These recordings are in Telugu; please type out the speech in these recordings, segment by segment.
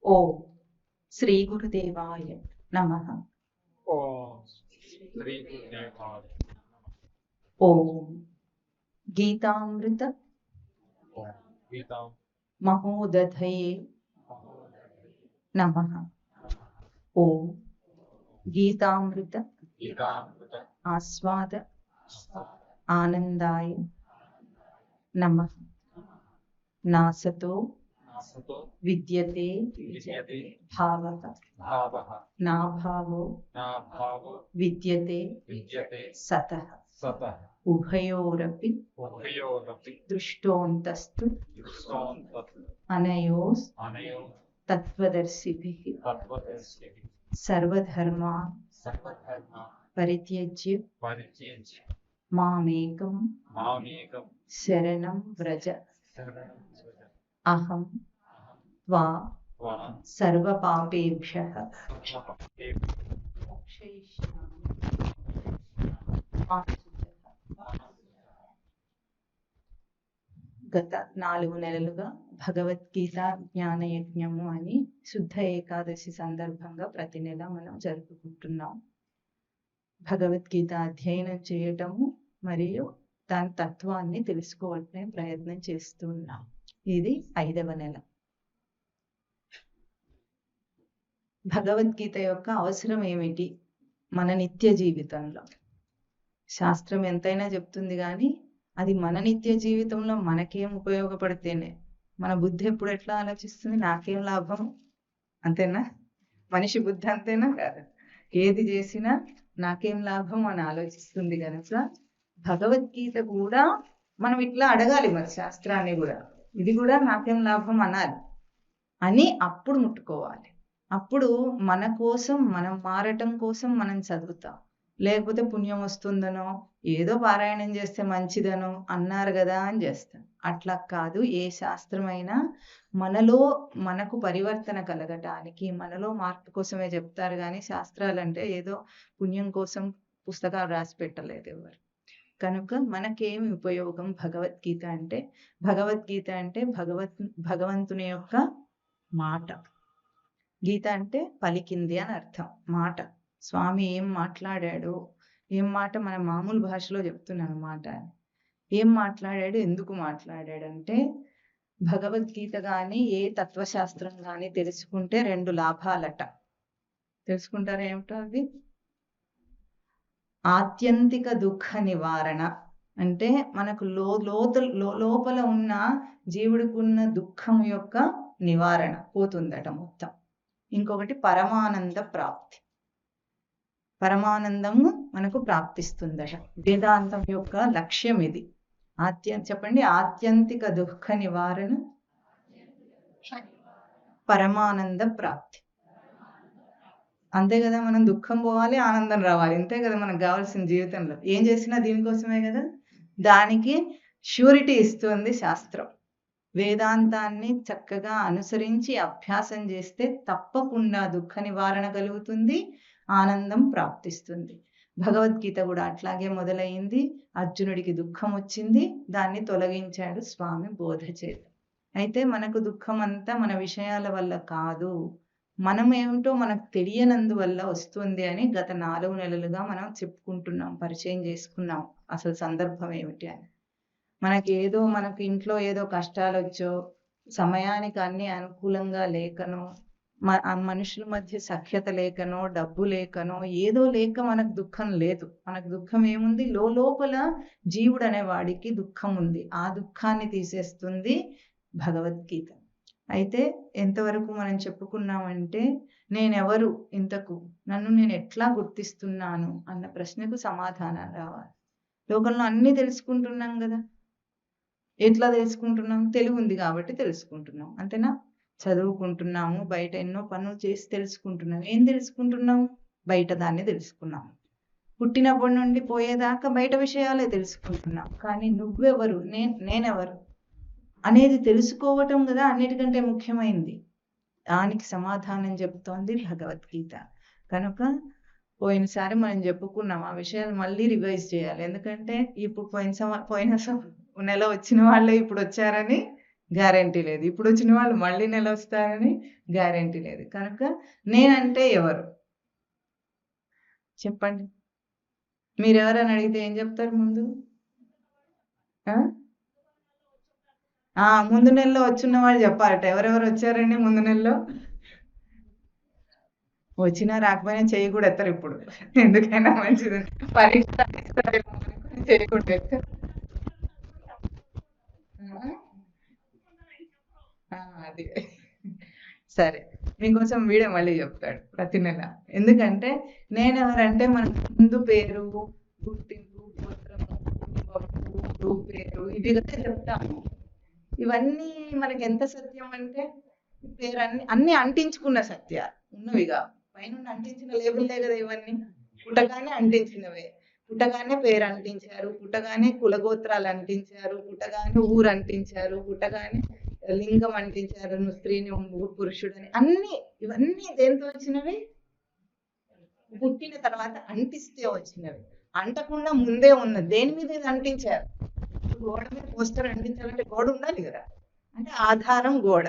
ఓం శ్రీ గురుదేవాయ నమః. ఓం శ్రీ గురుదేవాయ ఓం గీతామృత ఓం గీతాం మహోదధయే నమః. ఓం గీతామృత గీతామృత ఆస్వాద ఆనందాయ నమః. నాసతో నాసతో విద్యతే విద్యతే భావః భావః నాభావో నా భావో విద్యతే విద్యతే సతః. సతః ఉభయోరపి ఉభయోరపి దృష్టోంతస్తు దృష్టోంతత్ అనయోస్ అనయో తత్వదర్శిభిః తత్వదర్శిభిః సర్వధర్మాన్ సర్వధర్మ పరిత్యజ్య పరిత్యజ్య మామేకం మామేకం శరణం వ్రజ. శరణం వ్రజ. అహం త్వా త్వా సర్వపాపేభ్యః సర్వపాపేభ్యః మోక్షయిష్యామి మా శుచః. గత 4 నెలలుగా భగవద్గీత జ్ఞానయజ్ఞము అని శుద్ధ ఏకాదశి సందర్భంగా ప్రతి నెల మనం జరుపుకుంటున్నాం. భగవద్గీత అధ్యయనం చేయటము మరియు దాని తత్వాన్ని తెలుసుకోవటమే ప్రయత్నం చేస్తున్నాం. ఇది 5వ నెల. భగవద్గీత యొక్క అవసరం ఏమిటి మన నిత్య జీవితంలో? శాస్త్రం ఎంతైనా చెప్తుంది కానీ అది మన నిత్య జీవితంలో మనకేం ఉపయోగపడితేనే. మన బుద్ధి ఎప్పుడు ఎట్లా ఆలోచిస్తుంది? నాకేం లాభం, అంతేనా? మనిషి బుద్ధి అంతేనా కాదు? ఏది చేసినా నాకేం లాభం అని ఆలోచిస్తుంది కనుక భగవద్గీత కూడా మనం ఇట్లా అడగాలి. మరి శాస్త్రాన్ని కూడా ఇది కూడా నాకేం లాభం అనాలి అని అప్పుడు ముట్టుకోవాలి. అప్పుడు మన కోసం మనం మారటం కోసం మనం చదువుతాం. లేకపోతే పుణ్యం వస్తుందనో ఏదో పారాయణం చేస్తే మంచిదనో అన్నారు కదా అని చేస్తాం. అట్లా కాదు. ఏ శాస్త్రమైనా మనలో మనకు పరివర్తన కలగటానికి, మనలో మార్పు కోసమే చెప్తారు కానీ శాస్త్రాలంటే ఏదో పుణ్యం కోసం పుస్తకాలు రాసి పెట్టలేదు ఎవరు. కనుక మనకేమి ఉపయోగం భగవద్గీత అంటే? భగవద్గీత అంటే భగవంతుని యొక్క మాట. గీత అంటే పలికింది అని అర్థం. మాట. స్వామి ఏం మాట్లాడాడు, ఏం మాట మన మామూలు భాషలో చెప్తున్నాను మాట. ఏం మాట్లాడాడు, ఎందుకు మాట్లాడాడు అంటే భగవద్గీత కానీ ఏ తత్వశాస్త్రం కానీ తెలుసుకుంటే 2 లాభాలట. తెలుసుకుంటారా ఏమిటో అవి? ఆత్యంతిక దుఃఖ నివారణ అంటే మనకు లోపల ఉన్న జీవుడికి ఉన్న దుఃఖం యొక్క నివారణ పోతుందట మొత్తం. ఇంకొకటి పరమానంద ప్రాప్తి. పరమానందము మనకు ప్రాప్తిస్తుందట. వేదాంతం యొక్క లక్ష్యం ఇది. చెప్పండి. ఆత్యంతిక దుఃఖ నివారణ, పరమానంద ప్రాప్తి. అంతే కదా? మనం దుఃఖం పోవాలి, ఆనందం రావాలి. అంతే కదా మనకు కావాల్సిన జీవితంలో. ఏం చేసినా దీనికోసమే కదా. దానికి ష్యూరిటీ ఇస్తుంది శాస్త్రం. వేదాంతాన్ని చక్కగా అనుసరించి అభ్యాసం చేస్తే తప్పకుండా దుఃఖ నివారణ కలుగుతుంది, ఆనందం ప్రాప్తిస్తుంది. భగవద్గీత కూడా అట్లాగే మొదలైంది. అర్జునుడికి దుఃఖం వచ్చింది, దాన్ని తొలగించాడు స్వామి బోధ చేత. అయితే మనకు దుఃఖం అంతా మన విషయాల వల్ల కాదు, మనం ఏమిటో మనకు తెలియనందువల్ల వస్తుంది అని గత 4 నెలలుగా మనం చెప్పుకుంటున్నాం, పరిచయం చేసుకున్నాం అసలు సందర్భం ఏమిటి అని. మనకు ఇంట్లో ఏదో కష్టాలు వచ్చో, సమయానికి అన్ని అనుకూలంగా లేకనో, మనుషుల మధ్య సఖ్యత లేకనో, డబ్బు లేకనో, ఏదో లేక మనకు దుఃఖం లేదు. మనకు దుఃఖం ఏముంది? లోపల జీవుడు అనే వాడికి దుఃఖం ఉంది. ఆ దుఃఖాన్ని తీసేస్తుంది భగవద్గీత. అయితే ఎంతవరకు మనం చెప్పుకున్నామంటే నేనెవరు, ఇంతకు నన్ను నేను ఎట్లా గుర్తిస్తున్నాను అన్న ప్రశ్నకు సమాధానం రావాలి. లోకంలో అన్ని తెలుసుకుంటున్నాం కదా. ఎట్లా తెలుసుకుంటున్నాం? తెలివి ఉంది కాబట్టి తెలుసుకుంటున్నాం, అంతేనా? చదువుకుంటున్నాము, బయట ఎన్నో పనులు చేసి తెలుసుకుంటున్నాం. ఏం తెలుసుకుంటున్నాం? బయట దాన్ని తెలుసుకున్నాం. పుట్టినప్పటి నుండి పోయేదాకా బయట విషయాలే తెలుసుకుంటున్నాం. కానీ నువ్వెవరు, నేనెవరు అనేది తెలుసుకోవటం కదా అన్నిటికంటే ముఖ్యమైనది. దానికి సమాధానం చెప్తోంది భగవద్గీత. కనుక పోయినసారి మనం చెప్పుకున్నాం, ఆ విషయాలు మళ్ళీ రివైజ్ చేయాలి. ఎందుకంటే ఇప్పుడు పోయిన నెల వచ్చిన వాళ్ళే ఇప్పుడు వచ్చారని గ్యారెంటీ లేదు. ఇప్పుడు వచ్చిన వాళ్ళు మళ్ళీ నెల వస్తారని గ్యారెంటీ లేదు. కనుక నేనంటే ఎవరు చెప్పండి? మీరెవరని అడిగితే ఏం చెప్తారు ముందు? ఆ? ముందు నెలలో వచ్చున్న వాళ్ళు చెప్పాలట. ఎవరెవరు వచ్చారండి ముందు నెలలో? వచ్చినా రాకపోయినా చెయ్యి కూడా ఎత్తారు ఇప్పుడు. ఎందుకైనా మంచిది. పరీక్ష రాయిస్తారేమో అనుకుని చెయ్యి కూడా ఎత్తారు. అది సరే, మీకోసం వీడే మళ్ళీ చెప్తాడు ప్రతి నెల. ఎందుకంటే నేనెవరంటే మనకు ముందు పేరు, గుర్తింపు, గోత్రము, కుటుంబము, ఊరు పేరు ఇది కదా చెప్తాము. ఇవన్నీ మనకి ఎంత సత్యం అంటే పేరు అన్ని అంటించుకున్న సత్యాలు ఉన్నవిగా. పైన అంటించిన లేబుల్లే కదా ఇవన్నీ. పుట్టగానే అంటించినవే. పుట్టగానే పేరు అంటించారు, పుట్టగానే కులగోత్రాలు అంటించారు, పుట్టగానే ఊరు అంటించారు, పుట్టగానే లింగం అంటించారు, నువ్వు స్త్రీని పురుషుడని. ఇవన్నీ దేంతో వచ్చినవి? పుట్టిన తర్వాత అంటిస్తే వచ్చినవి. అంటకుండా ముందే ఉన్నది. దేని మీద ఇది అంటించారు? గోడ మీద పోస్టర్ అంటించాలంటే గోడ ఉండాలి కదా. అంటే ఆధారం గోడ,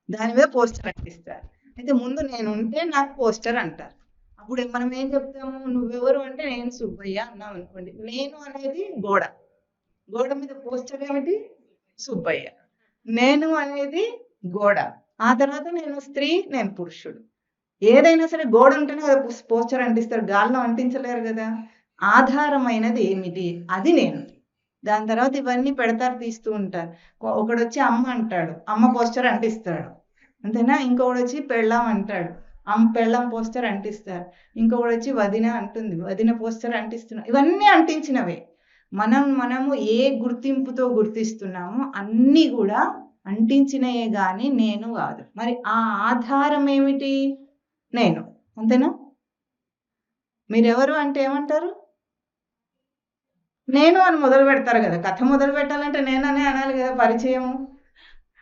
దాని మీద పోస్టర్ అంటిస్తారు. అయితే ముందు నేను ఉంటే నాకు పోస్టర్ అంటారు. అప్పుడు మనం ఏం చెప్తాము? నువ్వెవరు అంటే నేను సుబ్బయ్య అన్నాం అనుకోండి. నేను అనేది గోడ, గోడ మీద పోస్టర్ ఏమిటి? సుబ్బయ్య. నేను అనేది గోడ, ఆ తర్వాత నేను స్త్రీ, నేను పురుషుడు. ఏదైనా సరే గోడ ఉంటేనే కదా పోస్టర్ అంటిస్తారు, గాల్లో అంటించలేరు కదా. ఆధారమైనది ఏమిటి? అది నేను. దాని తర్వాత ఇవన్నీ పెడతారు, తీస్తూ ఉంటారు. ఒకడు వచ్చి అమ్మ అంటాడు, అమ్మ పోస్టర్ అంటిస్తాడు, అంతేనా? ఇంకొకడు వచ్చి పెళ్ళాం అంటాడు, పెళ్ళాం పోస్టర్ అంటిస్తారు. ఇంకొకడు వచ్చి వదిన అంటుంది, వదిన పోస్టర్ అంటిస్తున్నారు. ఇవన్నీ అంటించినవే. మనము ఏ గుర్తింపుతో గుర్తిస్తున్నామో అన్నీ కూడా అంటించినయే గాని నేను కాదు. మరి ఆ ఆధారం ఏమిటి? నేను. అంతేనా? మీరెవరు అంటే ఏమంటారు? నేను అని మొదలు పెడతారు కదా. కథ మొదలు పెట్టాలంటే నేననే అనాలి కదా పరిచయము.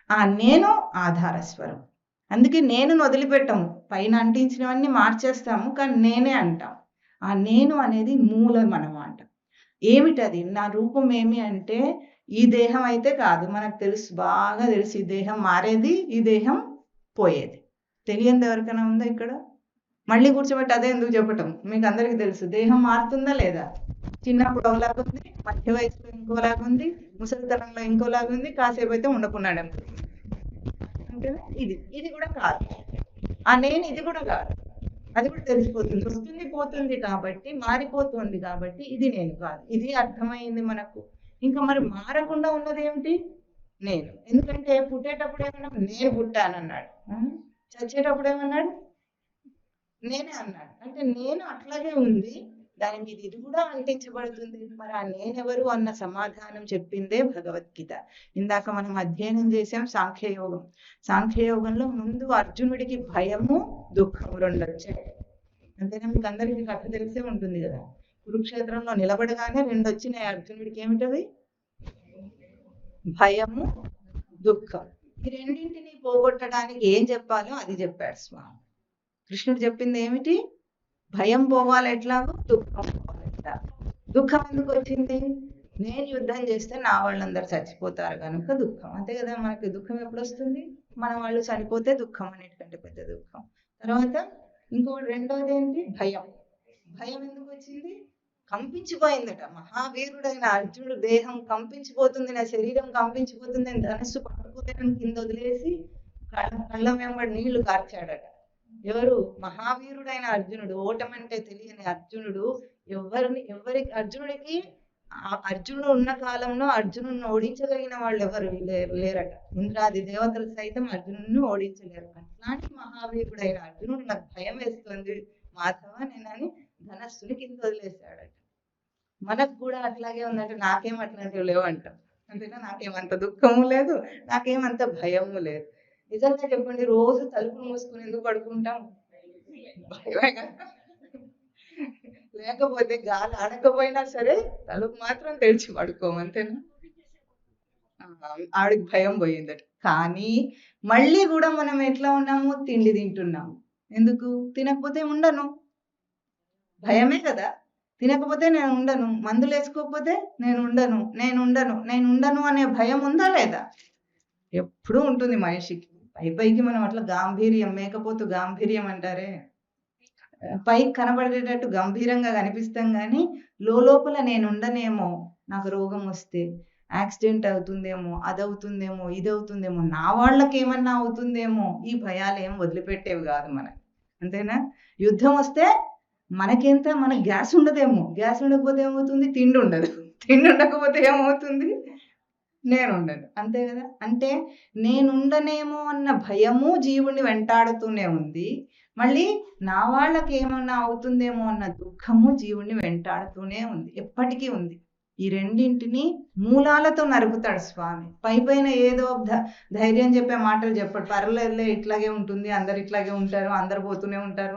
ఆ నేను ఆధారస్వరం. అందుకే నేను వదిలిపెట్టము. పైన అంటించినవన్నీ మార్చేస్తాము, కానీ నేనే అంటాం. ఆ నేను అనేది మూలం అన్నమాట. ఏమిటది? నా రూపం ఏమి అంటే ఈ దేహం అయితే కాదు. మనకు తెలుసు, బాగా తెలుసు, ఈ దేహం మారేది, ఈ దేహం పోయేది. తెలియంది ఎవరికైనా ఉందా ఇక్కడ? మళ్ళీ కూర్చోబెట్టి అదే ఎందుకు చెప్పటం? మీకు అందరికీ తెలుసు దేహం మారుతుందా లేదా. చిన్నప్పుడు ఒకలాగుంది, మధ్య వయసులో ఇంకోలాగుంది, ముసలితనంలో ఇంకోలాగుంది, కాసేపు అయితే ఉండకున్నాడు అంటే ఇది కూడా కాదు. ఆ నేను ఇది కూడా కాదు. అది కూడా తెలిసిపోతుంది. వస్తుంది పోతుంది కాబట్టి, మారిపోతుంది కాబట్టి ఇది నేను కాదు. ఇది అర్థమైంది మనకు. ఇంకా మరి మారకుండా ఉన్నది ఏమిటి? నేను. ఎందుకంటే పుట్టేటప్పుడు ఏమన్నాడు? నేను పుట్టానన్నాడు. చచ్చేటప్పుడు ఏమన్నాడు? నేనే అన్నాడు. అంటే నేను అట్లాగే ఉంది, దాని మీద ఇది కూడా అంటించబడుతుంది. మరి ఆ నేనెవరు అన్న సమాధానం చెప్పిందే భగవద్గీత. ఇందాక మనం అధ్యయనం చేసాం సాంఖ్యయోగం. సాంఖ్యయోగంలో ముందు అర్జునుడికి భయము, దుఃఖము రెండు వచ్చాయి. అంతేనా? మీకు అందరికీ కథ తెలిసే ఉంటుంది కదా. కురుక్షేత్రంలో నిలబడగానే రెండు వచ్చినాయి అర్జునుడికి. ఏమిటవి? భయము, దుఃఖం. ఈ రెండింటిని పోగొట్టడానికి ఏం చెప్పాలో అది చెప్పాడు స్వామి. కృష్ణుడు చెప్పింది ఏమిటి? భయం పోవాలి ఎట్లాగో, దుఃఖం పోవాలి ఎట్లాగో. దుఃఖం ఎందుకు వచ్చింది? నేను యుద్ధం చేస్తే నా వాళ్ళందరూ చచ్చిపోతారు కనుక దుఃఖం. అంతే కదా. మనకి దుఃఖం ఎప్పుడు వస్తుంది? మన వాళ్ళు చనిపోతే దుఃఖం, అనేటువంటి పెద్ద దుఃఖం. తర్వాత ఇంకోటి రెండోది ఏంటి? భయం. భయం ఎందుకు వచ్చింది? కంపించిపోయిందట. మహావీరుడైన అర్జునుడు దేహం కంపించిపోతుంది, నా శరీరం కంపించిపోతుంది అని ధనస్సు పట్టుకుని కింద వదిలేసి కళ్ళ వెంబడి నీళ్లు కార్చాడట. ఎవరు? మహావీరుడైన అర్జునుడు. ఓటమంటే తెలియని అర్జునుడు. అర్జునుడికి అర్జునుడు ఉన్న కాలంలో అర్జునుడిని ఓడించగలిగిన వాళ్ళు ఎవరు లేరట. ఇంద్రాది దేవతలు సైతం అర్జునుడిని ఓడించలేరు. అట్లాంటి మహావీరుడైన అర్జునుడు నాకు భయం వేస్తుంది మాధవ నేనని ధనస్సుని కింద వదిలేశాడట. మనకు కూడా అట్లాగే ఉందంటే నాకేం అట్లాంటివి లేవు అంటాం. అంతేనా? నాకేమంత దుఃఖము లేదు, నాకేమంత భయము లేదు. నిజంగా చెప్పండి, రోజు తలుపులు మూసుకుని ఎందుకు పడుకుంటాం? భయమే కదా. లేకపోతే గాలి ఆడకపోయినా సరే తలుపు మాత్రం తెరిచి పడుకోము. అంతేనా? ఆవిడకి భయం పోయిందట. కానీ మళ్ళీ కూడా మనం ఎట్లా ఉన్నాము? తిండి తింటున్నాము. ఎందుకు? తినకపోతే ఉండను. భయమే కదా. తినకపోతే నేను ఉండను, మందులు వేసుకోకపోతే నేను ఉండను, నేను ఉండను, నేను ఉండను అనే భయం ఉందా లేదా? ఎప్పుడూ ఉంటుంది మనిషికి. పైకి మనం అట్లా గాంభీర్యం, మేకపోతు గాంభీర్యం అంటారే, పైకి కనబడేటట్టు గంభీరంగా కనిపిస్తాం గానీ, లోపల నేనుండనేమో, నాకు రోగం వస్తే, యాక్సిడెంట్ అవుతుందేమో, అదవుతుందేమో, ఇదవుతుందేమో, నా వాళ్ళకేమన్నా అవుతుందేమో, ఈ భయాలేం వదిలిపెట్టేవి గాదు మనకి. అంతేనా? యుద్ధం వస్తే మనకెంత, మనకు గ్యాస్ ఉండదేమో, గ్యాస్ ఉండకపోతే ఏమవుతుంది? తిండి ఉండదు. తిండి ఉండకపోతే ఏమవుతుంది? నేనుండను. అంతే గదా! అంటే నేనుండనేమో అన్న భయము జీవుడిని వెంటాడుతూనే ఉంది. మళ్ళీ నా వాళ్ళకేమన్నా అవుతుందేమో అన్న దుఃఖము జీవుడిని వెంటాడుతూనే ఉంది. ఎప్పటికీ ఉంది. ఈ రెండింటిని మూలాలతో నరుకుతాడు స్వామి. పైపైన ఏదో ధైర్యం చెప్పే మాటలు చెప్పడు. పర్లేదులే ఇట్లాగే ఉంటుంది, అందరు ఇట్లాగే ఉంటారు, అందరు పోతూనే ఉంటారు,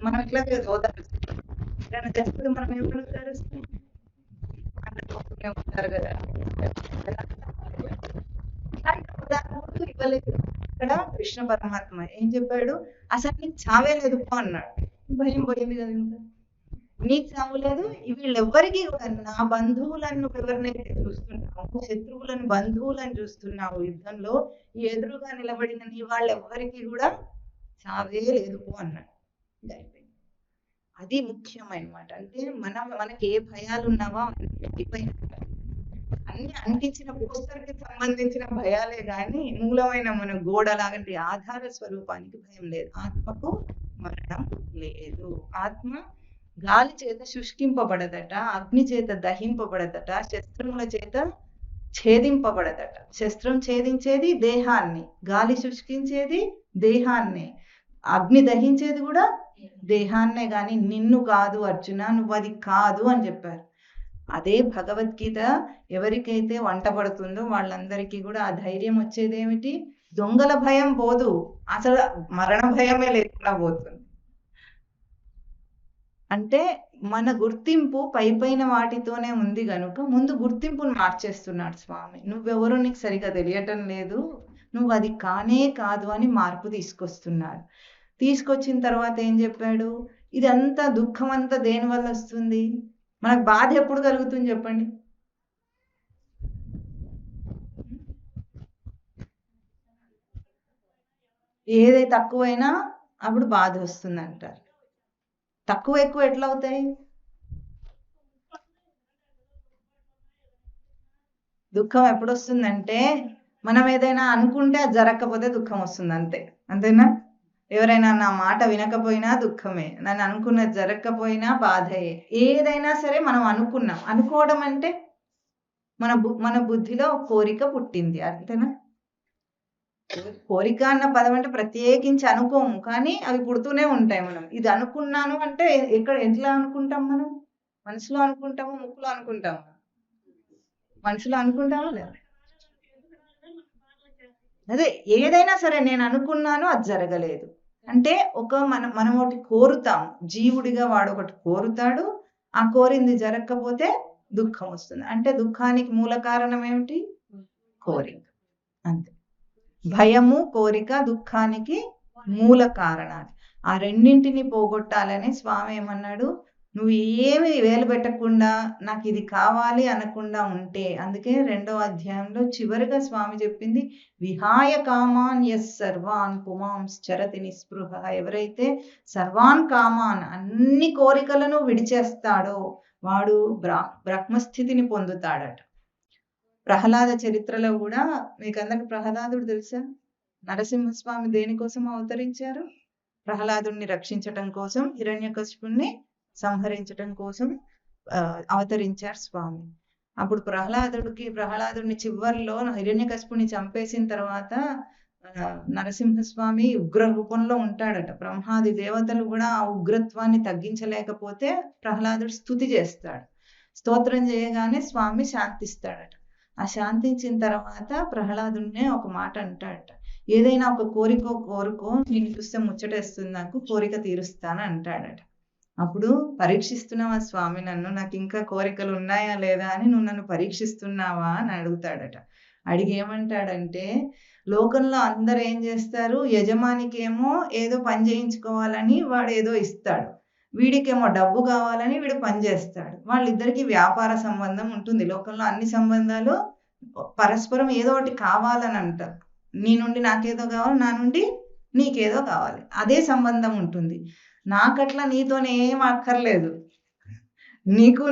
మనం ఇట్లాగే ఓదారుస్తాం. ఏదైనా జరిగితే మనం ఎవరు ఓదారుస్తాం? అందరు పోతూనే ఉంటారు కదా. ఉదాహరణకు ఇవ్వలేదు. ఇక్కడ కృష్ణ పరమాత్మ ఏం చెప్పాడు? అసలు నీకు చావే లేదు పో అన్నాడు. భయం పోయింది కదా ఇంకా. నీకు చావు లేదు, వీళ్ళెవ్వరికి కూడా నా బంధువులను ఎవరినైతే చూస్తున్నావు, శత్రువులను బంధువులను చూస్తున్నావు యుద్ధంలో, ఈ ఎదురుగా నిలబడిన నీ వాళ్ళెవ్వరికి కూడా చావే లేదు పో అన్నాడు. అది ముఖ్యమైనమాట. అంటే మనకి ఏ భయాలు ఉన్నావో అన్ని అంటించిన పోస్టర్కి సంబంధించిన భయాలే గాని మూలమైన మన గోడ లాంటి ఆధార స్వరూపానికి భయం లేదు. ఆత్మకు మరణం లేదు. ఆత్మ గాలి చేత శుష్కింపబడదట, అగ్ని చేత దహింపబడదట, శస్త్రముల చేత ఛేదింపబడదట. శస్త్రం ఛేదించేది దేహాన్ని, గాలి శుష్కించేది దేహాన్ని, అగ్ని దహించేది కూడా దేహాన్నే గాని నిన్ను కాదు అర్జున, నువ్వు అది కాదు అని చెప్పారు. అదే భగవద్గీత ఎవరికైతే వంట పడుతుందో వాళ్ళందరికీ కూడా ఆ ధైర్యం వచ్చేది ఏమిటి? దొంగల భయం పోదు, అసలు మరణ భయమే లేకుండా పోతుంది. అంటే మన గుర్తింపు పైన వాటితోనే ఉంది గనుక ముందు గుర్తింపును మార్చేస్తున్నాడు స్వామి. నువ్వెవరో నీకు సరిగా తెలియటం లేదు, నువ్వు అది కానే కాదు అని మార్పు తీసుకొస్తున్నాడు. తీసుకొచ్చిన తర్వాత ఏం చెప్పాడు? ఇదంతా దుఃఖం అంతా దేని వల్ల వస్తుంది? మనకు బాధ ఎప్పుడు కలుగుతుంది చెప్పండి? ఏదైతే తక్కువైనా అప్పుడు బాధ వస్తుంది అంటారు. తక్కువ ఎక్కువ ఎట్లా అవుతాయి? దుఃఖం ఎప్పుడు వస్తుందంటే మనం ఏదైనా అనుకుంటే అది జరగకపోతే దుఃఖం వస్తుంది, అంతే. అంతేనా? ఎవరైనా నా మాట వినకపోయినా దుఃఖమే, నన్ను అనుకున్నది జరగకపోయినా బాధయే. ఏదైనా సరే మనం అనుకున్నాం, అనుకోవడం అంటే మన బుద్ధిలో కోరిక పుట్టింది, అంతేనా? కోరిక అన్న పదం అంటే ప్రత్యేకించి అనుకోము, కానీ అవి పుడుతూనే ఉంటాయి. మనం ఇది అనుకున్నాను అంటే ఎట్లా అనుకుంటాం? మనం మనసులో అనుకుంటాము, ముక్కులో అనుకుంటాము. మనసులో అనుకుంటామా లేదా? అదే ఏదైనా సరే నేను అనుకున్నాను, అది జరగలేదు అంటే మనం ఒకటి కోరుతాం, జీవుడిగా వాడు ఒకటి కోరుతాడు, ఆ కోరింది జరగకపోతే దుఃఖం వస్తుంది. అంటే దుఃఖానికి మూల కారణం ఏమిటి? కోరిక. అంతే. భయము, కోరిక దుఃఖానికి మూల కారణాలు. ఆ రెండింటిని పోగొట్టాలని స్వామి ఏమన్నాడు? నువ్వు ఏమి వేలు పెట్టకుండా నాకు ఇది కావాలి అనకుండా ఉంటే, అందుకే 2వ అధ్యాయంలో చివరిగా స్వామి చెప్పింది, విహాయ కామాన్ యస్ సర్వాన్ పుమాంశ్చరతి నిస్పృహ. ఎవరైతే సర్వాన్ కామాన్ అన్ని కోరికలను విడిచేస్తాడో వాడు బ్రహ్మస్థితిని పొందుతాడట. ప్రహ్లాద చరిత్రలో కూడా మీకు అందరికి ప్రహ్లాదుడు తెలుసా? నరసింహస్వామి దేనికోసం అవతరించారు? ప్రహ్లాదుడిని రక్షించటం కోసం, హిరణ్యకశిపుణ్ణి సంహరించటం కోసం అవతరించారు స్వామి. అప్పుడు ప్రహ్లాదుడిని చివర్లో హిరణ్యకశిపుని చంపేసిన తర్వాత నరసింహస్వామి ఉగ్ర రూపంలో ఉంటాడట. బ్రహ్మాది దేవతలు కూడా ఆ ఉగ్రత్వాన్ని తగ్గించలేకపోతే ప్రహ్లాదుడు స్తుతి చేస్తాడు. స్తోత్రం చేయగానే స్వామి శాంతిస్తాడట. ఆ శాంతించిన తర్వాత ప్రహ్లాదుడినే ఒక మాట అంటాడట, ఏదైనా ఒక కోరుకో, నేను చూస్తే ముచ్చటేస్తుంది, నాకు కోరిక తీరుస్తాను అంటాడట. అప్పుడు పరీక్షిస్తున్నావా స్వామి నన్ను, నాకు ఇంకా కోరికలు ఉన్నాయా లేదా అని నువ్వు నన్ను పరీక్షిస్తున్నావా అని అడుగుతాడట. అడిగి ఏమంటాడంటే, లోకంలో అందరు ఏం చేస్తారు? యజమానికి ఏమో ఏదో పని చేయించుకోవాలని వాడు ఏదో ఇస్తాడు, వీడికేమో డబ్బు కావాలని వీడు పని చేస్తాడు. వాళ్ళిద్దరికి వ్యాపార సంబంధం ఉంటుంది. లోకంలో అన్ని సంబంధాలు పరస్పరం ఏదో ఒకటి కావాలని అంటారు. నీ నుండి నాకేదో కావాలి, నా నుండి నీకేదో కావాలి, అదే సంబంధం ఉంటుంది. నాకట్లా నీతోనే ఏం అక్కర్లేదు, నీకు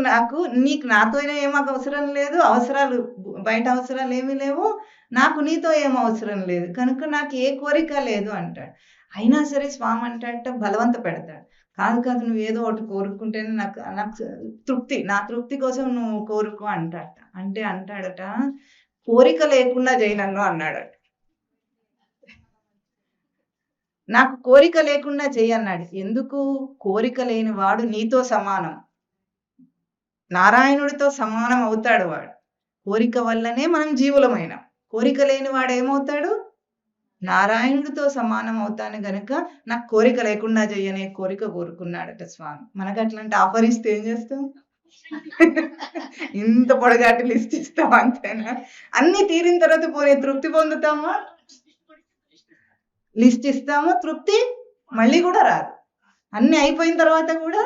నాతోనే ఏం అవసరం లేదు, అవసరాలు బయట అవసరాలు ఏమీ లేవు, నాకు నీతో ఏం అవసరం లేదు, కనుక నాకు ఏ కోరిక లేదు అంటాడు. అయినా సరే స్వామి అంటాడట, బలవంత పెడతాడు. కాదు నువ్వు ఏదో ఒకటి కోరుకుంటేనే నాకు తృప్తి, నా తృప్తి కోసం నువ్వు కోరుకో అంటాడట. అంటాడట, కోరిక లేకుండా చేయి నన్ను అన్నాడట. నాకు కోరిక లేకుండా చెయ్యి అన్నాడు. ఎందుకు? కోరిక లేని వాడు నీతో సమానం, నారాయణుడితో సమానం అవుతాడు వాడు. కోరిక వల్లనే మనం జీవులమైన. కోరిక లేని వాడు ఏమవుతాడు? నారాయణుడితో సమానం అవుతాను గనుక నాకు కోరిక లేకుండా చెయ్యనే కోరిక కోరుకున్నాడట స్వామి. మనకు అట్లాంటి ఆఫర్ ఇస్తే ఏం చేస్తాం? ఇంత పొడగాటి లిస్ట్ ఇస్తాం అంతేనా? అన్ని తీరిన తర్వాత పోనీ తృప్తి పొందుతామా? లిస్ట్ ఇస్తాము, తృప్తి మళ్ళీ కూడా రాదు. అన్ని అయిపోయిన తర్వాత కూడా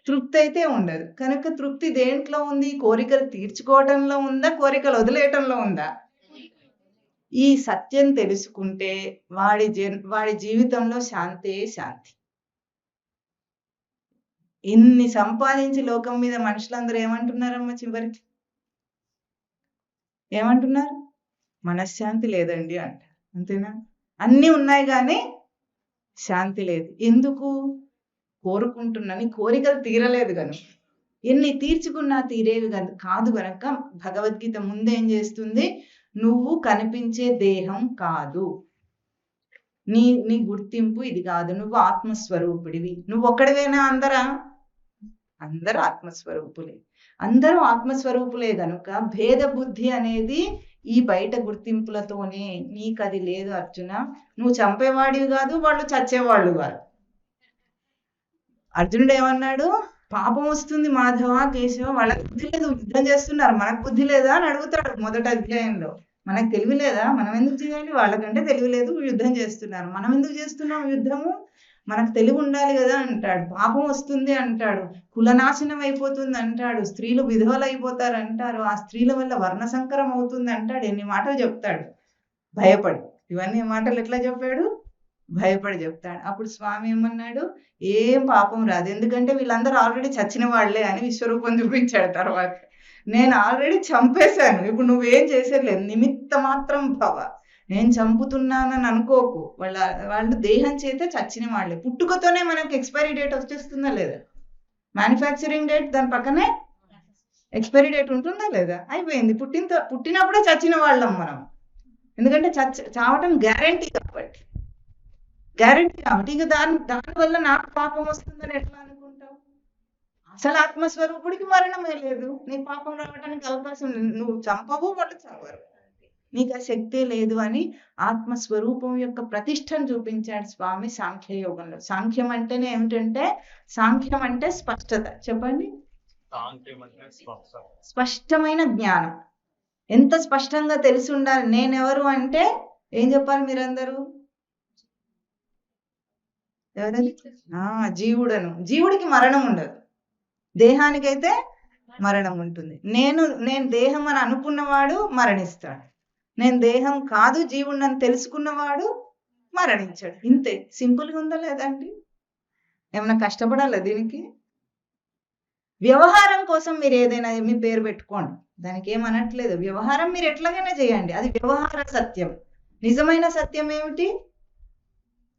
తృప్తి అయితే ఉండదు. కనుక తృప్తి దేంట్లో ఉంది? కోరికలు తీర్చుకోవటంలో ఉందా, కోరికలు వదిలేయటంలో ఉందా? ఈ సత్యం తెలుసుకుంటే వాడి జీవితంలో శాంతే శాంతి. ఇన్ని సంపాదించి లోకం మీద మనుషులందరూ ఏమంటున్నారమ్మా చివరికి? ఏమంటున్నారు? మనశ్శాంతి లేదండి అంటారు. అంతేనా? అన్నీ ఉన్నాయి కానీ శాంతి లేదు. ఎందుకు? కోరుకుంటున్నాని కోరికలు తీరలేదు కనుక. ఎన్ని తీర్చుకున్నా తీరేవి కాదు గనక భగవద్గీత ముందేం చేస్తుంది? నువ్వు కనిపించే దేహం కాదు, నీ గుర్తింపు ఇది కాదు, నువ్వు ఆత్మస్వరూపుడివి. నువ్వు ఒక్కడివేనా? అందరూ ఆత్మస్వరూపులే. అందరూ ఆత్మస్వరూపులే గనుక భేద బుద్ధి అనేది ఈ బయట గుర్తింపులతోనే. నీకు అది లేదు అర్జున. నువ్వు చంపేవాడివి కాదు, వాళ్ళు చచ్చేవాళ్ళు కాదు. అర్జునుడు ఏమన్నాడు? పాపం వస్తుంది మాధవ, కేశవ, వాళ్ళకి బుద్ధి లేదు, యుద్ధం చేస్తున్నారు, మనకు బుద్ధి లేదా అని అడుగుతాడు మొదటి అధ్యాయంలో. మనకు తెలివి లేదా? మనం ఎందుకు చేయాలి? వాళ్ళకంటే తెలివి లేదు, యుద్ధం చేస్తున్నారు, మనం ఎందుకు చేస్తున్నాం యుద్ధము? మనకు తెలివి ఉండాలి కదా అంటాడు. పాపం వస్తుంది అంటాడు, కులనాశనం అయిపోతుంది అంటాడు, స్త్రీలు విధవలు అయిపోతారు అంటారు, ఆ స్త్రీల వల్ల వర్ణ సంకరం అవుతుంది అంటాడు. ఎన్ని మాటలు చెప్తాడు భయపడి. ఇవన్నీ మాటలు ఎట్లా చెప్పాడు? భయపడి చెప్తాడు. అప్పుడు స్వామి ఏమన్నాడు? ఏం పాపం రాదు, ఎందుకంటే వీళ్ళందరూ ఆల్రెడీ చచ్చిన వాళ్ళే అని విశ్వరూపం చూపించాడు. తర్వాత నేను ఆల్రెడీ చంపేశాను, ఇప్పుడు నువ్వేం చేసేలేదు, నిమిత్త మాత్రం భవ, నేను చంపుతున్నానని అనుకోకు. వాళ్ళు దేహం చేత చచ్చిన వాళ్ళే. పుట్టుకతోనే మనకు ఎక్స్పైరీ డేట్ వచ్చేస్తుందా లేదా? మ్యానుఫ్యాక్చరింగ్ డేట్ దాని పక్కనే ఎక్స్పైరీ డేట్ ఉంటుందా లేదా? అయిపోయింది. పుట్టినప్పుడే చచ్చిన వాళ్ళం మనం, ఎందుకంటే చావటం గ్యారంటీ కాబట్టి. ఇక దానివల్ల నాకు పాపం వస్తుందని ఎట్లా అనుకుంటావు? అసలు ఆత్మస్వరూపుడికి మరణమే లేదు, నీ పాపం రావడానికి అవకాశం లేదు. నువ్వు చంపవు, వాళ్ళు చంపరు, నీకు ఆ శక్తే లేదు అని ఆత్మస్వరూపం యొక్క ప్రతిష్టను చూపించాడు స్వామి సాంఖ్యయోగంలో. సాంఖ్యం అంటేనే ఏమిటంటే, సాంఖ్యం అంటే స్పష్టత. చెప్పండి. స్పష్టమైన జ్ఞానం. ఎంత స్పష్టంగా తెలిసి ఉండాలి. నేనెవరు అంటే ఏం చెప్పాలి మీరందరూ? ఎవరది? జీవుడను. జీవుడికి మరణం ఉండదు, దేహానికైతే మరణం ఉంటుంది. నేను దేహం అని అనుకున్నవాడు మరణిస్తాడు, నేను దేహం కాదు జీవుడిని అని తెలుసుకున్నవాడు మరణించాడు. ఇంతే. సింపుల్గా ఉందా లేదండి? ఏమైనా కష్టపడాలా దీనికి? వ్యవహారం కోసం మీరు ఏదైనా మీ పేరు పెట్టుకోండి, దానికి ఏమనట్లేదు. వ్యవహారం మీరు ఎట్లాగైనా చేయండి, అది వ్యవహార సత్యం. నిజమైన సత్యం ఏమిటి?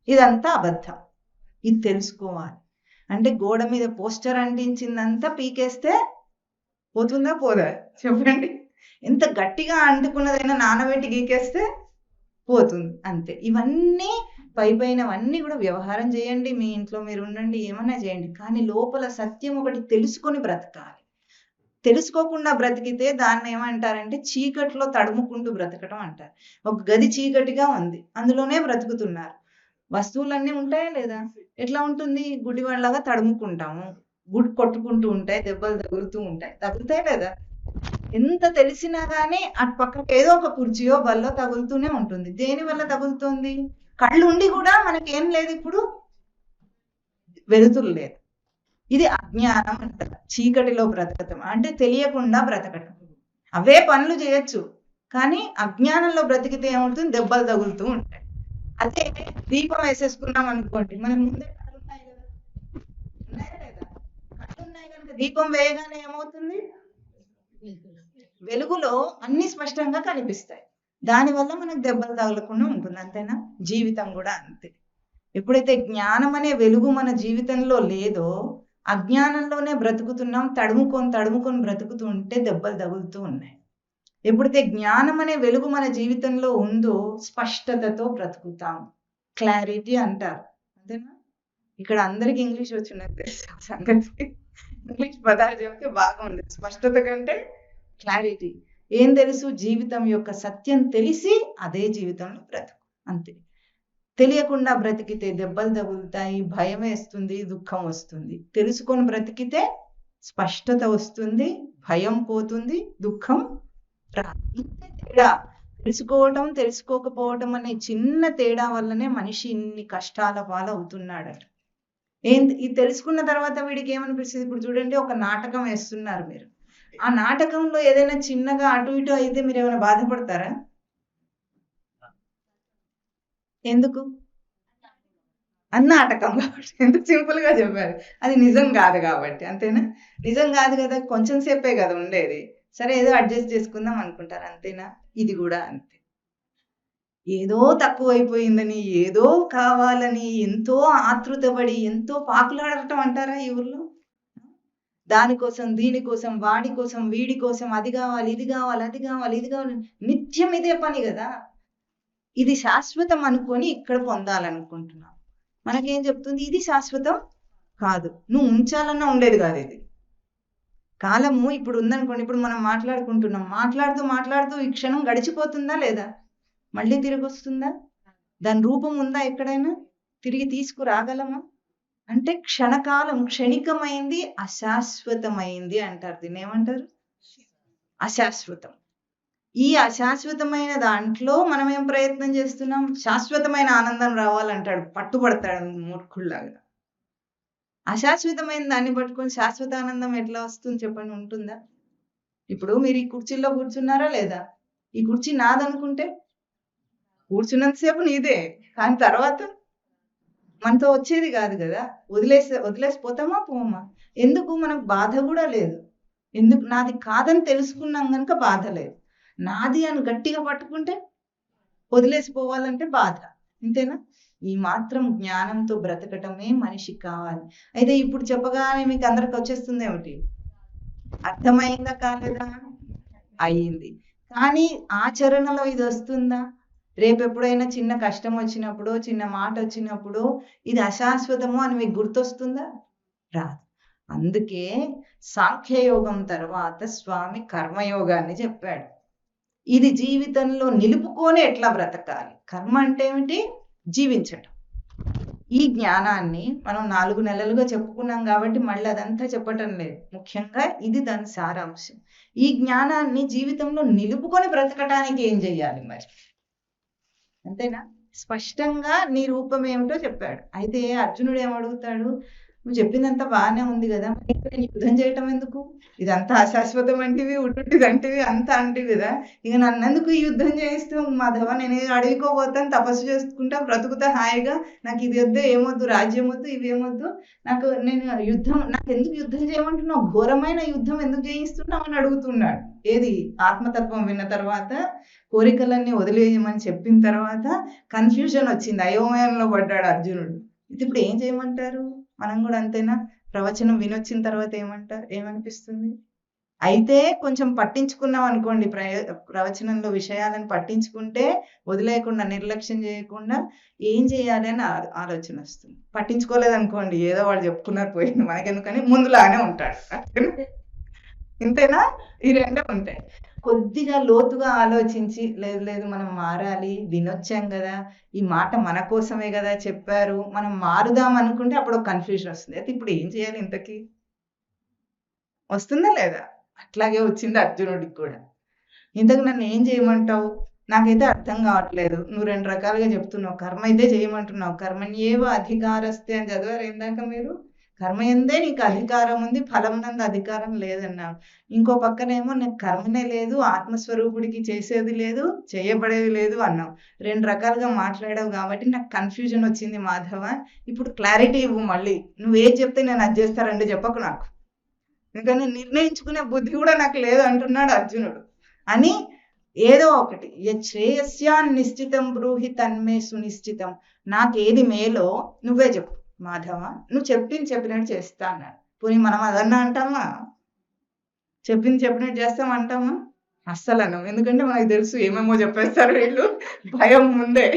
ఇదంతా అబద్ధం. ఇది తెలుసుకోవాలి. అంటే గోడ మీద పోస్టర్ అంటించిందంతా పీకేస్తే పోతుందా పోదా? చెప్పండి. ఎంత గట్టిగా అంటుకున్నదైనా నానబెట్టి గీకేస్తే పోతుంది, అంతే. ఇవన్నీ పైనవన్నీ కూడా వ్యవహారం చేయండి, మీ ఇంట్లో మీరు ఉండండి, ఏమన్నా చేయండి, కానీ లోపల సత్యం ఒకటి తెలుసుకొని బ్రతకాలి. తెలుసుకోకుండా బ్రతికితే దాన్ని ఏమంటారంటే చీకట్లో తడుముకుంటూ బ్రతకటం అంటారు. ఒక గది చీకటిగా ఉంది, అందులోనే బ్రతుకుతున్నారు, వస్తువులన్నీ ఉంటాయా లేదా? ఎట్లా ఉంటుంది? గుడివాళ్ళగా తడుముకుంటాము, గుడి కొట్టుకుంటూ ఉంటాయి, దెబ్బలు తగులుతూ ఉంటాయి, తగులుతాయి లేదా? ఎంత తెలిసినా కానీ అటు పక్కకి ఏదో ఒక కుర్చీయో బల్లో తగులుతూనే ఉంటుంది. దేని వల్ల తగులుతుంది? కళ్ళు ఉండి కూడా మనకేం లేదు, ఇప్పుడు వెలుతురు లేదు. ఇది అజ్ఞానం అంటారు. చీకటిలో బ్రతకటం అంటే తెలియకుండా బ్రతకటం. అవే పనులు చేయొచ్చు కానీ అజ్ఞానంలో బ్రతికితే ఏమవుతుంది, దెబ్బలు తగులుతూ ఉంటాయి. అదే దీపం వేసేసుకున్నాం అనుకోండి, మన ముందే కళ్ళు ఉన్నాయి కదా, ఉన్నాయా లేదా? కళ్ళు ఉన్నాయి కనుక దీపం వేయగానే ఏమవుతుంది, వెలుగులో అన్ని స్పష్టంగా కనిపిస్తాయి. దానివల్ల మనకు దెబ్బలు తగలకుండా ఉంటుంది. అంతేనా? జీవితం కూడా అంతే. ఎప్పుడైతే జ్ఞానం అనే వెలుగు మన జీవితంలో లేదో, అజ్ఞానంలోనే బ్రతుకుతున్నాం, తడుముకొని బ్రతుకుతూ ఉంటే దెబ్బలు తగులుతూ ఉన్నాయి. ఎప్పుడైతే జ్ఞానం అనే వెలుగు మన జీవితంలో ఉందో, స్పష్టతతో బ్రతుకుతాం. క్లారిటీ అంటారు. అంతేనా? ఇక్కడ అందరికి ఇంగ్లీష్ వచ్చినట్టు తెలుసు సంగతి. ఇంగ్లీష్ పదాలు చెప్తే బాగుండదు. స్పష్టత కంటే క్లారిటీ. ఏం తెలుసు? జీవితం యొక్క సత్యం తెలిసి అదే జీవితంలో బ్రతుకు. అంతే. తెలియకుండా బ్రతికితే దెబ్బలు తగులుతాయి, భయం వేస్తుంది, దుఃఖం వస్తుంది. తెలుసుకొని బ్రతికితే స్పష్టత వస్తుంది, భయం పోతుంది, దుఃఖం రాదు. ఇంతే తేడా. తెలుసుకోవటం తెలుసుకోకపోవటం అనే చిన్న తేడా వల్లనే మనిషి ఇన్ని కష్టాల పాలవుతున్నాడట. ఇది తెలుసుకున్న తర్వాత వీడికి ఏమనిపిస్తుంది? ఇప్పుడు చూడండి, ఒక నాటకం వేస్తున్నారు మీరు. ఆ నాటకంలో ఏదైనా చిన్నగా అటు ఇటు అయితే మీరు ఏమైనా బాధపడతారా? ఎందుకు? నాటకం కాబట్టి. ఎంత సింపుల్ గా చెప్పారు. అది నిజం కాదు కాబట్టి. అంతేనా? నిజం కాదు కదా, కొంచెం సేపే కదా ఉండేది. సరే ఏదో అడ్జస్ట్ చేసుకుందాం అనుకుంటారు. అంతేనా? ఇది కూడా అంతే. ఏదో తక్కువైపోయిందని, ఏదో కావాలని ఎంతో ఆతృతపడి, ఎంతో పాకులాడటం అంటారా ఈ ఊర్లో? దానికోసం, దీనికోసం, వాడి కోసం, వీడి కోసం, అది కావాలి, ఇది కావాలి, అది కావాలి, ఇది కావాలి, నిత్యం ఇదే పని కదా. ఇది శాశ్వతం అనుకొని ఇక్కడ పొందాలనుకుంటున్నాం. మనకేం చెప్తుంది? ఇది శాశ్వతం కాదు, నువ్వు ఉంచాలన్నా ఉండేది కాదు ఇది. కాలము ఇప్పుడు ఉందనుకోండి, ఇప్పుడు మనం మాట్లాడుకుంటున్నాం, మాట్లాడుతూ ఈ క్షణం గడిచిపోతుందా లేదా? మళ్ళీ తిరిగి వస్తుందా? దాని రూపం ఉందా ఎక్కడైనా? తిరిగి తీసుకురాగలమా? అంటే క్షణకాలం, క్షణికమైంది, అశాశ్వతమైంది అంటారు. దీన్ని ఏమంటారు? అశాశ్వతం. ఈ అశాశ్వతమైన దాంట్లో మనం ఏం ప్రయత్నం చేస్తున్నాం? శాశ్వతమైన ఆనందం రావాలంటాడు, పట్టుబడతాడు మూర్ఖుల్లాగా. అశాశ్వతమైన దాన్ని పట్టుకొని శాశ్వత ఆనందం ఎట్లా వస్తుంది చెప్పండి? ఉంటుందా? ఇప్పుడు మీరు ఈ కుర్చీలో కూర్చున్నారా లేదా? ఈ కుర్చీ నాదనుకుంటే కూర్చున్నంతసేపు నీదే, కానీ తర్వాత మనతో వచ్చేది కాదు కదా. వదిలేసిపోతామా పోమా? ఎందుకు? మనకు బాధ కూడా లేదు. ఎందుకు? నాది కాదని తెలుసుకున్నాం కనుక బాధ లేదు. నాది అని గట్టిగా పట్టుకుంటే వదిలేసిపోవాలంటే బాధ. ఇంతేనా? ఈ మాత్రం జ్ఞానంతో బ్రతకటమే మనిషికి కావాలి. అయితే ఇప్పుడు చెప్పగానే మీకు అందరికి వచ్చేస్తుంది ఏమిటి? అర్థమైందా కాలేదా? అయ్యింది. కానీ ఆచరణలో ఇది వస్తుందా? రేపు ఎప్పుడైనా చిన్న కష్టం వచ్చినప్పుడు, చిన్న మాట వచ్చినప్పుడు ఇది అశాశ్వతము అని మీకు గుర్తొస్తుందా? రాదు. అందుకే సాంఖ్యయోగం తర్వాత స్వామి కర్మయోగాన్ని చెప్పాడు. ఇది జీవితంలో నిలుపుకొని ఎట్లా బ్రతకాలి. కర్మ అంటే ఏమిటి? జీవించటం. ఈ జ్ఞానాన్ని మనం 4 నెలలుగా చెప్పుకున్నాం కాబట్టి మళ్ళీ అదంతా చెప్పటం లేదు. ముఖ్యంగా ఇది దాని సారాంశం. ఈ జ్ఞానాన్ని జీవితంలో నిలుపుకొని బ్రతకటానికి ఏం చెయ్యాలి మరి? అంతేనా? స్పష్టంగా నీ రూపం ఏమిటో చెప్పాడు. అయితే అర్జునుడు ఏమడుగుతాడు? నువ్వు చెప్పిందంతా బాగానే ఉంది కదా, నేను యుద్ధం చేయటం ఎందుకు? ఇదంతా అశాశ్వతం అంటివి, ఉట్టుటిది అంటివి, అంతా అంటివి కదా, ఇక నన్నెందుకు ఈ యుద్ధం చేయిస్తూ మాధవ? నేను అడవికోపోతాను, తపస్సు చేసుకుంటా, బ్రతుకుతా హాయిగా, నాకు ఇది వద్దు, ఏమొద్దు, రాజ్యం వద్దు, ఇవేమొద్దు, నాకు ఎందుకు యుద్ధం చేయమంటున్నావు? ఘోరమైన యుద్ధం ఎందుకు చేయిస్తున్నావు అని అడుగుతున్నాడు. ఏది? ఆత్మతత్వం విన్న తర్వాత, కోరికలన్నీ వదిలేయమని చెప్పిన తర్వాత కన్ఫ్యూజన్ వచ్చింది, అయోమయంలో పడ్డాడు అర్జునుడు. ఇప్పుడు ఏం చేయమంటారు? మనం కూడా అంతేనా? ప్రవచనం వినొచ్చిన తర్వాత ఏమనిపిస్తుంది? అయితే కొంచెం పట్టించుకున్నాం అనుకోండి, ప్రవచనంలో విషయాలను పట్టించుకుంటే, వదిలేయకుండా, నిర్లక్ష్యం చేయకుండా ఏం చేయాలి అని ఆలోచన వస్తుంది. పట్టించుకోలేదనుకోండి, ఏదో వాళ్ళు చెప్పుకున్నారు పోయింది, మనకెందుకని ముందులానే ఉంటాడు. ఇంతేనా? ఈ రెండే ఉంటాయి. కొద్దిగా లోతుగా ఆలోచించి, లేదు మనం మారాలి, వినొచ్చాం కదా, ఈ మాట మన కోసమే కదా చెప్పారు, మనం మారుదాం అనుకుంటే అప్పుడు కన్ఫ్యూజన్ వస్తుంది. అయితే ఇప్పుడు ఏం చేయాలి? ఇంతకీ వస్తుందా లేదా? అట్లాగే వచ్చింది అర్జునుడికి కూడా. ఇంతకు నన్ను ఏం చేయమంటావు? నాకైతే అర్థం కావట్లేదు. నువ్వు 2 రకాలుగా చెప్తున్నావు. కర్మ అయితే చేయమంటున్నావు, కర్మణ్యేవ అధికారస్తే అని చదివారు ఇందాక మీరు. కర్మ ఎందే నీకు అధికారం ఉంది, ఫలం నందు అధికారం లేదన్నాడు. ఇంకో పక్కనేమో నాకు కర్మనే లేదు, ఆత్మస్వరూపుడికి చేసేది లేదు, చేయబడేది లేదు అన్నావు. 2 రకాలుగా మాట్లాడావు కాబట్టి నాకు కన్ఫ్యూజన్ వచ్చింది మాధవ. ఇప్పుడు క్లారిటీ ఇవ్వు మళ్ళీ. నువ్వేది చెప్తే నేను అది చేస్తారండి చెప్పకు నాకు. ఎందుకంటే నిర్ణయించుకునే బుద్ధి కూడా నాకు లేదు అంటున్నాడు అర్జునుడు. అని ఏదో ఒకటి శ్రేయస్యాన్ నిశ్చితం బ్రూహి తన్మే సునిశ్చితం. నాకేది మేలో నువ్వే చెప్పు మాధవ, నువ్వు చెప్పినట్టు చేస్తా అన్నాడు. పోనీ మనం అదన్నా అంటామా? చెప్పినట్టు చేస్తాం అంటామా? అస్సలు అన్నాం. ఎందుకంటే మనకు తెలుసు ఏమేమో చెప్పేస్తారు వీళ్ళు, భయం ముందే.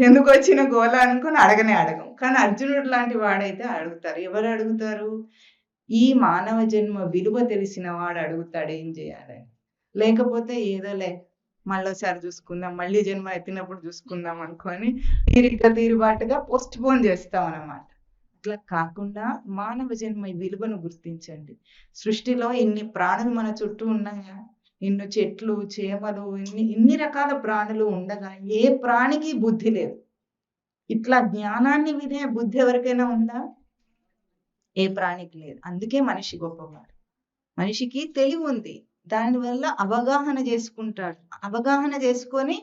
ఎందుకు వచ్చిన గోల అనుకుని అడగం. కానీ అర్జునుడు లాంటి వాడైతే అడుగుతారు. ఎవరు అడుగుతారు? ఈ మానవ జన్మ విలువ తెలిసిన వాడు అడుగుతాడు ఏం చేయాలని. లేకపోతే ఏదోలే మళ్ళీసారి చూసుకుందాం, మళ్ళీ జన్మ ఎత్తినప్పుడు చూసుకుందాం అనుకొని తీరుబాటుగా పోస్ట్ పోన్ చేస్తాం అన్నమాట. అట్లా కాకుండా మానవ జన్మ విలువను గుర్తించండి. సృష్టిలో ఇన్ని ప్రాణులు మన చుట్టూ ఉన్నాయా? ఇన్ని చెట్లు, చేమలు, ఇన్ని రకాల ప్రాణులు ఉండగా ఏ ప్రాణికి బుద్ధి లేదు. ఇట్లా జ్ఞానాన్ని వినే బుద్ధి ఎవరికైనా ఉందా? ఏ ప్రాణికి లేదు. అందుకే మనిషి గొప్పవాడు. మనిషికి తెలివి ఉంది, దానివల్ల అవగాహన చేసుకుంటాడు. అవగాహన చేసుకొని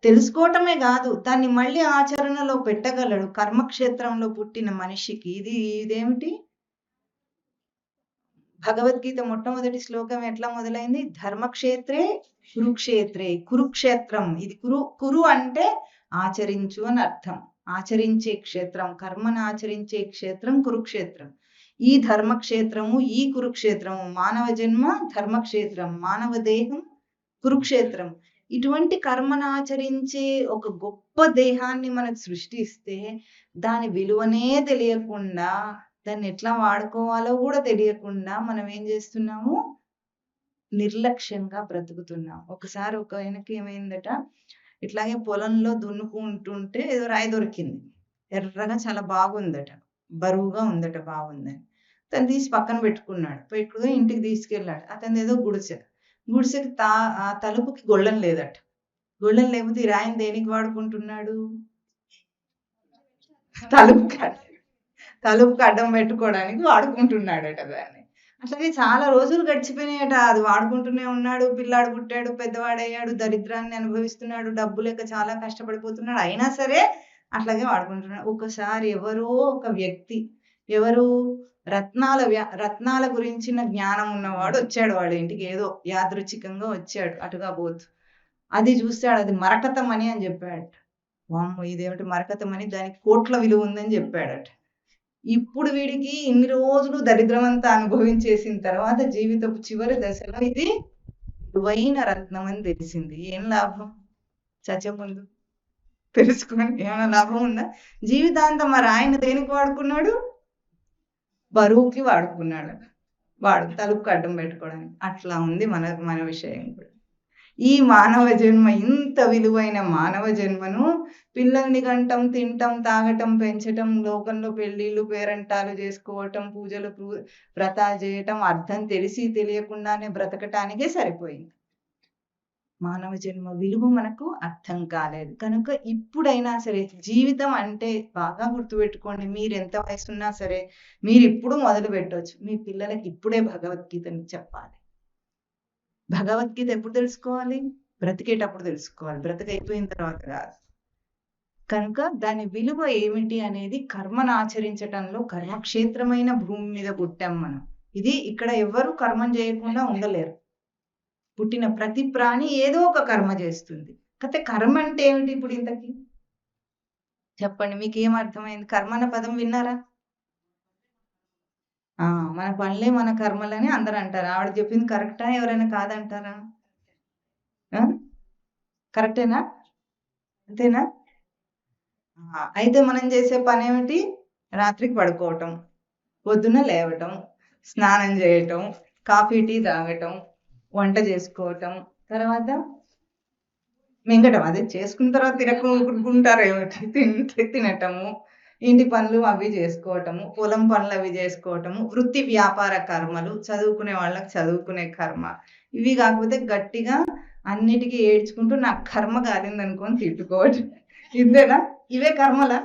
తెలుసుకోవటమే కాదు, దాన్ని మళ్ళీ ఆచరణలో పెట్టగలడు. కర్మక్షేత్రంలో పుట్టిన మనిషికి ఇదేమిటి? భగవద్గీత మొట్టమొదటి శ్లోకం ఎట్లా మొదలైంది? ధర్మక్షేత్రే కురుక్షేత్రే. కురుక్షేత్రం ఇది. కురు అంటే ఆచరించు అని అర్థం. ఆచరించే క్షేత్రం, కర్మను ఆచరించే క్షేత్రం కురుక్షేత్రం. ఈ ధర్మక్షేత్రము, ఈ కురుక్షేత్రము, మానవ జన్మ ధర్మక్షేత్రం, మానవ దేహం కురుక్షేత్రం. ఇటువంటి కర్మను ఆచరించే ఒక గొప్ప దేహాన్ని మనకు సృష్టిస్తే దాని విలువనే తెలియకుండా, దాన్ని ఎట్లా వాడుకోవాలో కూడా తెలియకుండా మనం ఏం చేస్తున్నాము? నిర్లక్ష్యంగా బ్రతుకుతున్నాం. ఒకసారి ఒక ఆయనకి ఏమైందట, ఇట్లాగే పొలంలో దున్నుకుంటుంటే ఏదో రాయి దొరికింది. ఎర్రగా చాలా బాగుందట, బరువుగా ఉందట, బాగుందని తను తీసి పక్కన పెట్టుకుని ఇంటికి తీసుకెళ్ళాడు. అతను ఏదో గుడిసెకి తలుపుకి గొళ్ళం లేదట. గొళ్ళం లేకపోతే ఈ రాయిని దేనికి వాడుకుంటున్నాడు? తలుపుకి అడ్డం పెట్టుకోవడానికి వాడుకుంటున్నాడట దాన్ని. అట్లాగే చాలా రోజులు గడిచిపోయినాయట. అది వాడుకుంటూనే ఉన్నాడు. పిల్లాడు పుట్టాడు, పెద్దవాడయ్యాడు, దరిద్రాన్ని అనుభవిస్తున్నాడు, డబ్బు లేక చాలా కష్టపడిపోతున్నాడు. అయినా సరే అట్లాగే వాడుకుంటున్నాడు. ఒకసారి ఎవరో ఒక వ్యక్తి, ఎవరు రత్నాల గురించిన జ్ఞానం ఉన్నవాడు వచ్చాడు వాళ్ళ ఇంటికి. ఏదో యాదృచ్ఛికంగా వచ్చాడు అటుగా పోతూ. అది చూస్తాడు, అది మరకతమణి అని చెప్పాడట. వామ్మో ఇదేమిటి మరకతమణి, దానికి కోట్ల విలువ ఉందని చెప్పాడట. ఇప్పుడు వీడికి ఇన్ని రోజులు దరిద్రం అంతా అనుభవించేసిన తర్వాత జీవితపు చివరి దశలో ఇది విలువైన రత్నం అని తెలిసింది. ఏం లాభం? చచ్చే ముందు తెలుసుకొని ఏమైనా లాభం ఉందా? జీవితాంతం మరి ఆయన దేనికి వాడుకున్నాడు? బరువుకి వాడుకున్నాడు. తలుపుకి అడ్డం పెట్టుకోవడానికి. అట్లా ఉంది మన విషయం కూడా. ఈ మానవ జన్మ, ఇంత విలువైన మానవ జన్మను పిల్లల్ని కంటం, తింటం, తాగటం, పెంచటం, లోకంలో పెళ్లిళ్ళు, పేరంటాలు చేసుకోవటం, పూజలు, వ్రతాలు చేయటం, అర్థం తెలిసి తెలియకుండానే బ్రతకటానికే సరిపోయింది. మానవ జన్మ విలువ మనకు అర్థం కాలేదు. కనుక ఇప్పుడైనా సరే జీవితం అంటే బాగా గుర్తుపెట్టుకోండి. మీరు ఎంత వయసున్నా సరే మీరు ఇప్పుడు మొదలు పెట్టవచ్చు. మీ పిల్లలకి ఇప్పుడే భగవద్గీతని చెప్పాలి. భగవద్గీత ఎప్పుడు తెలుసుకోవాలి? బ్రతికేటప్పుడు తెలుసుకోవాలి, బ్రతికైపోయిన తర్వాత కాదు. కనుక దాని విలువ ఏమిటి అనేది కర్మను ఆచరించటంలో, కర్మక్షేత్రమైన భూమి మీద పుట్టాం మనం. ఇది ఇక్కడ ఎవరు కర్మం చేయకుండా ఉండలేరు. పుట్టిన ప్రతి ప్రాణి ఏదో ఒక కర్మ చేస్తుంది. కాకపోతే కర్మ అంటే ఏమిటి ఇప్పుడు ఇంతకి చెప్పండి, మీకు ఏం అర్థమైంది? కర్మ అన్న పదం విన్నారా? మన పనులే మన కర్మలని అందరూ అంటారు. ఆవిడ చెప్పింది కరెక్టా? ఎవరైనా కాదంటారా? కరెక్టేనా? అంతేనా? అయితే మనం చేసే పని ఏమిటి? రాత్రికి పడుకోవటం, పొద్దున్న లేవటం, స్నానం చేయటం, కాఫీ టీ తాగటం, వంట చేసుకోవటం, తర్వాత మింగటం. అదే చేసుకున్న తర్వాత తినకుంటారు ఏమిటి? తినటము, ఇంటి పనులు అవి చేసుకోవటము, పొలం పనులు అవి చేసుకోవటము, వృత్తి వ్యాపార కర్మలు, చదువుకునే వాళ్ళకి చదువుకునే కర్మ. ఇవి కాకపోతే గట్టిగా అన్నిటికీ ఏడ్చుకుంటూ నాకు కర్మ కాలింది అనుకొని తిట్టుకోవటం. ఇంతేనా? ఇవే కర్మలా?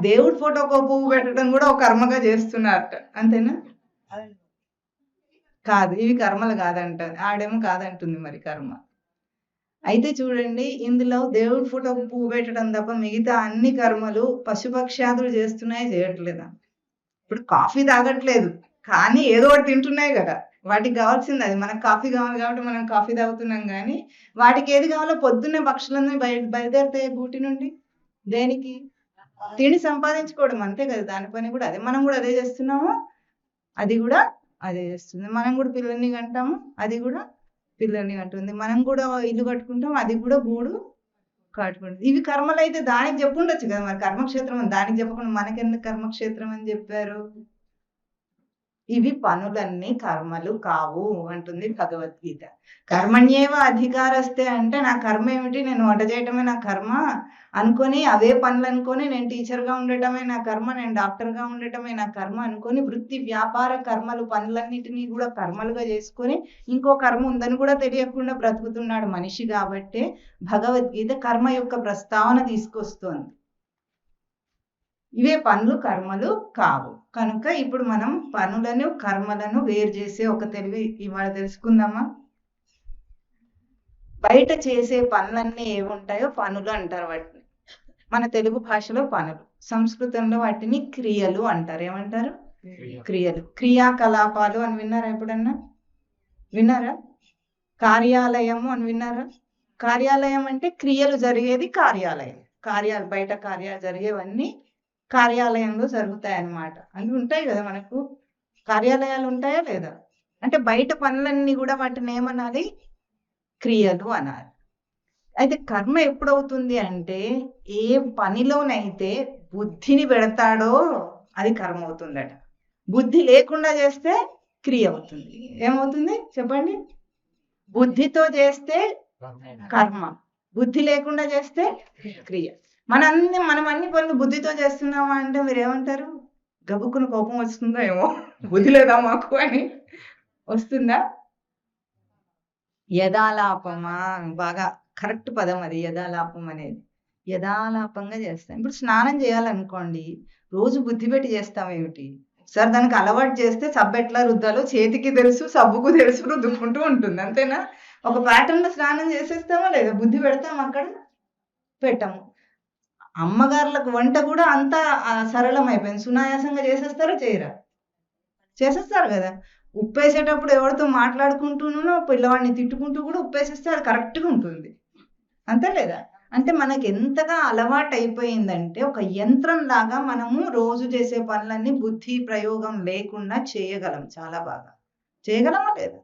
దేవుడి ఫోటోకు పువ్వు పెట్టడం కూడా ఒక కర్మగా చేస్తున్నారట, అంతేనా? కాదు, ఇవి కర్మలు కాదంట. ఆడేమో కాదంటుంది మరి కర్మ. అయితే చూడండి, ఇందులో దేవుడి ఫోటోకు పువ్వు పెట్టడం తప్ప మిగతా అన్ని కర్మలు పశుపక్షాదులు చేస్తున్నాయి, చేయట్లేదా? ఇప్పుడు కాఫీ తాగట్లేదు, కానీ ఏదో ఒకటి తింటున్నాయి కదా, వాటికి కావాల్సింది అది. మనకు కాఫీ కావాలి కాబట్టి మనం కాఫీ తాగుతున్నాం, కానీ వాటికి ఏది కావాలో పొద్దున్నే పక్షులన్నీ బయలుదేరుతాయి గూటి నుండి. దేనికి? తిని సంపాదించుకోవడం, అంతే కదా. దాని పని కూడా అదే, మనం కూడా అదే చేస్తున్నాము, అది కూడా అదే చేస్తుంది. మనం కూడా పిల్లల్ని కంటాము, అది కూడా పిల్లల్ని కంటుంది. మనం కూడా ఇల్లు కట్టుకుంటాం, అది కూడా గూడు కట్టుకుంటుంది. ఇవి కర్మలు అయితే దానికి చెప్పుండొచ్చు కదా మరి, కర్మక్షేత్రం అని. దానికి చెప్పకుండా మనకెందుకు కర్మక్షేత్రం అని చెప్పారు? ఇవి పనులన్నీ కర్మలు కావు అంటుంది భగవద్గీత. కర్మణ్యేవ అధికారస్తే అంటే నా కర్మ ఏమిటి, నేను వంట చేయటమే నా కర్మ అనుకొని, అవే పనులు అనుకొని, నేను టీచర్గా ఉండటమే నా కర్మ, నేను డాక్టర్గా ఉండటమే నా కర్మ అనుకొని, వృత్తి వ్యాపార కర్మలు పనులన్నిటినీ కూడా కర్మలుగా చేసుకొని, ఇంకో కర్మ ఉందని కూడా తెలియకుండా బ్రతుకుతున్నాడు మనిషి. కాబట్టి భగవద్గీత కర్మ యొక్క ప్రస్తావన తీసుకొస్తోంది. ఇవే పనులు కర్మలు కావు. కనుక ఇప్పుడు మనం పనులను కర్మలను వేరు చేసే ఒక తెలివి ఇవాళ తెలుసుకుందామా? బయట చేసే పనులన్నీ ఏముంటాయో పనులు అంటారు వాటిని. మన తెలుగు భాషలో పనులు, సంస్కృతంలో వాటిని క్రియలు అంటారు. ఏమంటారు? క్రియలు. క్రియాకలాపాలు అని విన్నారా ఎప్పుడన్నా? విన్నారా? కార్యాలయము అని విన్నారా? కార్యాలయం అంటే క్రియలు జరిగేది కార్యాలయం. కార్యాలు, బయట కార్యాలు జరిగేవన్నీ కార్యాలయంలో జరుగుతాయి అన్నమాట. అవి ఉంటాయి కదా మనకు, కార్యాలయాలు ఉంటాయా లేదా? అంటే బయట పనులన్నీ కూడా వాటిని ఏమనాలి? క్రియలు అనాలి. అయితే కర్మ ఎప్పుడవుతుంది అంటే, ఏ పనిలోనైతే బుద్ధిని పెడతాడో అది కర్మ అవుతుందట. బుద్ధి లేకుండా చేస్తే క్రియ అవుతుంది. ఏమవుతుంది చెప్పండి? బుద్ధితో చేస్తే కర్మ, బుద్ధి లేకుండా చేస్తే క్రియ. మనం అన్ని పనులు బుద్ధితో చేస్తున్నామా అంటే మీరు ఏమంటారు? గబుక్కున కోపం వస్తుందో ఏమో, బుద్ధి లేదా మాకు అని వస్తుందా? యథాలాపమా, బాగా కరెక్ట్ పదం అది, యథాలాపం అనేది. యథాలాపంగా చేస్తాం. ఇప్పుడు స్నానం చేయాలనుకోండి, రోజు బుద్ధి పెట్టి చేస్తాం ఏమిటి? సార్ దానికి అలవాటు చేస్తే సబ్బు ఎట్లా రుద్దాలో చేతికి తెలుసు, సబ్బుకు తెలుసు, రుద్దుకుంటూ ఉంటుంది, అంతేనా? ఒక ప్యాటర్న్లో స్నానం చేసేస్తామా లేదా? బుద్ధి పెడతాం అక్కడ? పెట్టము. అమ్మగారులకు వంట కూడా అంతా సరళం అయిపోయింది, సునాయాసంగా చేసేస్తారా చేయరా? చేసేస్తారు కదా. ఉప్పేసేటప్పుడు ఎవరితో మాట్లాడుకుంటూనో పిల్లవాడిని తిట్టుకుంటూ కూడా ఉప్పేసేస్తే అది కరెక్ట్గా ఉంటుంది, అంతే లేదా? అంటే మనకి ఎంతగా అలవాటు అయిపోయిందంటే, ఒక యంత్రం లాగా మనము రోజు చేసే పనులన్నీ బుద్ధి ప్రయోగం లేకుండా చేయగలం, చాలా బాగా చేయగలమా లేదా?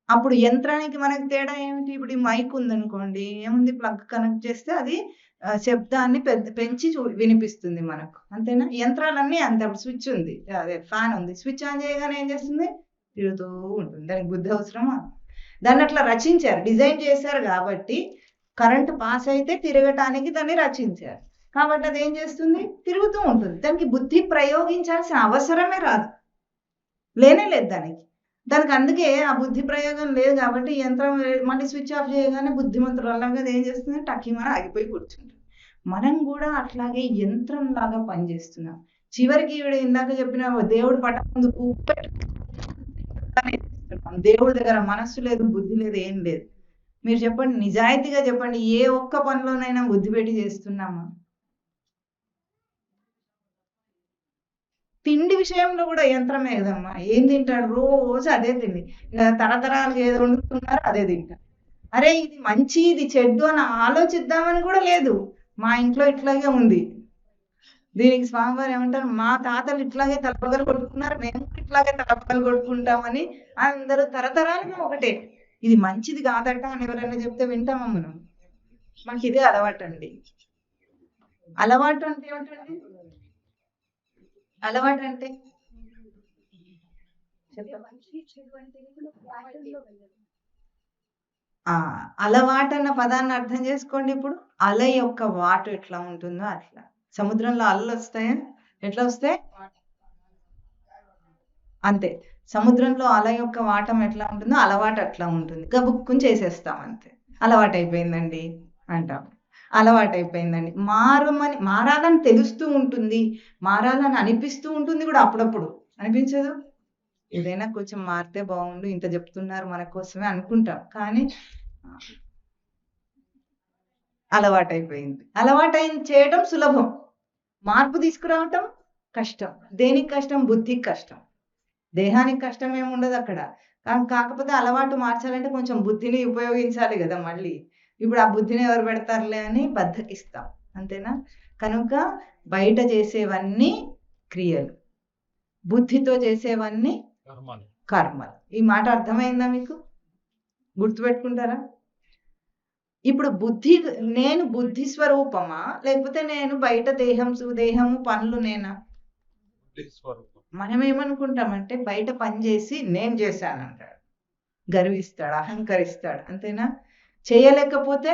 అప్పుడు యంత్రానికి మనకి తేడా ఏమిటి? ఇప్పుడు ఈ మైక్ ఉందనుకోండి, ఏముంది, ప్లగ్ కనెక్ట్ చేస్తే అది శబ్దాన్ని పెంచి వినిపిస్తుంది మనకు, అంతేనా? యంత్రాలన్నీ అంతే. అప్పుడు స్విచ్ ఉంది, అదే ఫ్యాన్ ఉంది, స్విచ్ ఆన్ చేయగానే ఏం చేస్తుంది? తిరుగుతూ ఉంటుంది. దానికి బుద్ధి అవసరమా? దాన్ని అట్లా రచించారు, డిజైన్ చేశారు. కాబట్టి కరెంటు పాస్ అయితే తిరగటానికి దాన్ని రచించారు. కాబట్టి అది ఏం చేస్తుంది? తిరుగుతూ ఉంటుంది. దానికి బుద్ధి ప్రయోగించాల్సిన అవసరమే రాదు, లేనే లేదు దానికి అందుకే ఆ బుద్ధి ప్రయోగం లేదు. కాబట్టి యంత్రం మళ్ళీ స్విచ్ ఆఫ్ చేయగానే బుద్ధిమంతులు అలాగే ఏం చేస్తుంది? టక్కిమని ఆగిపోయి కూర్చుంటుంది. మనం కూడా అట్లాగే యంత్రం లాగా పనిచేస్తున్నాం. చివరికి ఇందాక చెప్పిన దేవుడు పటం ముందు దేవుడి దగ్గర మనస్సు లేదు, బుద్ధి లేదు, ఏం లేదు. మీరు చెప్పండి, నిజాయితీగా చెప్పండి, ఏ ఒక్క పనిలోనైనా బుద్ధి పెట్టి చేస్తున్నామా? తిండి విషయంలో కూడా యంత్రమే కదమ్మా. ఏం తింటాడు? రోజు అదే తిండి, తరతరాలు ఏది వండుతున్నారు అదే తింటారు. అరే ఇది మంచి, ఇది చెడ్డు అని ఆలోచిద్దామని కూడా లేదు. మా ఇంట్లో ఇట్లాగే ఉంది, దీనికి స్వామివారు ఏమంటారు? మా తాతలు ఇట్లాగే తలపగలు కొట్టుకున్నారు, మేము ఇట్లాగే తలపగలు కొట్టుకుంటామని అందరూ తరతరాలుగా ఒకటే. ఇది మంచిది కాదట అని ఎవరైనా చెప్తే వింటామా మనం? మాకు ఇదే అలవాటు అండి. అలవాటు అంటే ఏమిటండి? అలవాటు అంటే అలవాటు అన్న పదాన్ని అర్థం చేసుకోండి. ఇప్పుడు అల యొక్క వాటు ఎట్లా ఉంటుందో అట్లా. సముద్రంలో అలలు వస్తాయా? ఎట్లా వస్తాయి? అంతే. సముద్రంలో అల యొక్క వాటం ఎట్లా ఉంటుందో అలవాటు అట్లా ఉంటుంది. గబుక్కుని చేసేస్తాం, అంతే. అలవాటు అయిపోయిందండి అంటాం. అలవాటైపోయిందండి. మారాలని తెలుస్తూ ఉంటుంది. మారాలని అనిపిస్తూ ఉంటుంది కూడా అప్పుడప్పుడు. అనిపించదు? ఏదైనా కొంచెం మారితే బాగుండు, ఇంత చెప్తున్నారు మన కోసమే అనుకుంటాం. కానీ అలవాటైపోయింది. చేయడం సులభం. మార్పు తీసుకురావటం కష్టం. దేనికి కష్టం? బుద్ధికి కష్టం. దేహానికి కష్టం ఏముండదు అక్కడ. కాకపోతే అలవాటు మార్చాలంటే కొంచెం బుద్ధిని ఉపయోగించాలి కదా మళ్ళీ. ఇప్పుడు ఆ బుద్ధిని ఎవరు పెడతారులే అని బద్ధకిస్తాం. అంతేనా? కనుక బయట చేసేవన్నీ క్రియలు, బుద్ధితో చేసేవన్నీ కర్మలు. ఈ మాట అర్థమైందా మీకు? గుర్తుపెట్టుకుంటారా? ఇప్పుడు నేను బుద్ధి స్వరూపమా, లేకపోతే నేను బయట దేహము పనులు నేనా? మనం ఏమనుకుంటామంటే బయట పని చేసి నేను చేశానంటాడు, గర్విస్తాడు, అహంకరిస్తాడు. అంతేనా? చేయలేకపోతే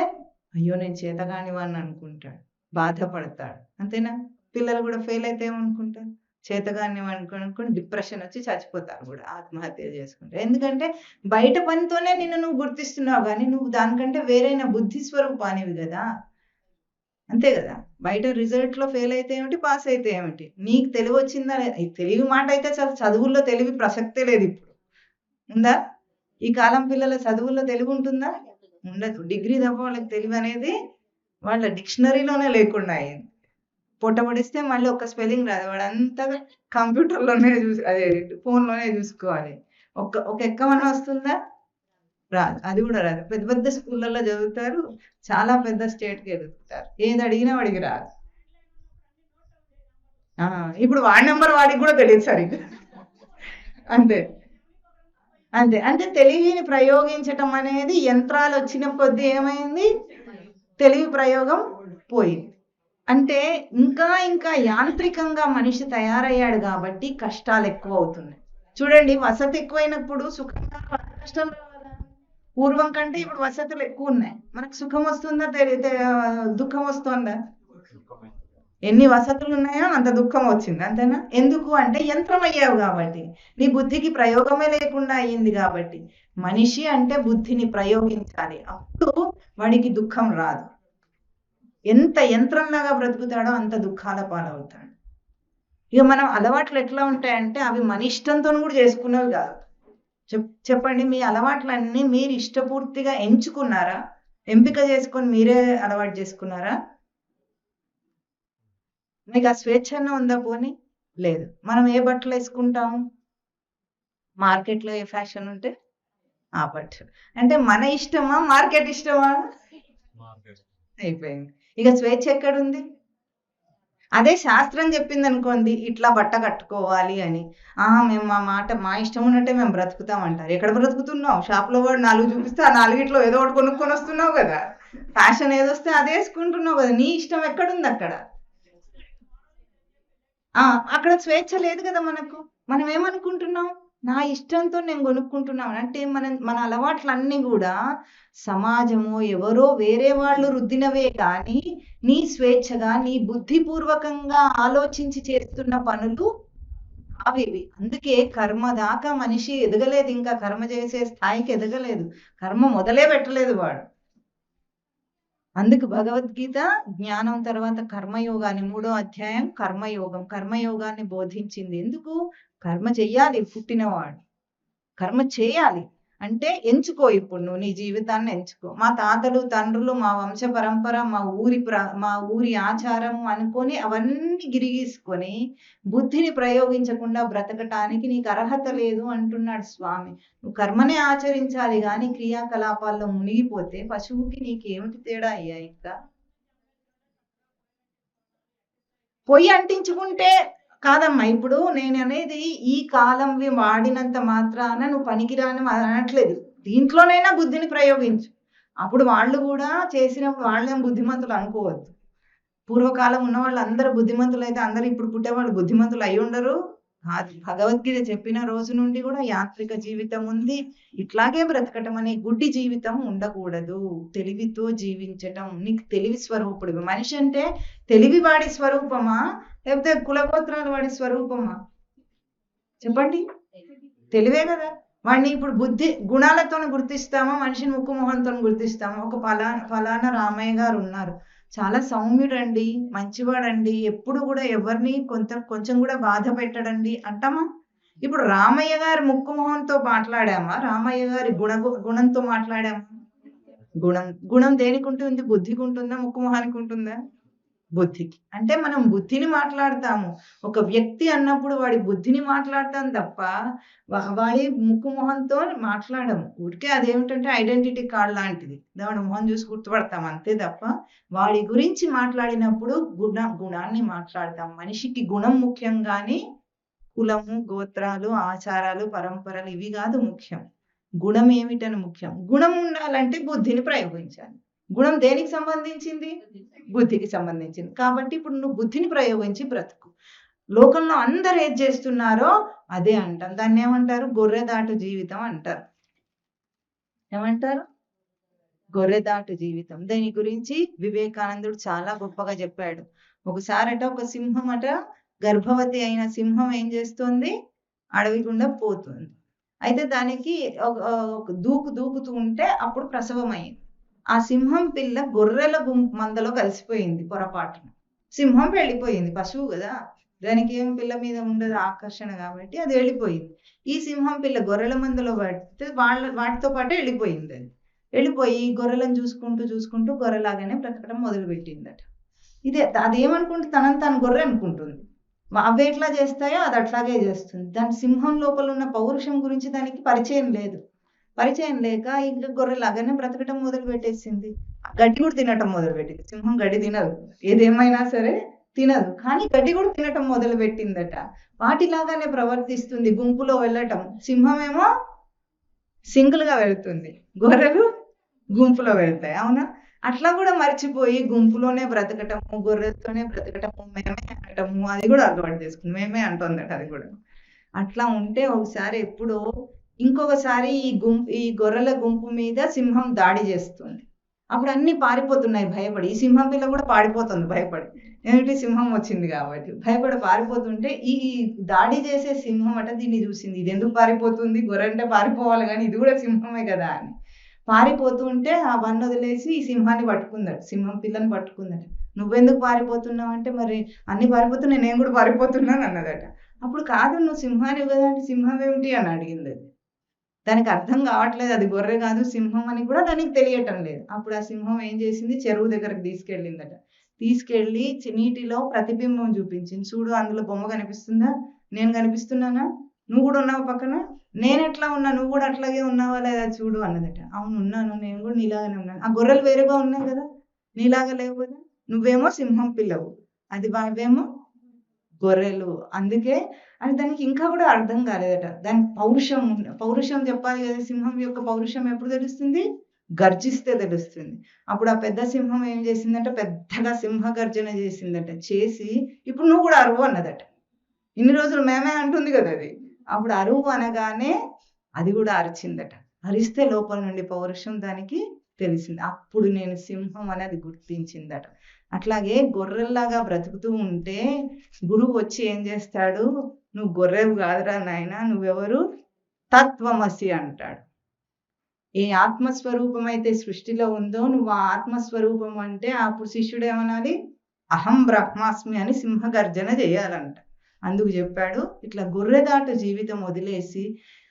అయ్యో నేను చేతగాని వాడిని అనుకుంటాడు, బాధపడతాడు. అంతేనా? పిల్లలు కూడా ఫెయిల్ అయితే ఏమనుకుంటారు? చేతగాని అనుకుని డిప్రెషన్ వచ్చి చచ్చిపోతారు కూడా, ఆత్మహత్య చేసుకుంటారు. ఎందుకంటే బయట పనితోనే నువ్వు గుర్తిస్తున్నావు, కానీ నువ్వు దానికంటే వేరైన బుద్ధి స్వరూపానివి కదా. అంతే కదా? బయట రిజల్ట్ లో ఫెయిల్ అయితే ఏమిటి, పాస్ అయితే ఏమిటి? నీకు తెలివి వచ్చిందా? తెలివి మాట అయితే చదువుల్లో తెలివి ప్రసక్తే లేదు. ఇప్పుడు ఉందా? ఈ కాలం పిల్లల చదువుల్లో తెలివి ఉంటుందా? ఉండదు. డిగ్రీ తప్ప వాళ్ళకి తెలివి అనేది వాళ్ళ డిక్షనరీలోనే లేకుండా అయింది. పొట్టబడిస్తే మళ్ళీ ఒక స్పెల్లింగ్ రాదు, వాడు అంతా కంప్యూటర్లోనే అదే ఫోన్లోనే చూసుకోవాలి. ఒక ఎక్కమన్నా వస్తుందా? రాదు. అది కూడా రాదు. పెద్ద పెద్ద స్కూళ్ళల్లో చదువుతారు, చాలా పెద్ద స్టేట్కి ఎదుగుతారు. ఏది అడిగినా వాడికి రాదు. ఇప్పుడు వాడి నెంబర్ వాడికి కూడా తెలియదు సరిగ్గా. అంతే అంతే. అంటే తెలివిని ప్రయోగించటం అనేది యంత్రాలు వచ్చిన కొద్దీ ఏమైంది? తెలివి ప్రయోగం పోయింది. అంటే ఇంకా ఇంకా యాంత్రికంగా మనిషి తయారయ్యాడు కాబట్టి కష్టాలు ఎక్కువ అవుతున్నాయి. చూడండి, వసతి ఎక్కువైనప్పుడు సుఖంగా కష్టం రావాలా? పూర్వం కంటే ఇప్పుడు వసతులు ఎక్కువ ఉన్నాయి. మనకు సుఖం వస్తుందా, దుఃఖం వస్తుందా? ఎన్ని వసతులు ఉన్నాయో అంత దుఃఖం వచ్చింది. అంతేనా? ఎందుకు అంటే యంత్రం అయ్యావు కాబట్టి, నీ బుద్ధికి ప్రయోగమే లేకుండా అయ్యింది కాబట్టి. మనిషి అంటే బుద్ధిని ప్రయోగించాలి, అప్పుడు వాడికి దుఃఖం రాదు. ఎంత యంత్రంలాగా బ్రతుకుతాడో అంత దుఃఖాల పాలవుతాడు. ఇక మనం అలవాట్లు ఎట్లా ఉంటాయంటే అవి మన ఇష్టంతో కూడా చేసుకునేవి కాదు. చెప్పండి, మీ అలవాట్లన్నీ మీరు ఇష్టపూర్తిగా ఎంచుకున్నారా? ఎంపిక చేసుకొని మీరే అలవాటు చేసుకున్నారా? మీకు ఆ స్వేచ్ఛన ఉందా? పోనీ లేదు. మనం ఏ బట్టలు వేసుకుంటాము? మార్కెట్లో ఏ ఫ్యాషన్ ఉంటే ఆ బట్టలు. అంటే మన ఇష్టమా, మార్కెట్ ఇష్టమా? అయిపోయింది. ఇక స్వేచ్ఛ ఎక్కడుంది? అదే శాస్త్రం చెప్పింది అనుకోండి, ఇట్లా బట్ట కట్టుకోవాలి అని. మేము మా ఇష్టం ఉన్నట్టే మేము బ్రతుకుతామంటారు. ఎక్కడ బ్రతుకుతున్నావు? షాప్లో వాడు 4 చూపిస్తే ఆ 4గిట్లో ఏదో ఒకటి కొనుక్కొని వస్తున్నావు కదా. ఫ్యాషన్ ఏదొస్తే అదే వేసుకుంటున్నావు కదా. నీ ఇష్టం ఎక్కడుంది అక్కడ? అక్కడ స్వేచ్ఛ లేదు కదా మనకు. మనం ఏమనుకుంటున్నాం? నా ఇష్టంతో నేను కొనుక్కుంటున్నాను. అంటే మన అలవాట్లన్నీ కూడా సమాజము ఎవరో వేరే వాళ్ళు రుద్దినవే కానీ నీ స్వేచ్ఛగా నీ బుద్ధిపూర్వకంగా ఆలోచించి చేస్తున్న పనులు అవి. అందుకే కర్మ దాకా మనిషి ఎదగలేదు, ఇంకా కర్మ చేసే స్థాయికి ఎదగలేదు. కర్మ మొదలే పెట్టలేదు వాడు. అందుకు భగవద్గీత జ్ఞానం తర్వాత కర్మయోగాన్ని 3వ అధ్యాయం కర్మయోగాన్ని బోధించింది. ఎందుకు? కర్మ చెయ్యాలి పుట్టినవాడు, కర్మ చేయాలి. అంటే ఎంచుకో, ఇప్పుడు నువ్వు నీ జీవితాన్ని ఎంచుకో. మా తాతలు తండ్రులు, మా వంశ పరంపర, మా ఊరి ఆచారం అనుకొని అవన్నీ గిరిగీసుకొని బుద్ధిని ప్రయోగించకుండా బ్రతకటానికి నీకు అర్హత లేదు అంటున్నాడు స్వామి. నువ్వు కర్మనే ఆచరించాలి కానీ క్రియాకలాపాల్లో మునిగిపోతే పశువుకి నీకేమిటి తేడా అయ్యా? ఇంకా పొయ్యి అంటించుకుంటే కాదమ్మా. ఇప్పుడు నేను అనేది ఈ కాలంవి వాడినంత మాత్రాన నువ్వు పనికిరాని అనట్లేదు. దీంట్లోనైనా బుద్ధిని ప్రయోగించు. అప్పుడు వాళ్ళు కూడా చేసినప్పుడు వాళ్ళేం బుద్ధిమంతులు అనుకోవద్దు. పూర్వకాలం ఉన్న వాళ్ళు అందరూ బుద్ధిమంతులు అయితే అందరూ ఇప్పుడు పుట్టేవాళ్ళు బుద్ధిమంతులు అయి ఉండరు. భగవద్గీత చెప్పిన రోజు నుండి కూడా యాంత్రిక జీవితం ఉంది. ఇట్లాగే బ్రతకటం అనే గుడ్డి జీవితం ఉండకూడదు. తెలివితో జీవించటం. నీకు తెలివి స్వరూపుడు. మనిషి అంటే తెలివి వాడి స్వరూపమా, లేకపోతే కులగోత్రాలు వాడి స్వరూపమా? చెప్పండి. తెలివే కదా. వాడిని ఇప్పుడు బుద్ధి గుణాలతో గుర్తిస్తామా, మనిషిని ముక్కు మొహంతో గుర్తిస్తామా? ఒక ఫలానా రామయ్య గారు ఉన్నారు, చాలా సౌమ్యుడండి, మంచివాడండి, ఎప్పుడు కూడా ఎవరిని కొంచెం కూడా బాధ పెట్టడండి అంటామా? ఇప్పుడు రామయ్య గారి ముక్కు మొహంతో మాట్లాడామా? రామయ్య గారి గుణంతో మాట్లాడామా? గుణం దేనికి ఉంటుంది? బుద్ధికి ఉంటుందా? ముక్కు మొహానికి ఉంటుందా? బుద్ధికి. అంటే మనం బుద్ధిని మాట్లాడతాము. ఒక వ్యక్తి అన్నప్పుడు వాడి బుద్ధిని మాట్లాడతాం తప్ప వాడి ముక్కు మొహంతో మాట్లాడము. ఊరికే అదేమిటంటే ఐడెంటిటీ కార్డ్ లాంటిది. వాడి మొహం చూసి గుర్తుపడతాం అంతే తప్ప వాడి గురించి మాట్లాడినప్పుడు గుణాన్ని మాట్లాడతాం. మనిషికి గుణం ముఖ్యం గాని కులము, గోత్రాలు, ఆచారాలు, పరంపరలు ఇవి కాదు ముఖ్యం. గుణం ఏమిటని ముఖ్యం. గుణం ఉండాలంటే బుద్ధిని ప్రయోగించాలి. గుణం దేనికి సంబంధించింది? బుద్ధికి సంబంధించింది. కాబట్టి ఇప్పుడు నువ్వు బుద్ధిని ప్రయోగించి బ్రతుకు. లోకంలో అందరు ఏది చేస్తున్నారో అదే అంటాం. దాన్ని ఏమంటారు? గొర్రెదాటు జీవితం అంటారు. ఏమంటారు? గొర్రెదాటు జీవితం. దీని గురించి వివేకానందుడు చాలా గొప్పగా చెప్పాడు. ఒకసారట ఒక సింహం అట, గర్భవతి అయిన సింహం ఏం చేస్తుంది? అడవి గుండా పోతుంది. అయితే దానికి దూకుతూ ఉంటే అప్పుడు ప్రసవం అయింది. ఆ సింహం పిల్ల గొర్రెల మందలో కలిసిపోయింది పొరపాటున. సింహం వెళ్ళిపోయింది, పశువు కదా, దానికి ఏం పిల్ల మీద ఉండదు ఆకర్షణ, కాబట్టి అది వెళ్ళిపోయింది. ఈ సింహం పిల్ల గొర్రెల మందలో పడితే వాటితో పాటు వెళ్ళిపోయింది. అది వెళ్ళిపోయి గొర్రెలను చూసుకుంటూ గొర్రెలాగానే బ్రతకడం మొదలుపెట్టిందట. అదేమనుకుంటే తనని తాను గొర్రె అనుకుంటుంది. అవి ఎట్లా చేస్తాయో అది అట్లాగే చేస్తుంది. దాని సింహం లోపల ఉన్న పౌరుషం గురించి దానికి పరిచయం లేదు. పరిచయం లేక ఇంకా గొర్రెలాగానే బ్రతకటం మొదలు పెట్టేసింది. గడ్డి కూడా తినటం మొదలుపెట్టింది. సింహం గడ్డి తినదు, ఏదేమైనా సరే తినదు, కానీ గడ్డి కూడా తినటం మొదలు పెట్టిందట. వాటిలాగానే ప్రవర్తిస్తుంది, గుంపులో వెళ్ళటం. సింహం ఏమో సింగిల్ గా వెళ్తుంది, గొర్రెలు గుంపులో వెళ్తాయి. అవునా? అట్లా కూడా మర్చిపోయి గుంపులోనే బ్రతకటము, గొర్రెలతోనే బ్రతకటము, మేమే అనటము, అది కూడా అలవాటు చేసుకుంది. మేమే అంటుందట అది కూడా. అట్లా ఉంటే ఒకసారి ఎప్పుడో ఇంకొకసారి ఈ గొర్రెల గుంపు మీద సింహం దాడి చేస్తుంది. అప్పుడు అన్ని పారిపోతున్నాయి భయపడి. ఈ సింహం పిల్ల కూడా పారిపోతుంది భయపడి. ఏమిటి? సింహం వచ్చింది కాబట్టి భయపడి పారిపోతుంటే ఈ దాడి చేసే సింహం అట దీన్ని చూసింది. ఇది ఎందుకు పారిపోతుంది? గొర్రె అంటే పారిపోవాలి కానీ ఇది కూడా సింహమే కదా అని పారిపోతుంటే ఆ వన్ను వదిలేసి ఈ సింహాన్ని పట్టుకుందట, సింహం పిల్లని పట్టుకుందట. నువ్వెందుకు పారిపోతున్నావు అంటే, మరి అన్ని పారిపోతున్నా నేను కూడా పారిపోతున్నాను అన్నదట. అప్పుడు కాదు నువ్వు సింహాన్ని కదా అంటే, సింహం ఏమిటి అని అడిగింది. అది దానికి అర్థం కావట్లేదు, అది గొర్రె కాదు సింహం అని కూడా దానికి తెలియటం లేదు. అప్పుడు ఆ సింహం ఏం చేసింది? చెరువు దగ్గరకు తీసుకెళ్ళిందట. తీసుకెళ్ళి నీటిలో ప్రతిబింబం చూపించింది. చూడు, అందులో బొమ్మ కనిపిస్తుందా? నేను కనిపిస్తున్నానా? నువ్వు కూడా ఉన్నావు పక్కన? నేను ఎట్లా ఉన్నా నువ్వు కూడా అట్లాగే ఉన్నావా లేదా చూడు అన్నదట. అవును ఉన్నాను, నేను కూడా నీలాగానే ఉన్నాను. ఆ గొర్రెలు వేరుగా ఉన్నాయి కదా, నీలాగా లేవు కదా. నువ్వేమో సింహం పిల్లవు, అది వావేమో గొర్రెలు. అందుకే అని దానికి ఇంకా కూడా అర్థం కాలేదట. దానికి పౌరుషం చెప్పాలి కదా. సింహం యొక్క పౌరుషం ఎప్పుడు తెలుస్తుంది? గర్జిస్తే తెలుస్తుంది. అప్పుడు ఆ పెద్ద సింహం ఏం చేసిందంటే పెద్దగా సింహ గర్జన చేసిందట. చేసి ఇప్పుడు నువ్వు కూడా అరువు అన్నదట. ఇన్ని రోజులు మేమే అంటుంది కదా అది. అప్పుడు అరువు అనగానే అది కూడా అరిచిందట. అరిస్తే లోపల నుండి పౌరుషం దానికి తెలిసింది. అప్పుడు నేను సింహం అనేది గుర్తించిందట. అట్లాగే గొర్రెల్లాగా బ్రతుకుతూ ఉంటే గురువు వచ్చి ఏం చేస్తాడు? నువ్వు గొర్రెవు కాదురా నాయనా, నువ్వెవరు? తత్వమసి అంటాడు. ఏ ఆత్మస్వరూపం అయితే సృష్టిలో ఉందో నువ్వు ఆ ఆత్మస్వరూపం అంటే అప్పుడు శిష్యుడు ఏమనాలి? అహం బ్రహ్మాస్మి అని సింహగర్జన చేయాలంట. అందుకు చెప్పాడు ఇట్లా గొర్రెదాటు జీవితం వదిలేసి.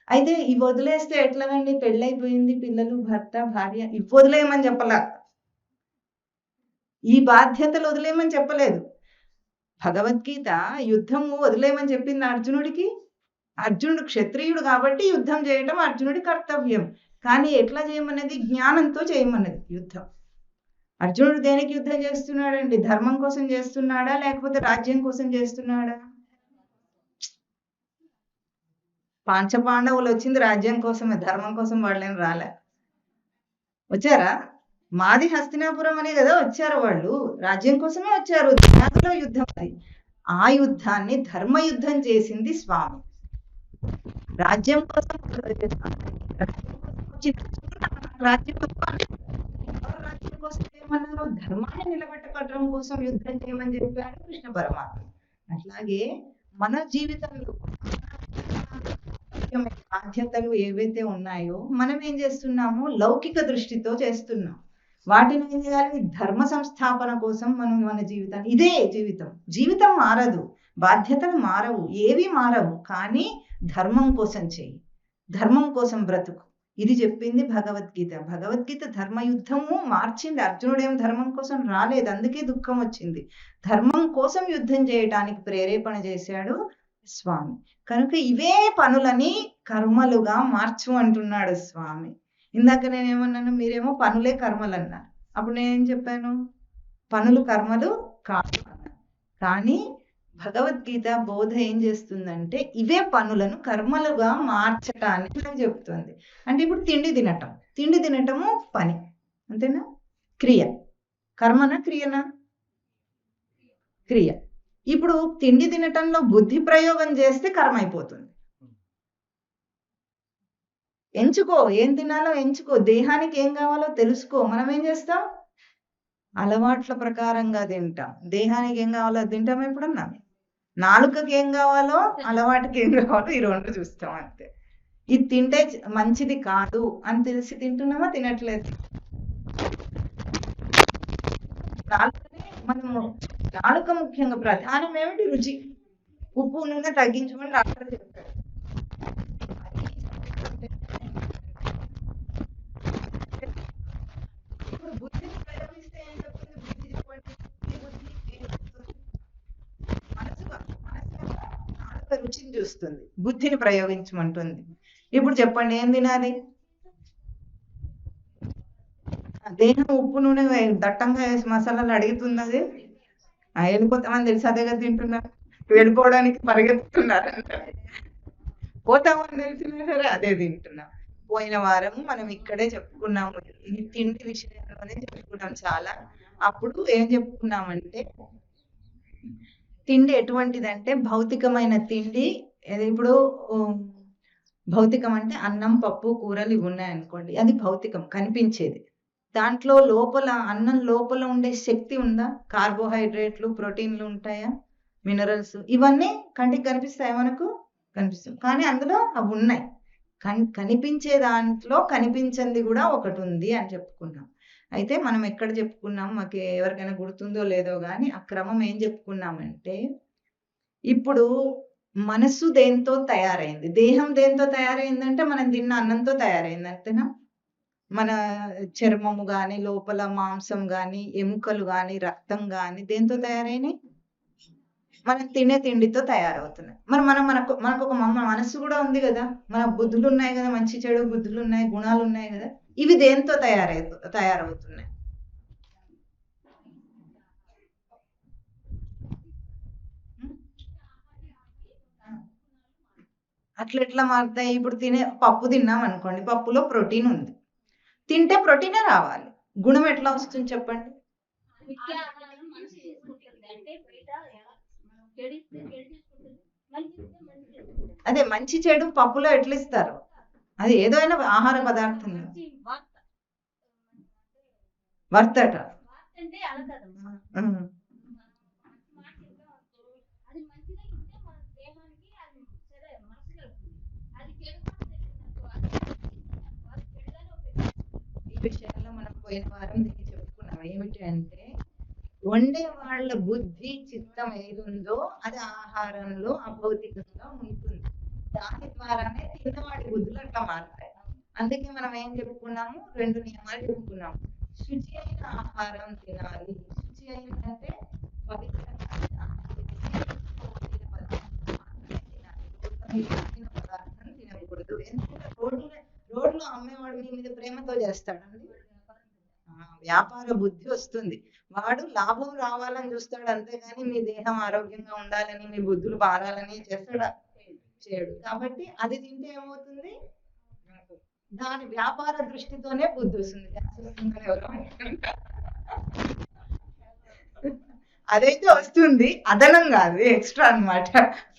అయితే ఇవి వదిలేస్తే ఎట్లాగండి? పెళ్ళైపోయింది, పిల్లలు, భర్త, భార్య, ఇవి వదిలేయమని చెప్పలా. ఈ బాధ్యతలు వదిలేయమని చెప్పలేదు. భగవద్గీత యుద్ధము వదిలేయమని చెప్పింది అర్జునుడికి. అర్జునుడు క్షత్రియుడు కాబట్టి యుద్ధం చేయటం అర్జునుడి కర్తవ్యం. కానీ ఎట్లా చేయమన్నది? జ్ఞానంతో చేయమన్నది యుద్ధం. అర్జునుడు దేనికి యుద్ధం చేస్తున్నాడండి? ధర్మం కోసం చేస్తున్నాడా లేకపోతే రాజ్యం కోసం చేస్తున్నాడా? పాంచపాండవులు వచ్చింది రాజ్యం కోసమే, ధర్మం కోసం వాళ్ళేం రాలే. వచ్చారా? మాది హస్తినాపురం అనే కదా వచ్చారు వాళ్ళు, రాజ్యం కోసమే వచ్చారు. జ్ఞానంలో యుద్ధం అది. ఆ యుద్ధాన్ని ధర్మ యుద్ధం చేసింది స్వామి. రాజ్యం కోసం రాజ్యం కోసం ఏమన్నారు? ధర్మాన్ని నిలబెట్టడం కోసం యుద్ధం చేయమని చెప్పారు కృష్ణ పరమాత్మ. అట్లాగే మన జీవితంలో బాధ్యతలు ఏవైతే ఉన్నాయో మనం ఏం చేస్తున్నాము? లౌకిక దృష్టితో చేస్తున్నాం. వాటిని ఏం చేయాలి? ధర్మ సంస్థాపన కోసం మనం మన జీవితాన్ని, ఇదే జీవితం. జీవితం మారదు, బాధ్యతలు మారవు, ఏవి మారవు, కానీ ధర్మం కోసం చెయ్యి, ధర్మం కోసం బ్రతుకు. ఇది చెప్పింది భగవద్గీత. భగవద్గీత ధర్మయుద్ధము మార్చింది. అర్జునుడేం ధర్మం కోసం రాలేదు, అందుకే దుఃఖం వచ్చింది. ధర్మం కోసం యుద్ధం చేయటానికి ప్రేరేపణ చేశాడు స్వామి. కనుక ఇవే పనులని కర్మలుగా మార్చు అంటున్నాడు స్వామి. ఇందాక నేనేమన్నాను? మీరేమో పనులే కర్మలు అన్నారు. అప్పుడు నేనేం చెప్పాను? పనులు కర్మలు కాదు అన్నాను. కానీ భగవద్గీత బోధ ఏం చేస్తుందంటే ఇవే పనులను కర్మలుగా మార్చటానికి చెప్తుంది. అంటే ఇప్పుడు తిండి తినటము పని, అంతేనా? క్రియ. కర్మనా క్రియనా? క్రియ. ఇప్పుడు తిండి తినటంలో బుద్ధి ప్రయోగం చేస్తే కర్మ అయిపోతుంది. ఎంచుకో, ఏం తినాలో ఎంచుకో, దేహానికి ఏం కావాలో తెలుసుకో. మనం ఏం చేస్తాం? అలవాట్ల ప్రకారంగా తింటాం. దేహానికి ఏం కావాలో అది తింటాం. ఎప్పుడన్నా నాలుకకి ఏం కావాలో, అలవాటుకి ఏం కావాలో ఈ రెండు చూస్తాం అంతే. ఇది తింటే మంచిది కాదు అని తెలిసి తింటున్నామా? తినట్లేదు. నాలుకనే మనము, నాలుక ముఖ్యంగా ప్రధానం ఏమిటి? రుచి. ఉప్పు నూనె తగ్గించమని డాక్టర్ చెప్పాడు. ఇప్పుడు బుద్ధిని ప్రయోగిస్తే ఏం చెప్తుంది? బుద్ధి చెప్పండి. ఈ బుద్ధి ఏం చెప్తుంది? మనసుగా, నాలుక రుచిని చూస్తుంది, బుద్ధిని ప్రయోగించమంటుంది. ఇప్పుడు చెప్పండి, ఏం తినాలి? దేహం ఉప్పు నూనె దట్టంగా వేసి మసాలాలు అడుగుతుంది. అది వెళ్ళిపోతామని తెలిసి అదే కదా తింటున్నారు. వెళ్ళిపోవడానికి పరిగెత్తుతున్నారు, పోతామని తెలిసినా సరే అదే తింటున్నాం. పోయిన వారం మనం ఇక్కడే చెప్పుకున్నాము, ఈ తిండి విషయంలోనే చెప్పుకున్నాం చాలా. అప్పుడు ఏం చెప్పుకున్నామంటే తిండి ఎటువంటిదంటే భౌతికమైన తిండి. ఇప్పుడు భౌతికం అంటే అన్నం, పప్పు, కూరలు ఇవి ఉన్నాయనుకోండి, అది భౌతికం, కనిపించేది. దాంట్లో లోపల, అన్నం లోపల ఉండే శక్తి ఉందా? కార్బోహైడ్రేట్లు, ప్రోటీన్లు ఉంటాయా? మినరల్స్, ఇవన్నీ కంటికి కనిపిస్తాయా? మనకు కనిపిస్తుంది, కానీ అందులో అవి ఉన్నాయి. కనిపించే దాంట్లో కనిపించింది కూడా ఒకటి ఉంది అని చెప్పుకున్నాం. అయితే మనం ఎక్కడ చెప్పుకున్నాం, మాకు ఎవరికైనా గుర్తుందో లేదో కానీ ఆ క్రమం ఏం చెప్పుకున్నామంటే, ఇప్పుడు మనసు దేంతో తయారైంది, దేహం దేంతో తయారైందంటే మనం తిన్న అన్నంతో తయారైంది, అంతేనా? మన చర్మము గాని, లోపల మాంసం గాని, ఎముకలు గాని, రక్తం గాని దేంతో తయారైనాయి? మనం తినే తిండితో తయారవుతున్నాయి. మరి మనకు ఒక మనస్సు కూడా ఉంది కదా, మన బుద్ధులు ఉన్నాయి కదా, మంచి చెడు బుద్ధులు ఉన్నాయి, గుణాలు ఉన్నాయి కదా. ఇవి దేంతో తయారవుతున్నాయి? అట్లా ఎట్లా మారుతాయి? ఇప్పుడు పప్పు తిన్నాం అనుకోండి, పప్పులో ప్రోటీన్ ఉంది, తింటే ప్రోటీనే రావాలి. గుణం ఎట్లా వస్తుంది చెప్పండి? అదే మంచి చెడు పప్పులో ఎట్లా ఇస్తారు? అది ఏదైనా ఆహార పదార్థం వర్తట. ఈ విషయంలో మనం పోయిన వారం దీన్ని చెప్పుకున్నాం. ఏమిటి అంటే, వండే వాళ్ళ బుద్ధి, చిత్తం ఏదుందో అది ఆహారంలో అభౌతికంగా ఉంటుంది. దాని ద్వారానే తిన్నవాడి బుద్ధులు అట్లా మారుతాయి. అందుకే మనం ఏం చెప్పుకున్నాము? 2 నియమాలు చెప్పుకున్నాము. శుచి అయిన ఆహారం తినాలి. శుచి అయిన అంటే పవిత్రంగా పదార్థం తినకూడదు. ఎందుకంటే రోడ్లో అమ్మేవాడు మీ మీద ప్రేమతో చేస్తాడండి, వ్యాపార బుద్ధి వస్తుంది. వాడు లాభం రావాలని చూస్తాడు, అంతేగాని మీ దేహం ఆరోగ్యంగా ఉండాలని, మీ బుద్ధులు మారాలని చేస్తాడా? చేయడు. కాబట్టి అది తింటే ఏమవుతుంది? దాని వ్యాపార దృష్టితోనే బుద్ధి వస్తుంది. అదైతే వస్తుంది, అదనం కాదు, ఎక్స్ట్రా అన్నమాట.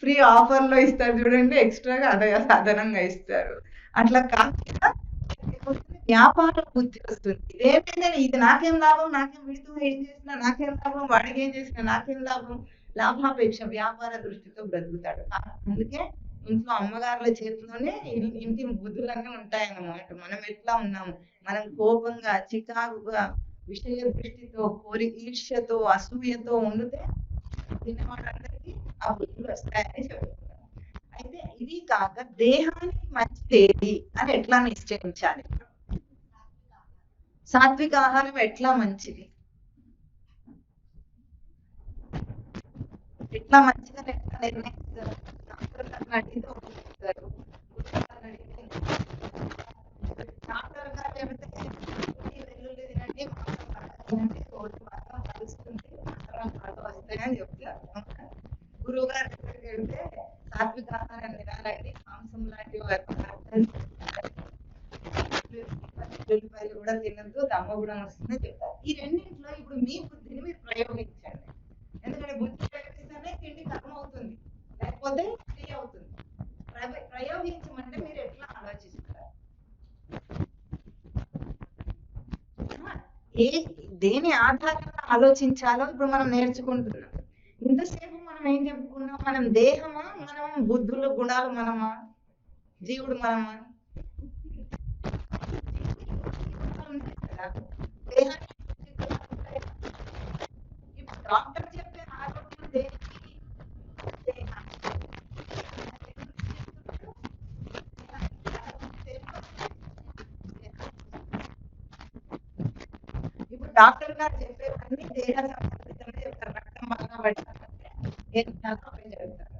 ఫ్రీ ఆఫర్ లో ఇస్తారు చూడండి, ఎక్స్ట్రాగా అదనంగా ఇస్తారు. అట్లా కాకుండా వ్యాపార బుద్ధి వస్తుంది. ఇదేంటంటే ఇది నాకేం లాభం, నాకేం, వీడితో ఏం చేసినా నాకేం లాభం, వాడికి ఏం చేసినా నాకేం లాభం, లాభాపేక్ష వ్యాపార దృష్టితో బ్రతుకుతాడు. అందుకే ఇంట్లో అమ్మగారుల చేతిలోనే ఇంటి బుద్ధులన్నీ ఉంటాయన్నమాట. మనం ఎట్లా ఉన్నాము, మనం కోపంగా, చికాకుగా, విషయ దృష్టితో ఈర్ష్యతో అసూయతో ఉండితే తినే వాళ్ళందరికీ ఆ బుద్ధులు వస్తాయని చెప్తున్నారు. అయితే ఇది కాక దేహానికి మంచిది ఏది అని ఎట్లా నిశ్చయించాలి? సాత్విక ఆహారం ఎట్లా మంచిది, ఎట్లా మంచిదని ఎట్లా నిర్ణయిస్తారు? డాక్టర్లను అడిగితే ఒకటి చెప్తారు, గురువులను అడిగితే డాక్టర్ గారు చెబితే ఈ వెల్లుల్లి తినండి, మాంసం బాగా తినండి, రోజు మాత్రం కలుస్తుంది, మాత్రం బాగా వస్తాయని చెప్తారు. గురువు గారి దగ్గరికి వెళ్తే సాత్విక ఆహారం తినాలండి, మాంసం లాంటి వెల్లుల్లిపాయలు కూడా తినద్దు, దమ్మ కూడా వస్తుందని చెప్తారు. ఈ రెండింటిలో ఇప్పుడు మీ బుద్ధిని మీరు ప్రయోగించండి. ఎందుకంటే బుద్ధి ప్రయోగిస్తేనే తిండి కర్మ అవుతుంది, లేకపోతే క్రియ అవుతుంది. ప్రయోగించమంటే మీరు ఎట్లా ఆలోచిస్తారు? దేని ఆధారంగా ఆలోచించాలో ఇప్పుడు మనం నేర్చుకుంటున్నాం. ఇంతసేపు మనం ఏం చెప్పుకున్నాం? మనం దేహమా, మనం బుద్ధుల గుణాలు మనమా, జీవుడు మనమా? ఇప్పుడు డాక్టర్ చెప్పే ఆరోగ్యం దేనికి? ఇప్పుడు డాక్టర్ గారు చెప్పేవన్నీ దేహ సంబంధితమే చెప్తారు. రక్తం బాగా పట్టాలంటే ఏం చేయాలో అవే చెప్తారు.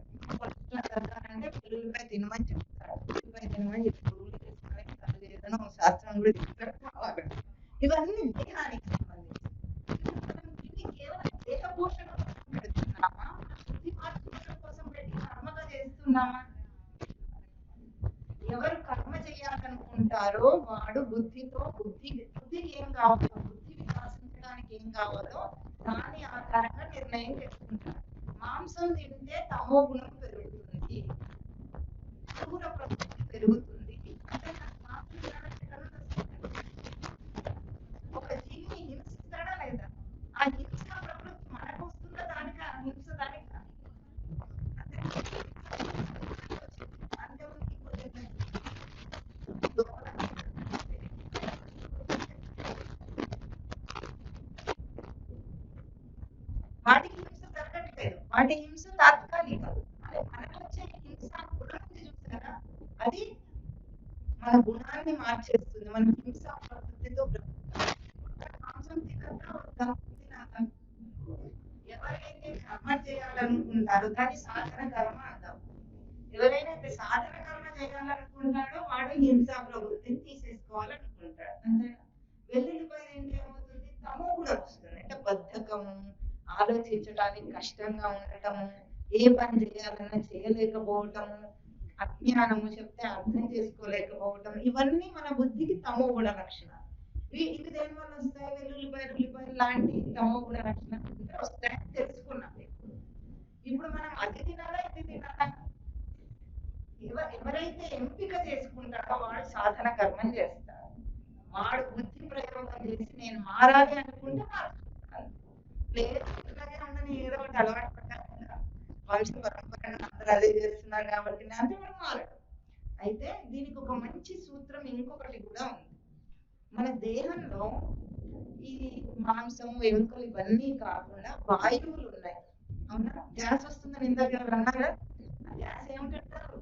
అంటే వెల్లుల్లిపాయ తినమని చెప్తారు, ఉల్లిపాయ తినమని చెప్తారు, ఏదైనా శాస్త్రం కూడా చెప్తారు కావాలి. ఇవన్నీ దేహానికి సంబంధించి. కేవలం దేహ పోషణ కోసం పెడుతున్నామా, బుద్ధి మార్పుల కోసం పెట్టి కర్మగా చేస్తున్నామా? ఎవరు కర్మ చేయాలనుకుంటారో వాడు బుద్ధికి ఏం కావాలో, బుద్ధి వికాసించడానికి ఏం కావాలో దాని ఆధారంగా నిర్ణయం చేసుకుంటారు. మాంసం తింటే తమో గుణం పెరుగుతుంది, క్రూర ప్రవృత్తి పెరుగుతుంది. అంటే ఒక జీవిని హింసిస్తాడా లేదా? ఆ హింస ప్రవృత్తి మనకు వస్తుందా, దానికి ఆ హింస దానికి వాటికి హింస జరగట్లేదు, వాటి హింస తాత్కాలికం. అదే మనకు వచ్చే హింస గుణం చూసారా, అది మన గుణాన్ని మార్చేస్తుంది. మన హింస ప్రవృత్తితో మాంసం తినక ఎవరైతే కర్మ చేయాలనుకుంటారో దాన్ని సాధన కర్మ అంటాం. ఎవరైతే సాధన కర్మ చేయాలనుకుంటాడో వాడు హింసా ప్రవృత్తిని తీసేసుకోవాలనుకుంటాడు. అంతేనా? వెల్లుల్లిపాయ ఏంటి ఏమవుతుంది? తమో కూడా వస్తుంది. అంటే బద్ధకము, ఆలోచించడానికి కష్టంగా ఉండటము, ఏ పని చేయాలన్నా చేయలేకపోవటము, అజ్ఞానము, చెప్తే అర్థం చేసుకోలేకపోవటం, ఇవన్నీ మన బుద్ధికి తమో గుణ లక్షణాలు. ఇవి దేని వల్ల వస్తాయి? ఉల్లిపాయలు లాంటి తమో గుణ లక్షణాలు వస్తాయని తెలుసుకున్నాం. ఇప్పుడు మనం అది తినాలా ఇది తినాలా? ఎవరైతే ఎంపిక చేసుకుంటాడో వాడు సాధన కర్మం చేస్తాడు. వాడు బుద్ధి ప్రయోగం చేసి నేను మారాలి అనుకుంటే మారుతాను, లేదు ఇట్లాగే ఉండని ఏదో ఒకటి అలవాటు పడ్డాను, వంశ పరంపరగా అందరూ అదే చేస్తున్నారు కాబట్టి అంటే మనం మారడు. అయితే దీనికి ఒక మంచి సూత్రం ఇంకొకటి కూడా ఉంది. మన దేహంలో ఈ మాంసం, ఎముకలు ఇవన్నీ కాకుండా వాయువులు ఉన్నాయి. అవునా? గ్యాస్ వస్తుందని ఇందాక అన్నారా? గ్యాస్ ఏమిటంటారు?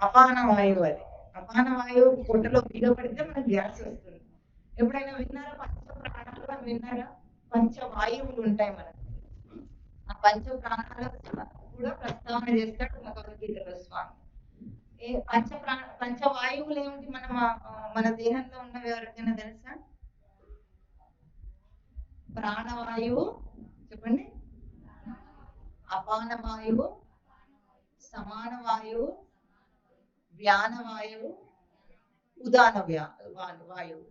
అపాన వాయువు. అది అపాన వాయువు పొట్టలో బిగపడితే మనకు గ్యాస్ వస్తుంది. ఎప్పుడైనా విన్నారా? పంచ ప్రాణాలు అని విన్నారా? పంచ వాయువులు ఉంటాయి మనకు. ఆ పంచ ప్రాణాలు కూడా ప్రస్తావన చేస్తాడు భగవద్గీతలో స్వామి. పంచ వాయువులు ఏమిటి? మన దేహంలో ఉన్నవి ఎవరికైనా తెలుసా? ప్రాణవాయువు చెప్పండి, అపాన వాయువు, సమాన వాయువు, వ్యాన వాయువు, ఉదాన వాయువు.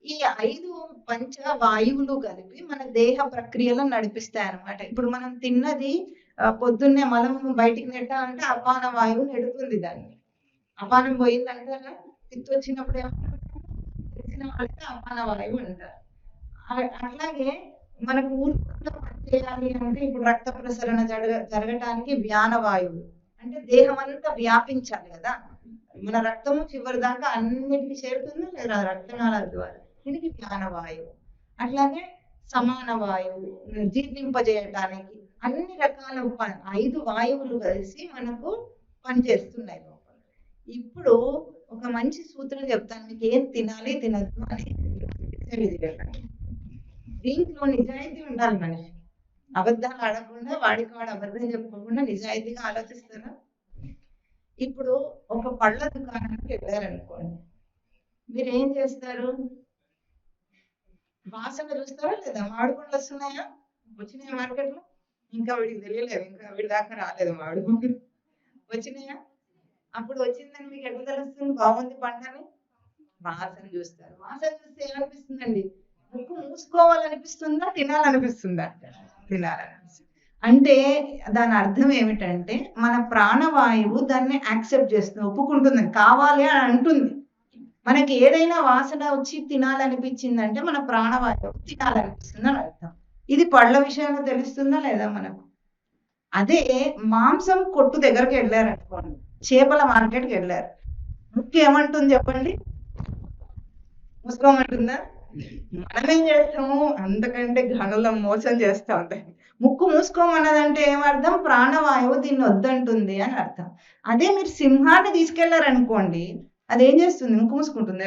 ఈ 5 పంచ వాయువులు కలిపి మన దేహ ప్రక్రియలను నడిపిస్తాయి అన్నమాట. ఇప్పుడు మనం తిన్నది పొద్దున్నే మలం బయటికి నెట్టాలంటే అపాన వాయువు నెడుతుంది దాన్ని. అపానం పోయిందంటారా? పిత్తి వచ్చినప్పుడు ఏమంటారు? తెలిసిన వాళ్ళకి అపాన వాయువు అంటారు. అట్లాగే మనకు ఊరుకుంటూ పనిచేయాలి అంటే ఇప్పుడు రక్త ప్రసరణ జరగటానికి వ్యాన వాయువు, అంటే దేహం అంతా వ్యాపించాలి కదా. మన రక్తము చివరి దాకా అన్నిటికీ చేరుతుంది లేదా రక్తనాళాల ద్వారా. ఇది జ్ఞానవాయువు. అట్లాగే సమాన వాయువు జీర్ణింపజేయటానికి అన్ని రకాల 5 వాయువులు కలిసి మనకు పనిచేస్తున్నాయి లోపల. ఇప్పుడు ఒక మంచి సూత్రం చెప్తాను, మీకు ఏం తినాలి తినద్దు అని. దీంట్లో నిజాయితీ ఉండాలి మనిషి. అబద్ధాలు ఆడకుండా, వాడికి వాడు అబద్ధం చెప్పుకోకుండా నిజాయితీగా ఆలోచిస్తారా? ఇప్పుడు ఒక పళ్ళ దుకాణానికి వెళ్ళారనుకోండి, మీరు ఏం చేస్తారు? వాసన చూస్తారా లేదా? మామిడి పండ్లు వస్తున్నాయా? వచ్చినాయా మార్కెట్లో? ఇంకా వీడికి తెలియలేదు, ఇంకా వీడి దాకా రాలేదు మామిడి పండ్లు. వచ్చినాయా? అప్పుడు వచ్చిందని మీకు ఎట్లా తెలుస్తుంది బాగుంది పంటని? వాసన చూస్తారు. వాసన చూస్తే ఏమనిపిస్తుందండి? ముక్కు మూసుకోవాలనిపిస్తుందా, తినాలనిపిస్తుందా? తినాలనిపిస్తుంది. అంటే దాని అర్థం ఏమిటంటే మన ప్రాణవాయువు దాన్ని యాక్సెప్ట్ చేస్తుంది, ఒప్పుకుంటుంది, కావాలి అని అంటుంది. మనకి ఏదైనా వాసన వచ్చి తినాలనిపించిందంటే మన ప్రాణవాయువు తినాలనిపిస్తుంది అని అర్థం. ఇది పళ్ళ విషయంలో తెలుస్తుందా లేదా మనకు? అదే మాంసం కొట్టు దగ్గరికి వెళ్ళారనుకోండి, చేపల మార్కెట్కి వెళ్ళారు, ముక్కు ఏమంటుంది చెప్పండి? మూసుకోమంటుందా? మనమేం చేస్తాము? అంతకంటే గనులం మోసం చేస్తా ఉంటాయి. ముక్కు మూసుకోమన్నదంటే ఏమర్థం? ప్రాణవాయువు దీన్ని వద్దంటుంది అని అర్థం. అదే మీరు సింహాన్ని తీసుకెళ్లారనుకోండి, అదేం చేస్తుంది? ముక్కు మూసుకుంటుంది.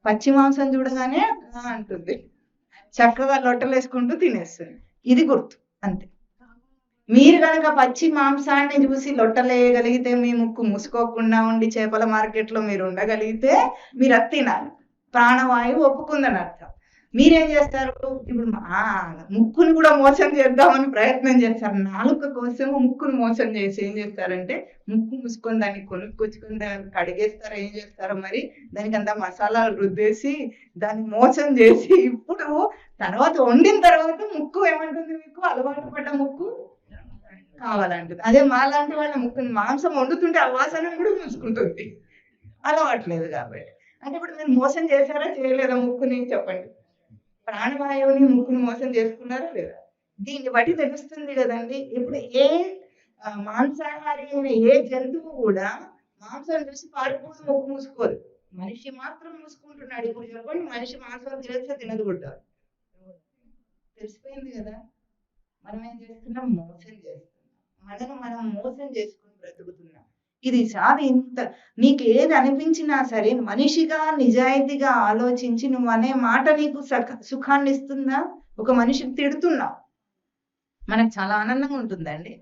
పచ్చి మాంసం చూడగానే అంటుంది, చక్కగా లొట్టలు వేసుకుంటూ తినేస్తుంది. ఇది గుర్తు అంతే. మీరు కనుక పచ్చి మాంసాన్ని చూసి లొట్టలేయగలిగితే, మీ ముక్కు మూసుకోకుండా ఉండి చేపల మార్కెట్లో మీరు ఉండగలిగితే మీరు అది తినాలి. ప్రాణవాయువు ఒప్పుకుందని అర్థం. మీరేం చేస్తారు? ఇప్పుడు ముక్కుని కూడా మోసం చేద్దామని ప్రయత్నం చేస్తారు. నాలుక కోసం ముక్కును మోసం చేసి ఏం చేస్తారంటే, ముక్కు మూసుకొని దాన్ని కొనుక్కొచ్చుకొని దాన్ని కడిగేస్తారో ఏం చేస్తారో మరి, దానికి అంతా మసాలాలు రుద్దేసి దాన్ని మోసం చేసి ఇప్పుడు తర్వాత వండిన తర్వాత ముక్కు ఏమంటుంది? మీకు అలవాటు పడ్డ ముక్కు కావాలంటుంది. అదే మాలాంటి వాళ్ళ ముక్కుని మాంసం వండుతుంటే ఆ వాసన కూడా మూసుకుంటుంది, అలవాట్లేదు కాబట్టి. అంటే ఇప్పుడు మీరు మోసం చేశారా చేయలేదా ముక్కుని? చెప్పండి. ప్రాణవాయువుని ముక్కుని మోసం చేసుకున్నారా లేదా? దీన్ని బట్టి తెలుస్తుంది కదండి. ఇప్పుడు ఏ మాంసాహారి అయిన ఏ జంతువు కూడా మాంసం చూసి పారిపోదు, ముక్కు మూసుకోదు. మనిషి మాత్రం మూసుకుంటున్నాడు. ఇప్పుడు చెప్పండి, మనిషి మాంసం తినచ్చా తినకూడదు? తెలిసిపోయింది కదా. మనం ఏం చేస్తున్నాం? మోసం చేస్తున్నాం. మనం మోసం చేసుకుని బ్రతుకుతున్నాం. ఇది చాలు. ఇంత నీకు ఏది అనిపించినా సరే మనిషిగా నిజాయితీగా ఆలోచించి నువ్వు అనే మాట నీకు సుఖాన్ని ఇస్తుందా? ఒక మనిషిని తిడుతున్నావు, మనకు చాలా ఆనందంగా ఉంటుందండి?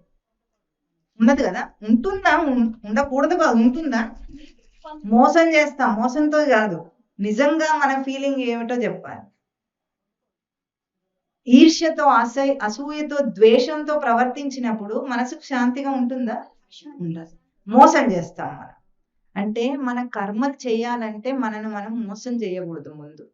ఉండదు కదా. ఉంటుందా? ఉండకూడదు కదా. ఉంటుందా? మోసం చేస్తాం. మోసంతో కాదు, నిజంగా మన ఫీలింగ్ ఏమిటో చెప్పాలి. ఈర్ష్యతో, అసూయతో, ద్వేషంతో ప్రవర్తించినప్పుడు మనసుకు శాంతిగా ఉంటుందా? ఉండదు. మోసం చేస్తాం మనం. అంటే మన కర్మలు చేయాలంటే మనను మనం మోసం చేయకూడదు. ముందు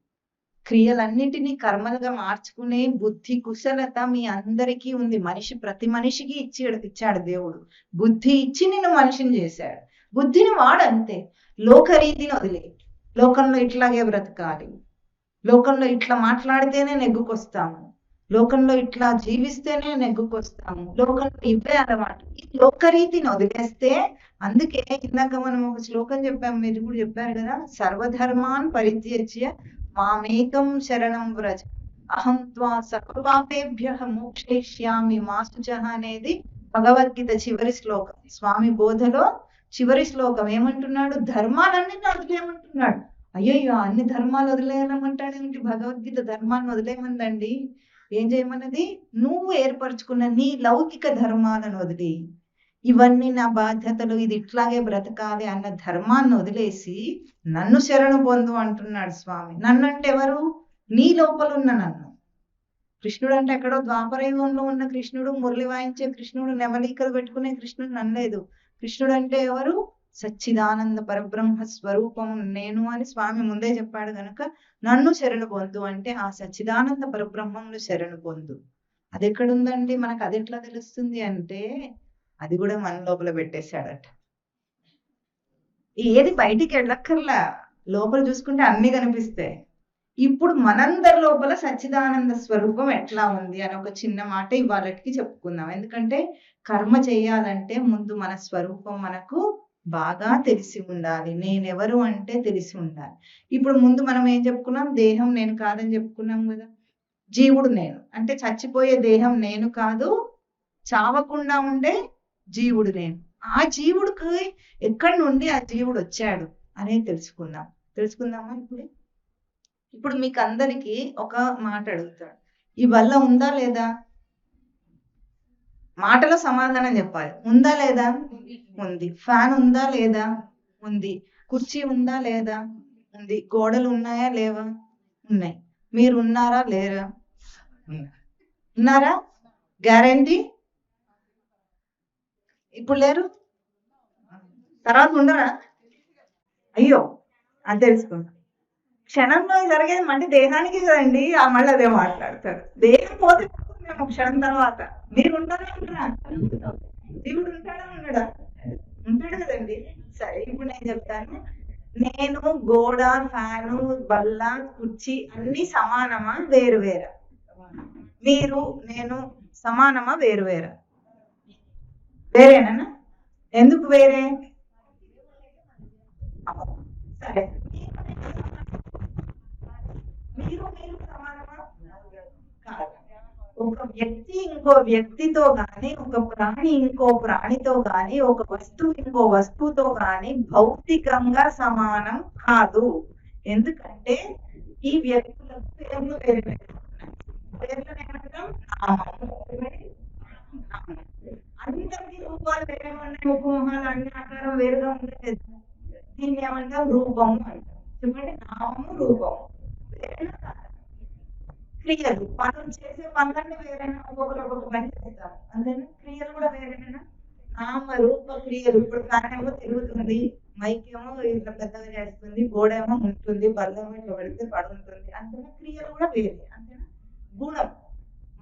క్రియలన్నిటినీ కర్మలుగా మార్చుకునే బుద్ధి, కుశలత మీ అందరికీ ఉంది. ప్రతి మనిషికి ఇచ్చాడు దేవుడు. బుద్ధి ఇచ్చి నిన్ను మనిషిని చేశాడు. బుద్ధిని వాడంతే. లోకరీతిని వదిలే. లోకంలో ఇట్లాగే బ్రతకాలి, లోకంలో ఇట్లా మాట్లాడితేనే నెగ్గుకొస్తాము, లోకంలో ఇట్లా జీవిస్తేనే నెగ్గుకొస్తాము, లోకంలో ఇవే అలవాటు. ఈ లోకరీతిని వదిలేస్తే, అందుకే ఇందాక మనం ఒక శ్లోకం చెప్పాము, మీరు కూడా చెప్పారు కదా, సర్వధర్మాన్ పరిత్యజ్య మామేకం శరణం వ్రజ అహం త్వా సర్వపాపేభ్యః మోక్షయిష్యామి మా శుచః అనేది భగవద్గీత చివరి శ్లోకం. స్వామి బోధలో చివరి శ్లోకం ఏమంటున్నాడు? ధర్మాలన్నిటిని వదిలేయమంటున్నాడు. అయ్యయ్యో, అన్ని ధర్మాలు వదిలేయమంటాడేమిటి? భగవద్గీత ధర్మాన్ని వదిలేయమందండి. ఏం చేయమన్నది? నువ్వు ఏర్పరచుకున్న నీ లౌకిక ధర్మాలను వదిలి, ఇవన్నీ నా బాధ్యతలు, ఇది ఇట్లాగే బ్రతకాలి అన్న ధర్మాన్ని వదిలేసి నన్ను శరణు పొందు అంటున్నాడు స్వామి. నన్ను అంటే ఎవరు? నీ లోపల ఉన్న నన్ను. కృష్ణుడు అంటే ఎక్కడో ద్వాపరయుగంలో ఉన్న కృష్ణుడు, మురళి వాయించే కృష్ణుడు, నెమలికలు పెట్టుకునే కృష్ణుడు నన్నలేదు. కృష్ణుడు అంటే ఎవరు? సచ్చిదానంద పరబ్రహ్మ స్వరూపం నేను అని స్వామి ముందే చెప్పాడు గనక నన్ను శరణు పొందు అంటే ఆ సచ్చిదానంద పరబ్రహ్మంలో శరణు పొందు. అది ఎక్కడుందండి? మనకు అది ఎట్లా తెలుస్తుంది అంటే, అది కూడా మన లోపల పెట్టేశాడట. ఏది బయటికి వెళ్ళక్కర్లా, లోపల చూసుకుంటే అన్ని కనిపిస్తాయి. ఇప్పుడు మనందరి లోపల సచ్చిదానంద స్వరూపం ఎట్లా ఉంది అని ఒక చిన్న మాట ఇవాళకి చెప్పుకుందాం. ఎందుకంటే కర్మ చేయాలంటే ముందు మన స్వరూపం మనకు బాగా తెలిసి ఉండాలి. నేనెవరు అంటే తెలిసి ఉండాలి. ఇప్పుడు ముందు మనం ఏం చెప్పుకున్నాం? దేహం నేను కాదని చెప్పుకున్నాం గదా! జీవుడు నేను. అంటే చచ్చిపోయే దేహం నేను కాదు. చావకుండా ఉండే జీవుడు నేను. ఆ జీవుడికి ఎక్కడి నుండి ఆ జీవుడొచ్చాడు అనేది తెలుసుకుందాం. తెలుసుకుందామా ఇప్పుడు? ఇప్పుడు మీకందరికీ ఒక మాట అడుగుతాడు. ఈ బల్ల ఉందా లేదా? మాటలో సమాధానం చెప్పాలి. ఉందా లేదా? ఉంది. ఫ్యాన్ ఉందా లేదా? ఉంది. కుర్చీ ఉందా లేదా? ఉంది. గోడలు ఉన్నాయా లేవా? ఉన్నాయి. మీరు ఉన్నారా లేరా? ఉన్నారా? గ్యారంటీ? ఇప్పుడు లేరు? తర్వాత ఉండరా? అయ్యో! అది తెలుసుకుందాం. క్షణంలో జరిగేది మళ్ళీ దేహానికి కదండి. మళ్ళీ అదే మాట్లాడతారు. దేహం పోతే పోతుందేమో క్షణం తర్వాత. మీరు ఉంటారా ఉండరా? దేవుడు ఉంటాడా ఉండడా? ఉంటాడు కదండి. సరే ఇప్పుడు నేను చెప్తాను. నేను, గోడ, ఫ్యాను, బల్ల, కుర్చీ అన్ని సమానమా వేరు వేరా? మీరు, నేను సమానమా వేరు వేరా? వేరేనా? ఎందుకు వేరే? సరే మీరు మీరు సమానమా? కాదు. ఒక వ్యక్తి ఇంకో వ్యక్తితో గాని, ఒక ప్రాణి ఇంకో ప్రాణితో గాని, ఒక వస్తువు ఇంకో వస్తువుతో గాని భౌతికంగా సమానం కాదు. ఎందుకంటే ఈ వ్యక్తులకు పేర్లు వేరు వేరు ఉన్నాయి. పేర్లను ఏమంటాం? నామము. ఏమని? నామం. అందరికీ రూపాలు వేరే ఉన్నాయి. ముక్కు మొహాలు అన్ని ఆకారం వేరుగా ఉండలేదు. దీన్ని ఏమంటాం? రూపము అంటాం. చెప్పండి, నామము రూపము వేరేనా కాదా? క్రియలు మనం చేసే పనులన్నీ వేరేనా? ఒక్కొక్కరు ఒక్కొక్క పని చేస్తారు అంతేనా? క్రియలు కూడా వేరేనా? నామ రూప క్రియలు. ఇప్పుడు ఫ్యాన్ ఏమో తిరుగుతుంది, మైక్ ఏమో ఇట్లా పెద్దగా చేస్తుంది, గోడ ఏమో ఉంటుంది, బల్ల ఏమో ఇట్లా పెడితే పడుంటుంది. అంతేనా? క్రియలు కూడా వేరే. అంతేనా? గుణం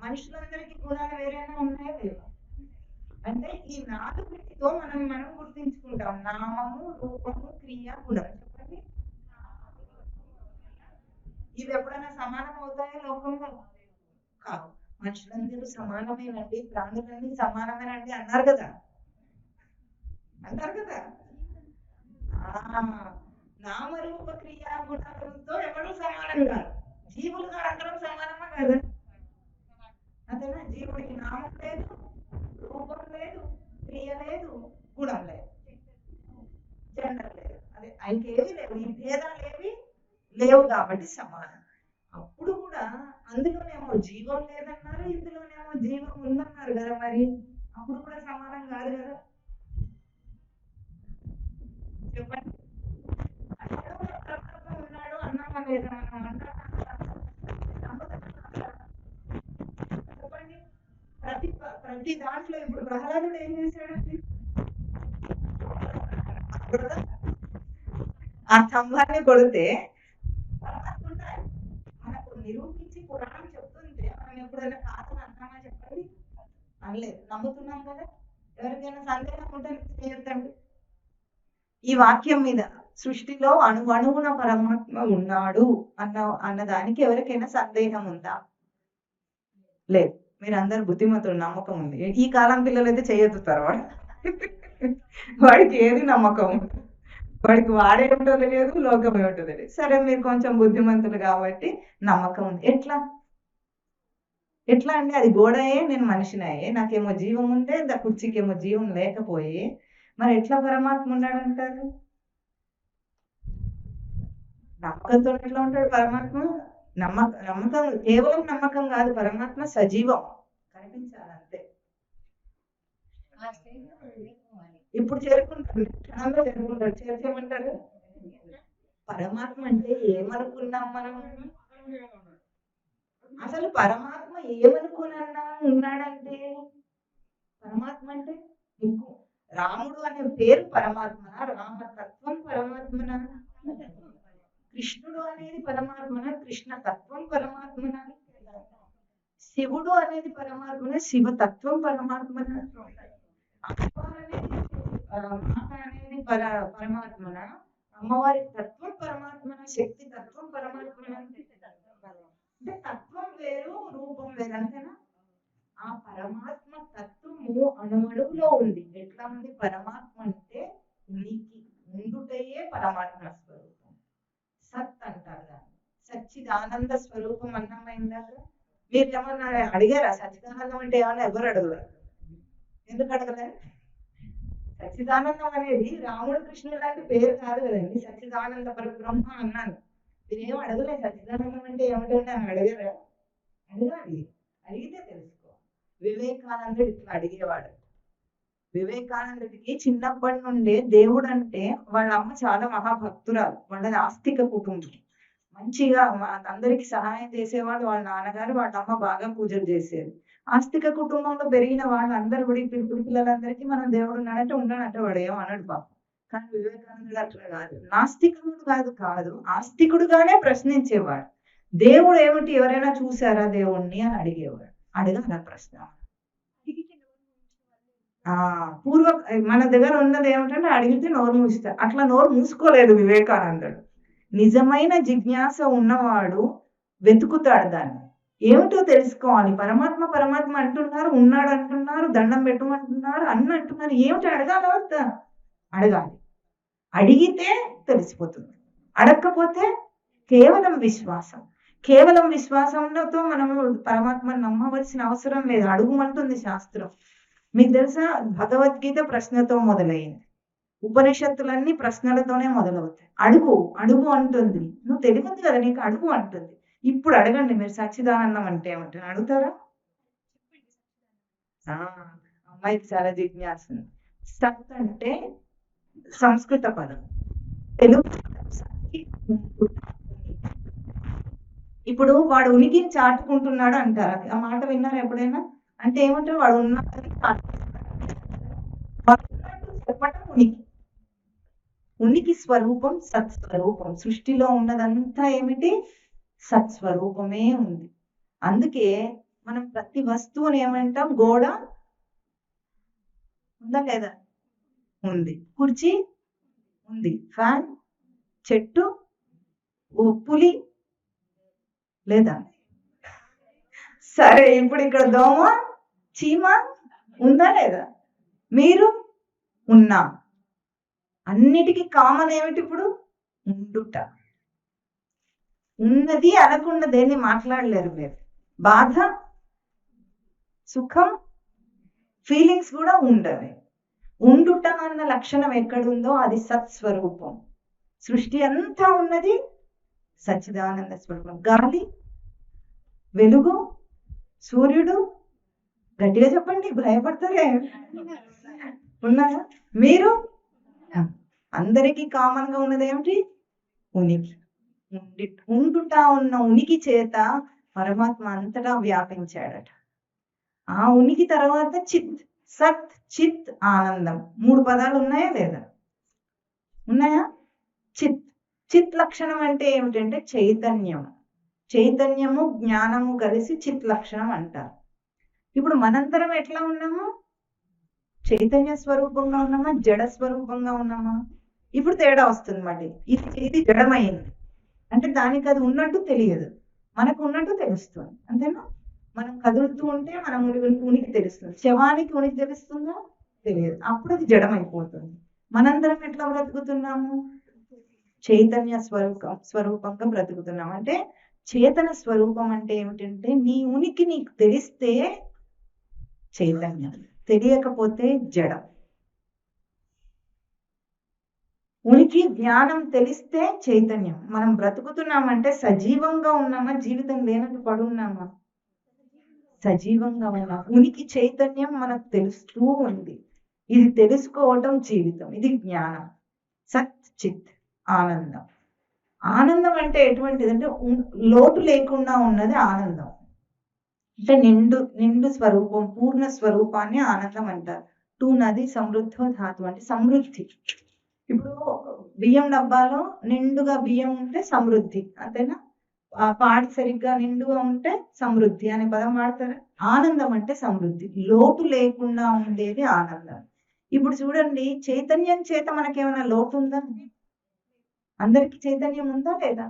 మనుషులందరికీ గుణాలు వేరేనా ఉన్నాయా లేవా? అంటే ఈ నాలుగుతో మనం గుర్తించుకుంటాం. నామము, రూపము, క్రియ, గుణం. చెప్పండి, ఇవి ఎప్పుడైనా సమానం అవుతాయా లోకంలో? కావు. మనుషులందరూ సమానమేనండి, ప్రాణులన్నీ సమానమేనండి అన్నారు కదా. అంటారు కదా. నామరూప క్రియా గుణాలతో ఎవరు సమానం కాదు. జీవులుగా అందరం సమానమా కదా? అంతేనా? జీవుడికి నామం లేదు, రూపం లేదు, క్రియ లేదు, గుణం లేదు, జెండర్ లేదు. అదే ఆయనకేవి లేవు. ఈ భేదాలు ఏవి లేవు కాబట్టి సమానం. అప్పుడు కూడా అందులోనేమో జీవం లేదన్నారు, ఇందులోనేమో జీవం ఉందన్నారు కదా. మరి అప్పుడు కూడా సమానం కాదు కదా. చెప్పండి, పరమాత్మ ఉన్నాడు అన్నామా లేదా? మనం చెప్పండి, ప్రతి దాంట్లో ఇప్పుడు ప్రహ్లాదుడు ఏం చేశాడండి? ఆ స్తంభాన్ని కొడితే పరమాత్మ ఉంటాడు. మనకు నిరూపించి పురాణం చెప్తుంది. మనం ఎప్పుడైనా కాదని అన్నామా? చెప్పండి, అనలేదు. నమ్ముతున్నాం కదా. ఎవరికైనా సందేహం ఉంటే చేయొద్దండి ఈ వాక్యం మీద. సృష్టిలో అణువణువున పరమాత్మ ఉన్నాడు అన్నదానికి ఎవరికైనా సందేహం ఉందా? లేదు. మీరందరూ బుద్ధిమంతులు, నమ్మకం ఉంది. ఈ కాలం పిల్లలు అయితే చేయొద్దు తర్వాత. వాడికి ఏది నమ్మకం ఉంది? వాడికి వాడేమిటో తెలియదు, లోకం ఏమిటో తెలియదు. సరే మీరు కొంచెం బుద్ధిమంతులు కాబట్టి నమ్మకం ఉంది. ఎట్లా ఎట్లా అండి? అది గోడయే, నేను మనిషినయ్యే, నాకేమో జీవం ఉంటే కుర్చీకేమో జీవం లేకపోయే, మరి ఎట్లా పరమాత్మ ఉన్నాడంటారు? నమ్మకంతో ఎట్లా ఉంటాడు పరమాత్మ? నమ్మకం కేవలం నమ్మకం కాదు. పరమాత్మ సజీవం, కనిపించాలంతే. ఇప్పుడు చేరుకుంటాడు, క్షణంలో చేరుకుంటాడు. చేర్చేయమంటారు. పరమాత్మ అంటే ఏమనుకున్నాం మనం? అసలు పరమాత్మ ఏమనుకున్నా ఉన్నాడంటే? పరమాత్మ అంటే రాముడు అనే పేరు పరమాత్మన? రామతత్వం పరమాత్మన? కృష్ణుడు అనేది పరమాత్మన? కృష్ణ తత్వం పరమాత్మన? శివుడు అనేది పరమాత్మన? శివతత్వం పరమాత్మన? అనేది పరమాత్మన? అమ్మవారి తత్వం పరమాత్మన? శక్తి తత్వం పరమాత్మన? అంటే తత్వం వేరు, రూపం వేరు. అంతేనా? ఆ పరమాత్మ తత్వము అణువణువులో ఉంది. ఎట్లా ఉంది పరమాత్మ అంటే? సచ్చిదానంద స్వరూపం అన్నమైందా? మీరు ఏమన్నా అడిగారా? సచ్చిదానందం అంటే ఏమన్నా ఎవరు అడగరు. ఎందుకు అడగలే? సచ్చిదానందం అనేది రాముడు కృష్ణుడు లాంటి పేరు కాదు కదండి. సచ్చిదానంద పరబ్రహ్మ అన్నాను. మీరేం అడగలే సచ్చిదానందం అంటే ఏమిటంటే అని అడగరా? అడగాలి. అడిగితే తెలుసుకో. వివేకానందుడు ఇట్లా అడిగేవాడు. వివేకానందుడికి చిన్నప్పటి నుండే దేవుడు అంటే వాళ్ళ అమ్మ చాలా మహాభక్తురాలు. వాళ్ళది ఆస్తిక కుటుంబం. మంచిగా అందరికి సహాయం చేసేవాడు వాళ్ళ నాన్నగారు, వాళ్ళ అమ్మ బాగా పూజలు చేసేది. ఆస్తిక కుటుంబంలో పెరిగిన వాళ్ళందరూ కూడా ఇప్పుడు పిల్లలందరికీ మనం దేవుడు ఉన్నాడంటే ఉన్నాడంటే వాడు ఏమో అనడు పాపం. కానీ వివేకానందుడు అట్లా కాదు. నాస్తికుడు కాదు ఆస్తికుడుగానే ప్రశ్నించేవాడు. దేవుడు ఏమిటి, ఎవరైనా చూసారా దేవుణ్ణి అని అడిగేవాడు. అడగాల ప్రశ్న. పూర్వ మన దగ్గర ఉన్నది ఏమిటంటే అడిగితే నోరు మూస్తారు. అట్లా నోరు మూసుకోలేదు వివేకానందుడు. నిజమైన జిజ్ఞాస ఉన్నవాడు వెతుకుతాడు దాన్ని. ఏమిటో తెలుసుకోవాలి. పరమాత్మ అంటున్నారు, ఉన్నాడు అంటున్నారు, దండం పెట్టమంటున్నారు, అంటున్నారు. ఏమిటి అడగాలి? వద్దా? అడగాలి. అడిగితే తెలిసిపోతుంది. అడగకపోతే కేవలం విశ్వాసంతో మనము పరమాత్మను నమ్మవలసిన అవసరం లేదు. అడుగుమంటుంది శాస్త్రం. మీకు తెలుసా, భగవద్గీత ప్రశ్నతో మొదలైంది. ఉపనిషత్తులన్నీ ప్రశ్నలతోనే మొదలవుతాయి. అడుగు అంటుంది. నువ్వు తెలియదు కదా నీకు, అడుగు అంటుంది. ఇప్పుడు అడగండి మీరు, సచ్చిదానందం అంటే ఏమంటారు అడుగుతారా? అమ్మాయికి చాలా జిజ్ఞాస. సత్ అంటే సంస్కృత పదం, తెలుగు ఇప్పుడు వాడు ఉనికిని చాటుకుంటున్నాడు అంటారు. ఆ మాట విన్నారా ఎప్పుడైనా? అంటే ఏమంటారు? వాడు ఉన్నాడని చెప్పటం ఉనికి స్వరూపం సత్స్వరూపం. సృష్టిలో ఉన్నదంతా ఏమిటి? సత్స్వరూపమే ఉంది. అందుకే మనం ప్రతి వస్తువుని ఏమంటాం? గోడ ఉందా లేదా? ఉంది. కుర్చీ ఉంది. ఫ్యాన్, చెట్టు, పులి లేదా? సరే, ఇప్పుడు ఇక్కడ దోమ, చీమ ఉందా లేదా? మీరు ఉన్నా. అన్నిటికీ కామన్ ఏమిటి ఇప్పుడు? ఉండుట. ఉన్నది అనకుండా దేన్ని మాట్లాడలేరు మీరు. బాధ, సుఖం, ఫీలింగ్స్ కూడా ఉండవే. ఉండుట అన్న లక్షణం ఎక్కడుందో అది సత్స్వరూపం. సృష్టి అంతా ఉన్నది సచ్చిదానంద స్వరూపం. గాలి, వెలుగు, సూర్యుడు, గట్టిగా చెప్పండి, భయపడతారే. ఉన్నారా? మీరు అందరికీ కామన్ గా ఉన్నది ఏమిటి? ఉనికి. ఉండుట ఉన్న ఉనికి చేత పరమాత్మ అంతటా వ్యాపించాడట. ఆ ఉనికి తర్వాత చిత్, సత్, చిత్, ఆనందం. 3 పదాలు ఉన్నాయా లేదా? ఉన్నాయా? చిత్ లక్షణం అంటే ఏమిటంటే చైతన్యము జ్ఞానము కలిసి చిత్ లక్షణం అంటారు. ఇప్పుడు మనందరం ఎట్లా ఉన్నాము? చైతన్య స్వరూపంగా ఉన్నామా, జడ స్వరూపంగా ఉన్నామా? ఇప్పుడు తేడా వస్తుంది. మళ్ళీ ఇది జడమైంది అంటే దానికి అది ఉన్నట్టు తెలియదు, మనకు ఉన్నట్టు తెలుస్తుంది. అంతేనా? మనం కదులుతూ ఉంటే మనం ఉనికి తెలుస్తుంది. శవానికి ఉనికి తెలుస్తుందా? తెలియదు. అప్పుడు అది జడమైపోతుంది. మనందరం ఎట్లా బ్రతుకుతున్నాము? చైతన్య స్వరూపంగా బ్రతుకుతున్నాం. అంటే చేతన స్వరూపం అంటే ఏమిటంటే నీ ఉనికి నీకు తెలిస్తే చైతన్యం, తెలియకపోతే జడం. ఉనికి జ్ఞానం తెలిస్తే చైతన్యం. మనం బ్రతుకుతున్నామంటే సజీవంగా ఉన్నామా, జీవితం లేనట్టు పడున్నామా? సజీవంగా ఉన్నాం. ఉనికి చైతన్యం మనకు తెలుస్తూ ఉంది. ఇది తెలుసుకోవటం జీవితం. ఇది జ్ఞానం. సత్, చిత్, ఆనందం. ఆనందం అంటే ఎటువంటిది అంటే లోటు లేకుండా ఉన్నది ఆనందం. అంటే నిండు స్వరూపం, పూర్ణ స్వరూపాన్ని ఆనందం అంటారు. నది సమృద్ధ ధాతు అంటే సమృద్ధి. ఇప్పుడు బియ్యం డబ్బాలో నిండుగా బియ్యం ఉంటే సమృద్ధి, అంతేనా? పాడి సరిగ్గా నిండుగా ఉంటే సమృద్ధి అనే పదం వాడతారు. ఆనందం అంటే సమృద్ధి, లోటు లేకుండా ఉండేది ఆనందం. ఇప్పుడు చూడండి, చైతన్యం చేత మనకేమైనా లోటు ఉందా? అందరికి చైతన్యం ఉందా లేదా?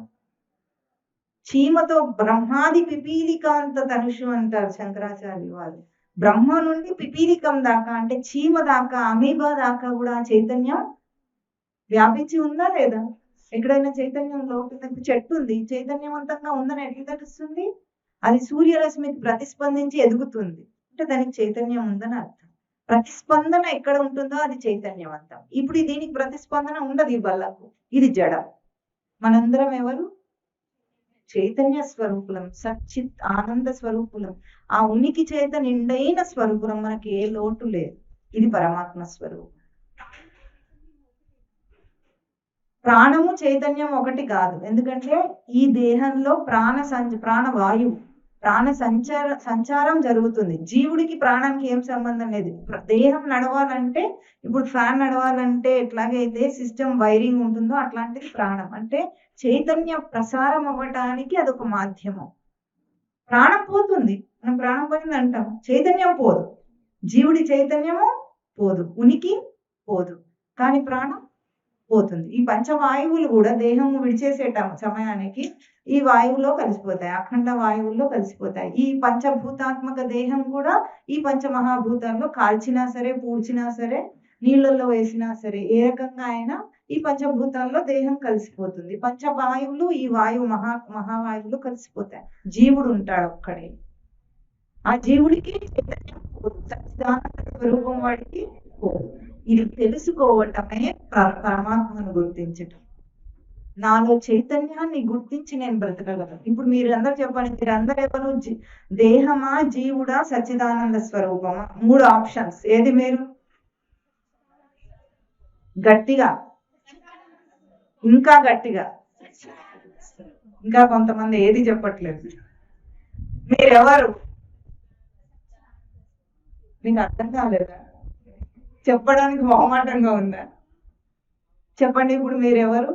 చీమతో బ్రహ్మాది పిపీలికాంత తనుషు అంటారు శంకరాచార్యులు వారు. బ్రహ్మ నుండి పిపీలికం దాకా అంటే చీమ దాకా, అమీబా దాకా కూడా చైతన్యం వ్యాపించి ఉందా లేదా? ఎక్కడైనా చైతన్యం లోటు ఉంది. ఇప్పుడు చెట్టు ఉంది, చైతన్యవంతంగా ఉందని ఎట్లా తెలుస్తుంది? అది సూర్యరశ్మికి ప్రతిస్పందించి ఎదుగుతుంది అంటే దానికి చైతన్యం ఉందని అర్థం. ప్రతిస్పందన ఎక్కడ ఉంటుందో అది చైతన్యవంతం. ఇప్పుడు దీనికి ప్రతిస్పందన ఉండదు ఈ బల్లకు, ఇది జడం. మనందరం ఎవరు? చైతన్య స్వరూపులం, సచ్చిత్ ఆనంద స్వరూపులం. ఆ ఉనికి చేత నిండైన స్వరూపులం, మనకి ఏ లోటు లేదు. ఇది పరమాత్మ స్వరూపం. ప్రాణము చైతన్యం ఒకటి కాదు. ఎందుకంటే ఈ దేహంలో ప్రాణవాయువు సంచారం జరుగుతుంది. జీవుడికి ప్రాణానికి ఏం సంబంధం లేదు. దేహం నడవాలంటే, ఇప్పుడు ఫ్యాన్ నడవాలంటే ఎట్లాగైతే సిస్టమ్ వైరింగ్ ఉంటుందో అట్లాంటిది ప్రాణం. అంటే చైతన్య ప్రసారం అవ్వటానికి అదొక మాధ్యమం. ప్రాణం పోతుంది, మనం ప్రాణం పోయింది అంటాం, చైతన్యం పోదు. జీవుడి చైతన్యము పోదు, ఉనికి పోదు, కానీ ప్రాణం పోతుంది. ఈ పంచవాయువులు కూడా దేహము విడిచేసేట సమయానికి ఈ వాయువులో కలిసిపోతాయి, అఖండ వాయువుల్లో కలిసిపోతాయి. ఈ పంచభూతాత్మక దేహం కూడా ఈ పంచమహాభూతాల్లో కాల్చినా సరే, పూడ్చినా సరే, నీళ్ళల్లో వేసినా సరే, ఏ రకంగా అయినా ఈ పంచభూతాల్లో దేహం కలిసిపోతుంది. పంచవాయువులు ఈ మహావాయువులు కలిసిపోతాయి. జీవుడు ఉంటాడు ఒక్కడే. ఆ జీవుడికి చైతన్యం పోదు, సచ్చిదానంద స్వరూపం వాడికి పోదు. ఇది తెలుసుకోవటమే పరమాత్మను గుర్తించటం. నాలో చైతన్యాన్ని గుర్తించి నేను బ్రతకగలను. ఇప్పుడు మీరు అందరు చెప్పండి, మీరు అందరు ఎవరు? దేహమా, జీవుడా, సచ్చిదానంద స్వరూపమా? 3 ఆప్షన్స్. ఏది మీరు? గట్టిగా, ఇంకా గట్టిగా. ఇంకా కొంతమంది ఏది చెప్పట్లేదు. మీరెవరు? మీకు అర్థం కాలేదా? చెప్పడానికి మొహమాటంగా ఉందా? చెప్పండి, ఇప్పుడు మీరెవరు?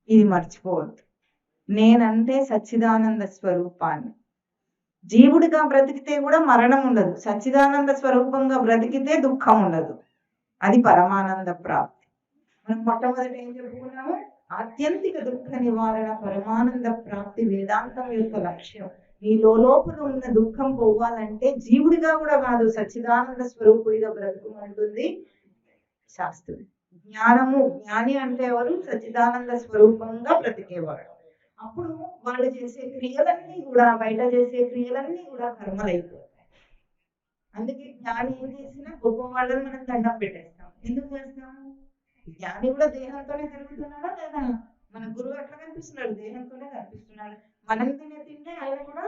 ఇది మర్చిపోవద్దు. నేనంటే సచ్చిదానంద స్వరూపాన్ని. జీవుడిగా బ్రతికితే కూడా మరణం ఉండదు, సచ్చిదానంద స్వరూపంగా బ్రతికితే దుఃఖం ఉండదు. అది పరమానంద ప్రాప్తి. మనం మొట్టమొదటి ఏం చెప్పుకున్నాము? ఆత్యంతిక దుఃఖ నివారణ, పరమానంద ప్రాప్తి వేదాంతం యొక్క లక్ష్యం. ఈ లోపల ఉన్న దుఃఖం పోవాలంటే జీవుడిగా కూడా కాదు, సచ్చిదానంద స్వరూపుడిగా బ్రతుకుమంటుంది శాస్త్రం. జ్ఞాని అంటే ఎవరు? సచ్చిదానంద స్వరూపంగా బ్రతికేవాడు. అప్పుడు వాళ్ళు చేసే క్రియలన్నీ కూడా, బయట చేసే క్రియలన్నీ కూడా కర్మలైపోతాయి. అందుకే జ్ఞాని ఏం చేసినా గొప్ప వాళ్ళని మనం దండం పెట్టేస్తాం. ఎందుకు చేస్తాము? జ్ఞాని కూడా దేహంతోనే తిరుగుతున్నాడా లేదా? మన గురువు ఎట్లా కనిపిస్తున్నాడు? దేహంతోనే కనిపిస్తున్నాడు. మనం తినే తింటే ఆయన కూడా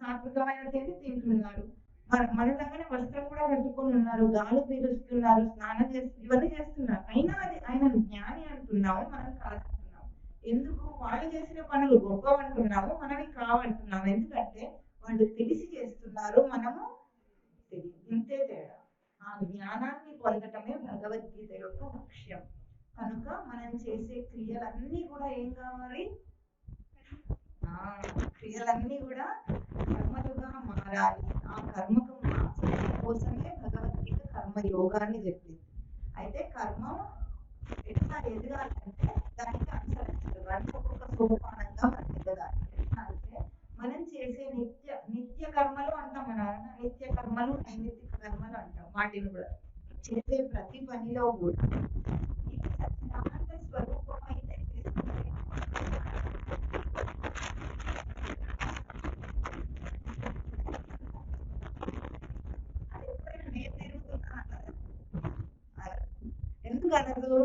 సాత్వికమైన తిండి తింటున్నారు. మనలాగానే వస్త్రం కూడా కట్టుకొని ఉన్నారు, గాలి పీలుస్తున్నారు, స్నానం చేస్తున్నారు, ఇవన్నీ చేస్తున్నారు. అయినా అది ఆయన జ్ఞాని అంటున్నాము, మనం కాదంటున్నాము. ఎందుకు? వాళ్ళు చేసిన పనులు గొప్ప అంటున్నాము, మనవి కావంటున్నాము. ఎందుకంటే వాళ్ళు తెలిసి చేస్తున్నారు, మనము తెలియదు. ఇంతే తేడా. ఆ జ్ఞానాన్ని పొందటమే భగవద్గీత యొక్క లక్ష్యం. కనుక మనం చేసే క్రియలన్నీ కూడా ఏం కావాలి? క్రియలన్నీ కూడా కర్మలుగా మారాలి. ఆ కర్మకు మార్చడం కోసమే భగవద్గీత కర్మయోగాన్ని చెప్పింది. అయితే కర్మ ఎట్లా ఎదగాలంటే దానికి అనుసరించాలి, ఒక్కొక్క సోపానంగా మనం ఎదగాలి. ఎట్లా అంటే మనం చేసే నిత్య కర్మలు అంటాం. మనం నిత్య కర్మలు, నైమిత్తిక కర్మలు అంటాం. వాటిని కూడా చేసే ప్రతి పనిలో కూడా ఇది సచ్చిదానంద స్వరూపం అయితే ఎందుకు అనదు?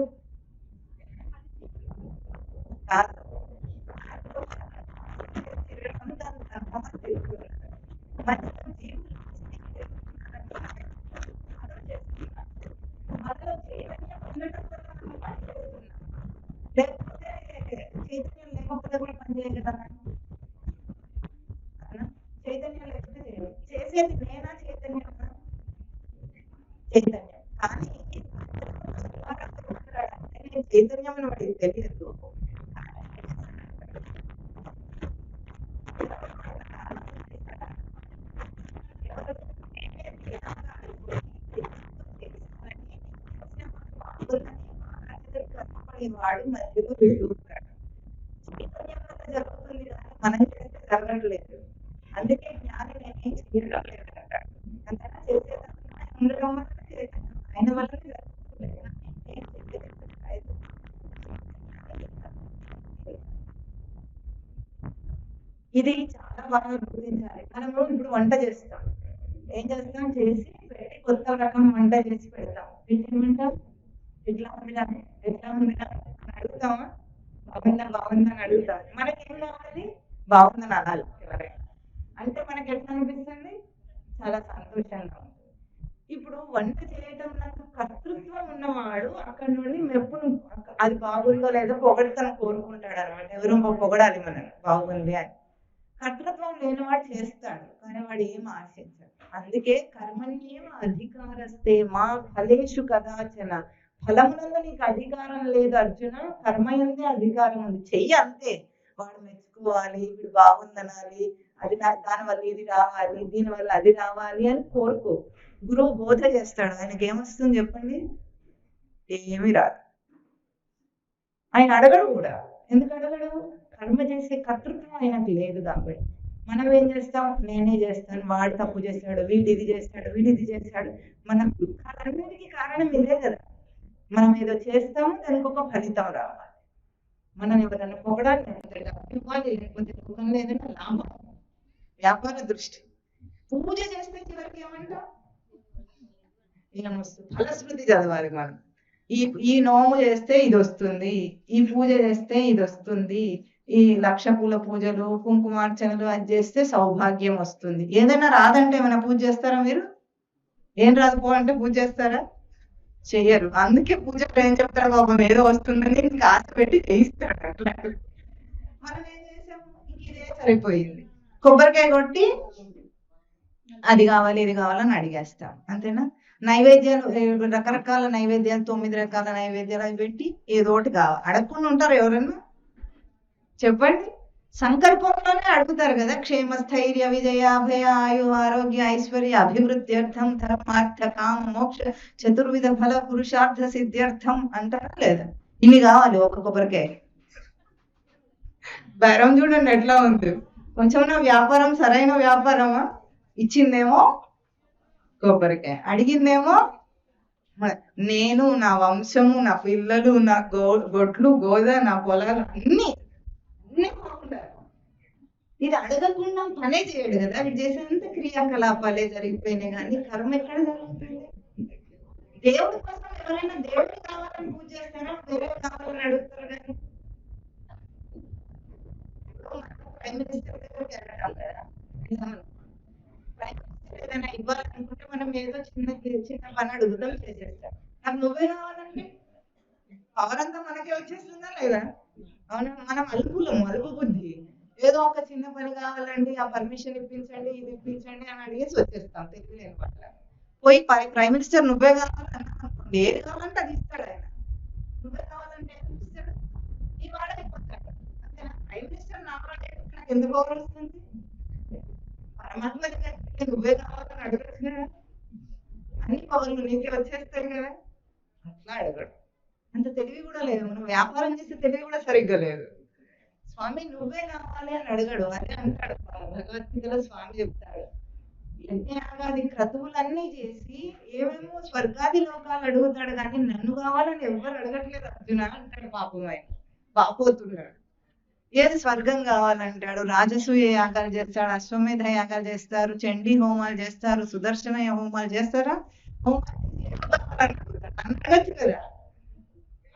చైతన్యం లేకపోతే కూడా పని చేయలేదు కదా. చైతన్యం లేకపోతే చేయలేదు. చేసేది నేనా చైతన్యం? చైతన్యం. కానీ చైతన్యం వాడికి తెలియదు. వాడు మధ్యలో ఉంటాడు. చైతన్యం వల్ల జరుగుతుంది కానీ మనం చేస్తే జరగట్లేదు. అందుకే జ్ఞాని నేనేం చేయడం లేదంటాడు. అంతేనా? చేసేదాన్ని ఉండడం వల్ల చైతన్యం ఆయన వల్ల జరుగుతుంది. ఇది చాలా బాగా గుర్తించాలి. మనము ఇప్పుడు వంట చేస్తాం. ఏం చేస్తాం? చేసి పెట్టి కొత్త రకం వంట చేసి పెడతాం. ఏమంటాం? ఎట్లా ఉందిరా? ఎట్లా ఉందిరా? అని అడుగుతామా? బాగుందా? బాగుందా? అని అడుగుతాం. మనకేం కావాలి? బాగుందని అనాలి ఎవరైనా. అంటే మనకి ఎట్లా అనిపిస్తుంది? చాలా సంతోషంగా ఉంటుంది. ఇప్పుడు వంట చేయటంలో కర్తృత్వం ఉన్నవాడు అక్కడి నుండి మెప్పును అది బాగుందో లేదో పొగడతను కోరుకుంటాడు అనమాట. ఎవరో పొగడాలి మనం బాగుంది అని. కర్తృత్వం లేనివాడు చేస్తాడు కానీ వాడు ఏం ఆశించాడు. అందుకే కర్మణ్యేవ అధికారస్తే మా ఫలేషు కదాచన. ఫలమునందు నీకు అధికారం లేదు అర్జున, కర్మయందే అధికారం ఉంది. చెయ్యి అంతే. వాడు మెచ్చుకోవాలి, వీడు బాగుందనాలి, అది దానివల్ల ఇది రావాలి, దీనివల్ల అది రావాలి అని కోరుకో. గురువు బోధ చేస్తాడు, ఆయనకి ఏమొస్తుంది చెప్పండి? ఏమి రాదు. ఆయన అడగడు కూడా. ఎందుకు అడగడు? కర్మ చేసే కర్తృత్వం ఆయనకు లేదు కాబట్టి. మనం ఏం చేస్తాం? నేనే చేస్తాను, వాడు తప్పు చేశాడు, వీడు ఇది చేశాడు, వీడు ఇది చేశాడు. మన దుఃఖాలన్నిటికీ కారణం ఇదే కదా. మనం ఏదో చేస్తాము, దానికి ఒక ఫలితం రావాలి. మనం ఎవరైనా పొగడాలి, ఇవ్వాలి, లేకపోతే దుఃఖంలో ఏదైనా లాభం. వ్యాపార దృష్టి. పూజ చేస్తే చివరికి ఏమంటాం? ఏమొస్తుంది? ఫలశ్రుతి చదవాలి మనం. ఈ నోము చేస్తే ఇది వస్తుంది, ఈ పూజ చేస్తే ఇది వస్తుంది, ఈ లక్ష పూల పూజలు, కుంకుమార్చనలు అది చేస్తే సౌభాగ్యం వస్తుంది. ఏదైనా రాదంటే ఏమైనా పూజ చేస్తారా మీరు? ఏం రాదు పో అంటే పూజ చేస్తారా? చెయ్యరు. అందుకే పూజలు ఏం చెప్తాడు? పాపం ఏదో వస్తుందని ఇంకా ఆశ పెట్టి చేయిస్తాడు. అట్లా మనం ఏం చేసాము? ఇదే సరిపోయింది. కొబ్బరికాయ కొట్టి అది కావాలి ఇది కావాలని అడిగేస్తాం, అంతేనా? నైవేద్యాలు రకరకాల నైవేద్యాలు, 9 రకాల నైవేద్యాలు అవి పెట్టి ఏదో ఒకటి కావాలి. అడగకుండా ఉంటారు ఎవరన్నా? చెప్పండి. సంకల్పంలోనే అడుగుతారు కదా. క్షేమ స్థైర్య విజయ అభయ ఆయు ఆరోగ్య ఐశ్వర్య అభివృద్ధ్యర్థం ధర్మార్థ కామ మోక్ష చతుర్విధ ఫల పురుషార్థ సిద్ధ్యర్థం అంటారా లేదా? ఇన్ని కావాలి ఒక కొబ్బరికాయ. బేరం చూడండి ఎట్లా ఉంది. కొంచెం నా వ్యాపారం సరైన వ్యాపారమా? ఇచ్చిందేమో కొబ్బరికాయ, అడిగిందేమో నేను, నా వంశము, నా పిల్లలు, నా గొడ్లు గోద, నా పొలాలు అన్ని బాగుండాలి. ఇది అడగకుండా పనే చేయడు కదా. వీడు చేసేంత క్రియాకలాపాలే జరిగిపోయినాయి కానీ కర్మ ఎక్కడ జరుగుతుంది? దేవుడి కోసం ఎవరైనా దేవుడికి కావాలని పూజ చేస్తారా? వేరే కావాలని అడుగుతారు కానీ ప్రైమ్ మినిస్టర్ దగ్గరికి వెళ్ళడం కదా. ఏదైనా ఇవ్వాలనుకుంటే మనం ఏదో చిన్న పని అడుగుతాం, చేసేస్తాం. నాకు నువ్వే కావాలంటే పవర్ అంతా మనకే వచ్చేస్తుందా లేదా? అవునా? మనం అలుపు బుద్ధి. ఏదో ఒక చిన్న పని కావాలండి, ఆ పర్మిషన్ ఇప్పించండి, ఇది ఇప్పించండి అని అడిగేసి వచ్చేస్తాం తెలియలేని పట్ల. పోయి ప్రైమ్ మినిస్టర్ నువ్వే కావాలనుకోండి, ఏది కావాలంటే అది ఇస్తాడు ఆయన. నువ్వే కావాలంటే ఇస్తాడు, ఈ వాడే అయిపోతాడు. అంతేనా? ప్రైమ్ మినిస్టర్ నా వాడే నాకు ఎందుకు గౌరవిస్తుంది? పరమాత్మ నువ్వే కావాలని అడగచ్చు కదా. అన్ని పవర్లు నీకే వచ్చేస్తాయి కదా. అట్లా అడగడు. అంత తెలివి కూడా లేదు. మనం వ్యాపారం చేసే తెలివి కూడా సరిగ్గా లేదు. స్వామి నువ్వే కావాలి అని అడగడు. అదే అంటాడు భగవద్గీతలో స్వామి చెప్తాడు. యజ్ఞయాగాది క్రతువులన్నీ చేసి ఏమేమో స్వర్గాది లోకాలు అడుగుతాడు కానీ నన్ను కావాలని ఎవరు అడగట్లేదు అర్జున అంటాడు. పాపం ఆయన పాపోతున్నాడు. ఏది స్వర్గం కావాలంటాడు. రాజసూయ యాగాలు చేస్తాడు, అశ్వమేధ యాగాలు చేస్తారు, చండీ హోమాలు చేస్తారు, సుదర్శన హోమాలు చేస్తారా? అడగచ్చు కదా.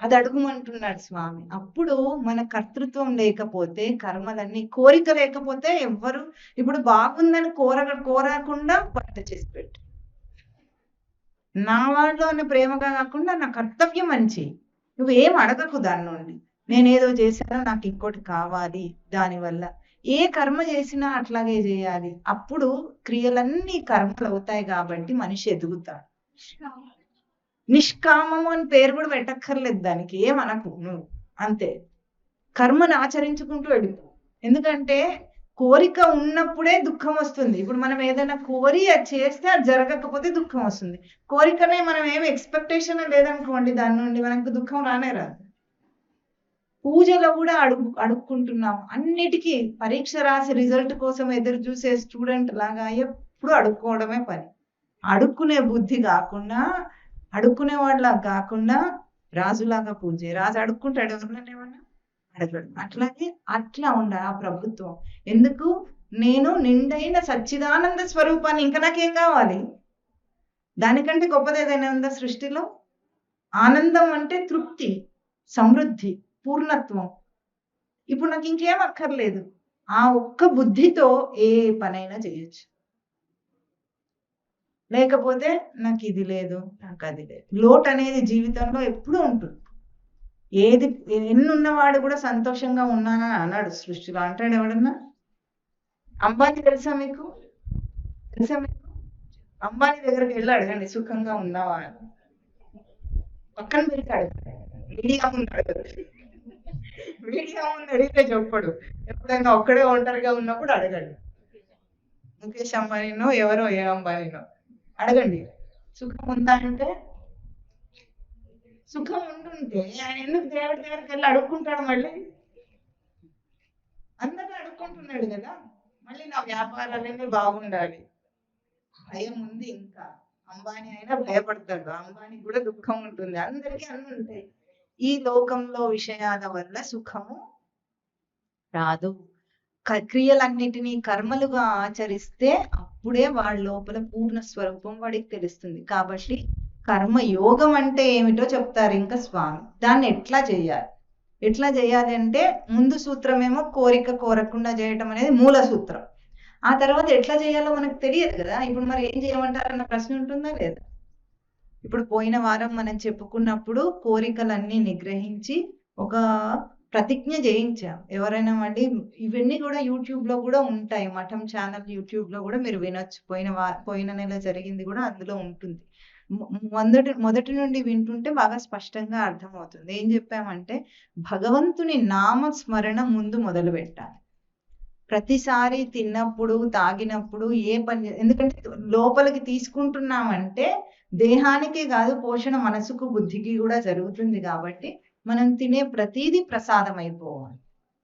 అది అడుగుమంటున్నాడు స్వామి. అప్పుడు మన కర్తృత్వం లేకపోతే, కర్మలన్నీ కోరిక లేకపోతే ఎవ్వరు ఇప్పుడు బాగుందని కోరకుండా వంట చేసి పెట్టు. నా వాళ్ళలో ఉన్న ప్రేమగా కాకుండా నా కర్తవ్యం మంచి. నువ్వు ఏం అడగకు దాని నుండి. నేనేదో చేశానో నాకు ఇంకోటి కావాలి. దానివల్ల ఏ కర్మ చేసినా అట్లాగే చేయాలి. అప్పుడు క్రియలన్నీ కర్మలు అవుతాయి కాబట్టి మనిషి ఎదుగుతాడు. నిష్కామము అని పేరు కూడా పెట్టక్కర్లేదు దానికి, ఏమనకు నువ్వు, అంతే. కర్మను ఆచరించుకుంటూ వెళ్ళిపో. ఎందుకంటే కోరిక ఉన్నప్పుడే దుఃఖం వస్తుంది. ఇప్పుడు మనం ఏదైనా కోరి అది చేస్తే అది జరగకపోతే దుఃఖం వస్తుంది. కోరికనే మనం ఏమి ఎక్స్పెక్టేషన్ లేదనుకోండి, దాని నుండి మనకు దుఃఖం రానే రాదు. పూజలో కూడా అడుక్కుంటున్నాం. అన్నిటికీ పరీక్ష రాసి రిజల్ట్ కోసం ఎదురు చూసే స్టూడెంట్ లాగా ఎప్పుడు అడుక్కోవడమే పని. అడుక్కునే బుద్ధి కాకుండా, అడుక్కునే వాళ్ళ కాకుండా రాజులాగా పూజ. రాజు అడుక్కుంటాడు ఎవరినైనా ఏమన్నా? అడగడు. అట్లాగే అట్లా ఉండాలి ఆ ప్రభుత్వం. ఎందుకు? నేను నిండైన సచ్చిదానంద స్వరూపాన్ని ఇంకా నాకేం కావాలి? దానికంటే గొప్పది ఏదైనా ఉందా సృష్టిలో? ఆనందం అంటే తృప్తి, సమృద్ధి, పూర్ణత్వం. ఇప్పుడు నాకు ఇంకేం అక్కర్లేదు. ఆ ఒక్క బుద్ధితో ఏ పనైనా చేయొచ్చు. లేకపోతే నాకు ఇది లేదు, నాకు అది లేదు. లోటు అనేది జీవితంలో ఎప్పుడూ ఉంటుంది. ఏది ఎన్ని ఉన్నవాడు కూడా సంతోషంగా ఉన్నానని అన్నాడు సృష్టిలో. అంటాడు ఎవడన్నా? అంబానీ తెలుసా మీకు? తెలుసా మీకు? అంబానీ దగ్గరికి వెళ్ళి అడగండి సుఖంగా ఉన్నావా అని. పక్కన పెట్టి అడగండి. మీడియా ముందు అడగదు. మీడియా ముందు అడిగితే చెప్పడు. ఎప్పుడైనా ఒక్కడే ఒంటరిగా ఉన్నప్పుడు అడగండి. ముఖేష్ అంబానీనో ఎవరో ఏ అంబానీనో అడగండి. సుఖం ఉందా అంటే సుఖం ఉండుంటే ఆయన ఎందుకు దేవుడి దగ్గరికి వెళ్ళి అడుక్కుంటాడు మళ్ళీ? అందరూ అడుక్కుంటున్నాడు కదా. మళ్ళీ నా వ్యాపారాలన్నీ బాగుండాలి. భయం ఉంది ఇంకా. అంబానీ అయినా భయపడతాడు. అంబానీ కూడా దుఃఖం ఉంటుంది. అందరికీ అన్నీ ఉంటాయి. ఈ లోకంలో విషయాల వల్ల సుఖము రాదు. క్రియలన్నిటినీ కర్మలుగా ఆచరిస్తే అప్పుడే వాడి లోపల పూర్ణ స్వరూపం వాడికి తెలుస్తుంది. కాబట్టి కర్మ యోగం అంటే ఏమిటో చెప్తారు ఇంకా స్వామి. దాన్ని ఎట్లా చేయాలి? ఎట్లా చేయాలి అంటే ముందు సూత్రమేమో కోరిక కోరకుండా చేయటం అనేది మూల సూత్రం. ఆ తర్వాత ఎట్లా చేయాలో మనకు తెలియదు కదా. ఇప్పుడు మరి ఏం చేయమంటారన్న ప్రశ్న ఉంటుందా లేదా? ఇప్పుడు పోయిన వారం మనం చెప్పుకున్నప్పుడు కోరికలన్నీ నిగ్రహించి ఒక ప్రతిజ్ఞ చేయించాం. ఎవరైనా మళ్ళీ ఇవన్నీ కూడా యూట్యూబ్ లో కూడా ఉంటాయి. మఠం ఛానల్ యూట్యూబ్ లో కూడా మీరు వినొచ్చు. పోయిన నెల జరిగింది కూడా అందులో ఉంటుంది. మొదటి నుండి వింటుంటే బాగా స్పష్టంగా అర్థమవుతుంది. ఏం చెప్పామంటే భగవంతుని నామ స్మరణ ముందు మొదలు పెట్టాలి. ప్రతిసారి తిన్నప్పుడు తాగినప్పుడు ఏ పని, ఎందుకంటే లోపలికి తీసుకుంటున్నామంటే దేహానికే కాదు పోషణ మనసుకు బుద్ధికి కూడా జరుగుతుంది. కాబట్టి మనం తినే ప్రతిదీ ప్రసాదం అయిపోవాలి.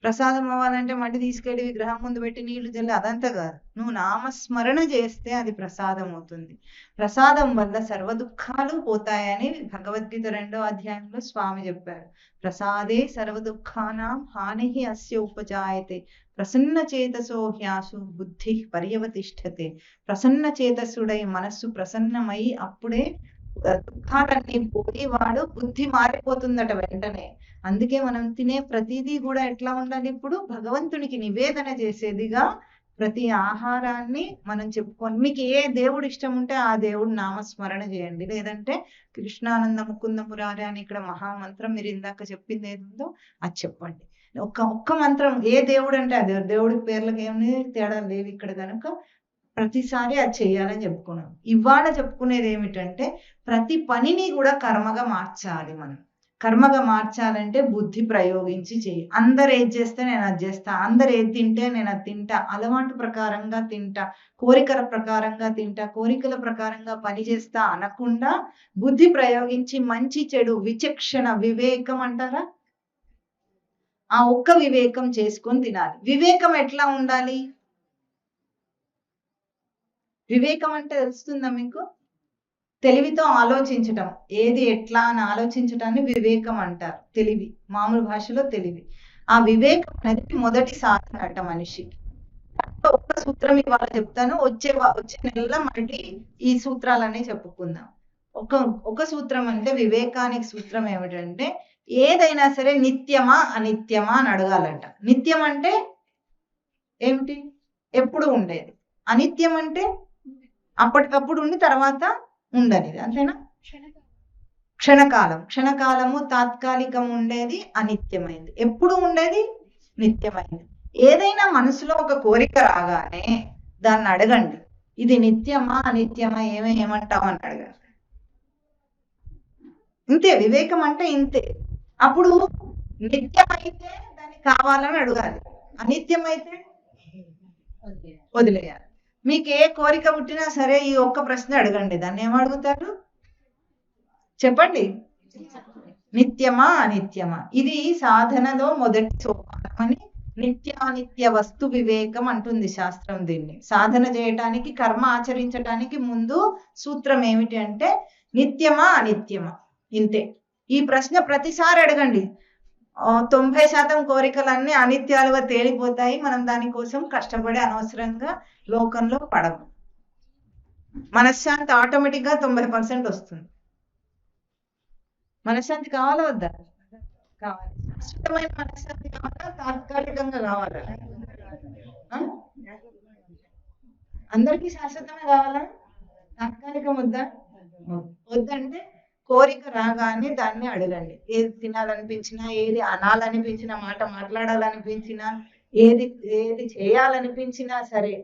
ప్రసాదం అవ్వాలంటే మళ్ళీ తీసుకెళ్లి విగ్రహం ముందు పెట్టి నీళ్లు జల్లి అదంతా కాదు. నువ్వు నామస్మరణ చేస్తే అది ప్రసాదం అవుతుంది. ప్రసాదం వల్ల సర్వ దుఃఖాలు పోతాయని భగవద్గీత 2వ అధ్యాయంలో స్వామి చెప్పారు. ప్రసాదే సర్వ దుఃఖానాం హానిః అస్య ఉపజాయతే ప్రసన్న చేతసో హ్యాసు బుద్ధి పర్యవతిష్ఠతే. ప్రసన్న చేతసుడై మనస్సు ప్రసన్నమై అప్పుడే దుఃఖాలన్నీ పోయి వాడు బుద్ధి మారిపోతుందట వెంటనే. అందుకే మనం తినే ప్రతిదీ కూడా ఎట్లా ఉండాలి? ఇప్పుడు భగవంతునికి నివేదన చేసేదిగా ప్రతి ఆహారాన్ని మనం చెప్పుకోండి. మీకు ఏ దేవుడు ఇష్టం ఉంటే ఆ దేవుడు నామస్మరణ చేయండి. లేదంటే కృష్ణానంద ముకుంద మురారి అని ఇక్కడ మహామంత్రం మీరు ఇందాక చెప్పింది ఏదుందో అది చెప్పండి. ఒక్క మంత్రం ఏ దేవుడు అంటే అది దేవుడి పేర్లకు ఏమి తేడా లేవు ఇక్కడ కనుక ప్రతిసారి అది చెయ్యాలని చెప్పుకున్నాం. ఇవాళ చెప్పుకునేది ఏమిటంటే ప్రతి పనిని కూడా కర్మగా మార్చాలి. మనం కర్మగా మార్చాలంటే బుద్ధి ప్రయోగించి చెయ్యి. అందరు ఏది చేస్తే నేను అది చేస్తా, అందరు ఏది తింటే నేను అది తింటా, అలవాటు ప్రకారంగా తింటా, కోరికల ప్రకారంగా తింటా, కోరికల ప్రకారంగా పని చేస్తా అనకుండా బుద్ధి ప్రయోగించి మంచి చెడు విచక్షణ వివేకం అంటారా, ఆ ఒక్క వివేకం చేసుకొని తినాలి. వివేకం ఎట్లా ఉండాలి? వివేకం అంటే తెలుస్తుందా మీకు? తెలివితో ఆలోచించటం, ఏది ఎట్లా అని ఆలోచించటాన్ని వివేకం అంటారు. తెలివి, మామూలు భాషలో తెలివి. ఆ వివేకం అనేది మొదటి సాధన అట మనిషికి. ఒక్క సూత్రం ఇవాళ చెప్తాను. వచ్చే నెలలో మళ్ళీ ఈ సూత్రాలన్నీ చెప్పుకుందాం. ఒక సూత్రం అంటే వివేకానికి సూత్రం ఏమిటంటే ఏదైనా సరే నిత్యమా అనిత్యమా అని అడగాలంట. నిత్యం అంటే ఏమిటి? ఎప్పుడు ఉండేది. అనిత్యం అంటే అప్పటికప్పుడు ఉండి తర్వాత ఉండనిది. అంతేనా? క్షణకాలము తాత్కాలికం ఉండేది అనిత్యమైంది. ఎప్పుడు ఉండేది నిత్యమైంది. ఏదైనా మనసులో ఒక కోరిక రాగానే దాన్ని అడగండి, ఇది నిత్యమా అనిత్యమా ఏమంటావు అని అడగండి. ఇంతే వివేకం అంటే ఇంతే. అప్పుడు నిత్యమైతే దాన్ని కావాలని అడగాలి, అనిత్యమైతే వదిలేయాలి. మీకు ఏ కోరిక పుట్టినా సరే ఈ ఒక్క ప్రశ్న అడగండి, దాన్ని ఏమడుగుతారు చెప్పండి? నిత్యమా అనిత్యమా. ఇది సాధనలో మొదటి సోపానం అని నిత్యానిత్య వస్తు వివేకం అంటుంది శాస్త్రం. దీన్ని సాధన చేయటానికి కర్మ ఆచరించటానికి ముందు సూత్రం ఏమిటి అంటే నిత్యమా అనిత్యమా. ఇంతే. ఈ ప్రశ్న ప్రతిసారి అడగండి. 90% కోరికలన్నీ అనిత్యాలుగా తేలిపోతాయి. మనం దానికోసం కష్టపడి అనవసరంగా లోకంలో పడము. మనశ్శాంతి ఆటోమేటిక్గా 90% వస్తుంది. మనశ్శాంతి కావాలా వద్దా? కావాలి. శాశ్వతమైన మనశ్శాంతి కావాలా, తాత్కాలికంగా కావాలా? ఆ? అందరికీ శాశ్వతమే కావాలా, తాత్కాలికం వద్దా? వద్దంటే కోరిక రాగానే దాన్ని అడగండి. ఏది తినాలనిపించినా, ఏది అనాలనిపించినా, మాట మాట్లాడాలనిపించినా, ఏది ఏది చేయాలనిపించినా సరే,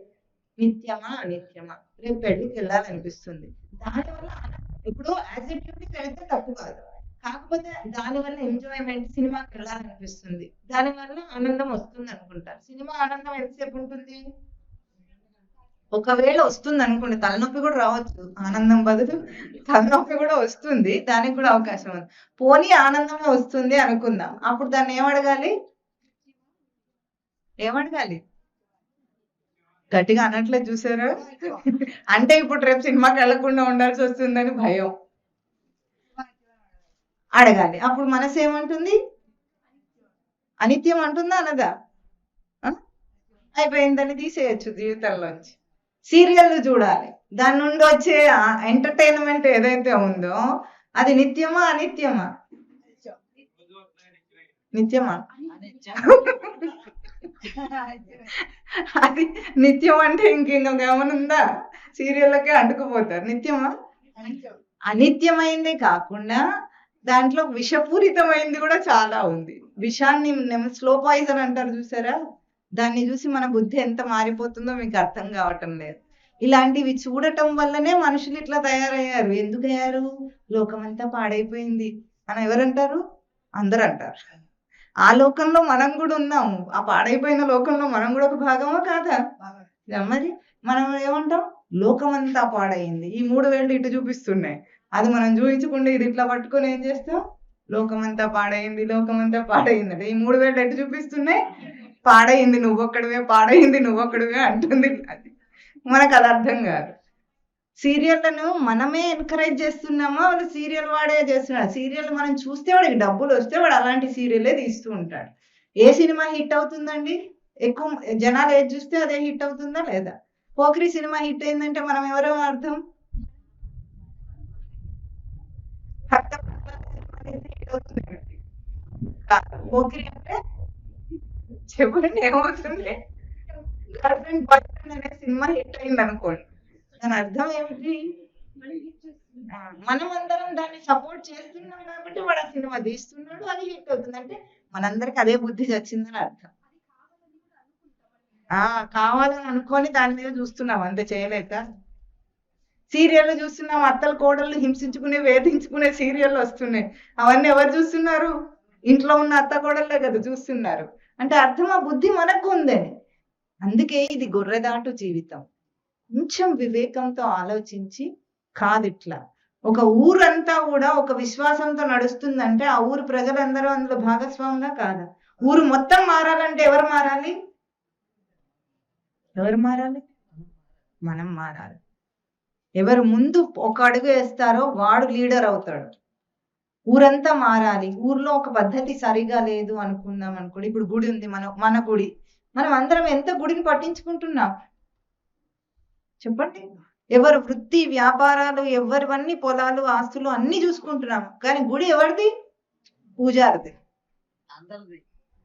నిత్యమా అనిత్యమా, రేపు పెళ్ళికి వెళ్ళాలనిపిస్తుంది, దానివల్ల ఇప్పుడు యాక్సిడెంట్కి వెళ్తే తప్పు కాదు, కాకపోతే దానివల్ల ఎంజాయ్మెంట్, సినిమాకి వెళ్ళాలనిపిస్తుంది, దానివల్ల ఆనందం వస్తుంది అనుకుంటారు. సినిమా ఆనందం ఎంతసేపు ఉంటుంది? ఒకవేళ వస్తుంది అనుకోండి, తలనొప్పి కూడా రావచ్చు, ఆనందం బదులు తలనొప్పి కూడా వస్తుంది, దానికి కూడా అవకాశం ఉంది. పోనీ ఆనందమే వస్తుంది అనుకుందాం, అప్పుడు దాన్ని ఏమడగాలి? ఏమడగాలి? గట్టిగా అనట్లేదు చూసారా? అంటే ఇప్పుడు రేపు సినిమాకి వెళ్లకుండా ఉండాల్సి వస్తుందని భయం, అడగాలి. అప్పుడు మనసు ఏమంటుంది? అనిత్యం అంటుందా అనదా? అయిపోయిందని తీసేయచ్చు జీవితంలోంచి. సీరియల్ చూడాలి, దాని నుండి వచ్చే ఎంటర్టైన్మెంట్ ఏదైతే ఉందో అది నిత్యమా అనిత్యమా? నిత్యమా? అది నిత్యం అంటే ఇంకేమనుందా? సీరియల్లకే అంటుకుపోతారు. నిత్యమా? అనిత్యమైందే కాకుండా దాంట్లో విషపూరితమైంది కూడా చాలా ఉంది. విషాన్ని స్లో పాయిజన్ అంటారు చూసారా, దాన్ని చూసి మన బుద్ధి ఎంత మారిపోతుందో మీకు అర్థం కావటం లేదు. ఇలాంటివి చూడటం వల్లనే మనుషులు ఇట్లా తయారయ్యారు. ఎందుకు అయ్యారు? లోకమంతా పాడైపోయింది అని ఎవరంటారు? అందరూ అంటారు. ఆ లోకంలో మనం కూడా ఉన్నాము. ఆ పాడైపోయిన లోకంలో మనం కూడా ఒక భాగమా కాదా? మరి మనం ఏమంటాం? లోకమంతా పాడైంది. ఈ 3 వేళ్ళు ఇటు చూపిస్తున్నాయి, అది మనం చూపించకుండా ఇది ఇట్లా పట్టుకొని ఏం చేస్తాం? లోకమంతా పాడైంది, లోకమంతా పాడైంది అంటే ఈ 3 వేళ్ళు ఎటు చూపిస్తున్నాయి? పాడైంది నువ్వొక్కడివే, పాడైంది నువ్వొక్కడివే అంటుంది. అది మనకు అది అర్థం కాదు. సీరియళ్లను మనమే ఎంకరేజ్ చేస్తున్నామా, వాళ్ళు సీరియల్ వాడే చేస్తున్నాడు? సీరియల్ మనం చూస్తే వాడికి డబ్బులు వస్తే వాడు అలాంటి సీరియలే తీస్తూ ఉంటాడు. ఏ సినిమా హిట్ అవుతుందండి? ఎక్కువ జనాలు ఏది చూస్తే అదే హిట్ అవుతుందా లేదా? పోకిరి సినిమా హిట్ అయిందంటే మనం ఎవరో అర్థం? పోకిరి అంటే చెప్పండి ఏమవుతుంది? గర్ల్ ఫ్రెండ్ బాయ్ ఫ్రెండ్ అనే సినిమా హిట్ అయింది అనుకోండి, దాని అర్థం ఏమిటి? మనం అందరం దాన్ని సపోర్ట్ చేస్తున్నాం కాబట్టి వాడు ఆ సినిమా తీస్తున్నాడు, అది హిట్ అవుతుంది. అంటే మనందరికి అదే బుద్ధి వచ్చిందని అర్థం. కావాలని అనుకొని దాని మీద చూస్తున్నాం, అంతే, చేయలేక. సీరియల్ చూస్తున్నాం, అత్తలు కోడళ్ళు హింసించుకునే వేధించుకునే సీరియల్ వస్తున్నాయి. అవన్నీ ఎవరు చూస్తున్నారు? ఇంట్లో ఉన్న అత్త కోడళ్ళే కదా చూస్తున్నారు. అంటే అర్థం ఆ బుద్ధి మనకు ఉందని. అందుకే ఇది గొర్రెదాటు జీవితం. కొంచెం వివేకంతో ఆలోచించి, కాదిట్లా ఒక ఊరంతా కూడా ఒక విశ్వాసంతో నడుస్తుందంటే ఆ ఊరు ప్రజలందరూ అందులో భాగస్వాముగా కాదా? ఊరు మొత్తం మారాలంటే ఎవరు మారాలి? ఎవరు మారాలి? మనం మారాలి. ఎవరు ముందు ఒక అడుగు వేస్తారో వాడు లీడర్ అవుతాడు. ఊరంతా మారాలి. ఊర్లో ఒక పద్ధతి సరిగా లేదు అనుకుందాం అనుకోండి. ఇప్పుడు గుడి ఉంది, మన గుడి, మనం అందరం ఎంత గుడిని పట్టించుకుంటున్నాం చెప్పండి? ఎవరు వృత్తి వ్యాపారాలు, ఎవరివన్నీ పొలాలు ఆస్తులు అన్ని చూసుకుంటున్నాం, కానీ గుడి ఎవరిది? పూజారిది.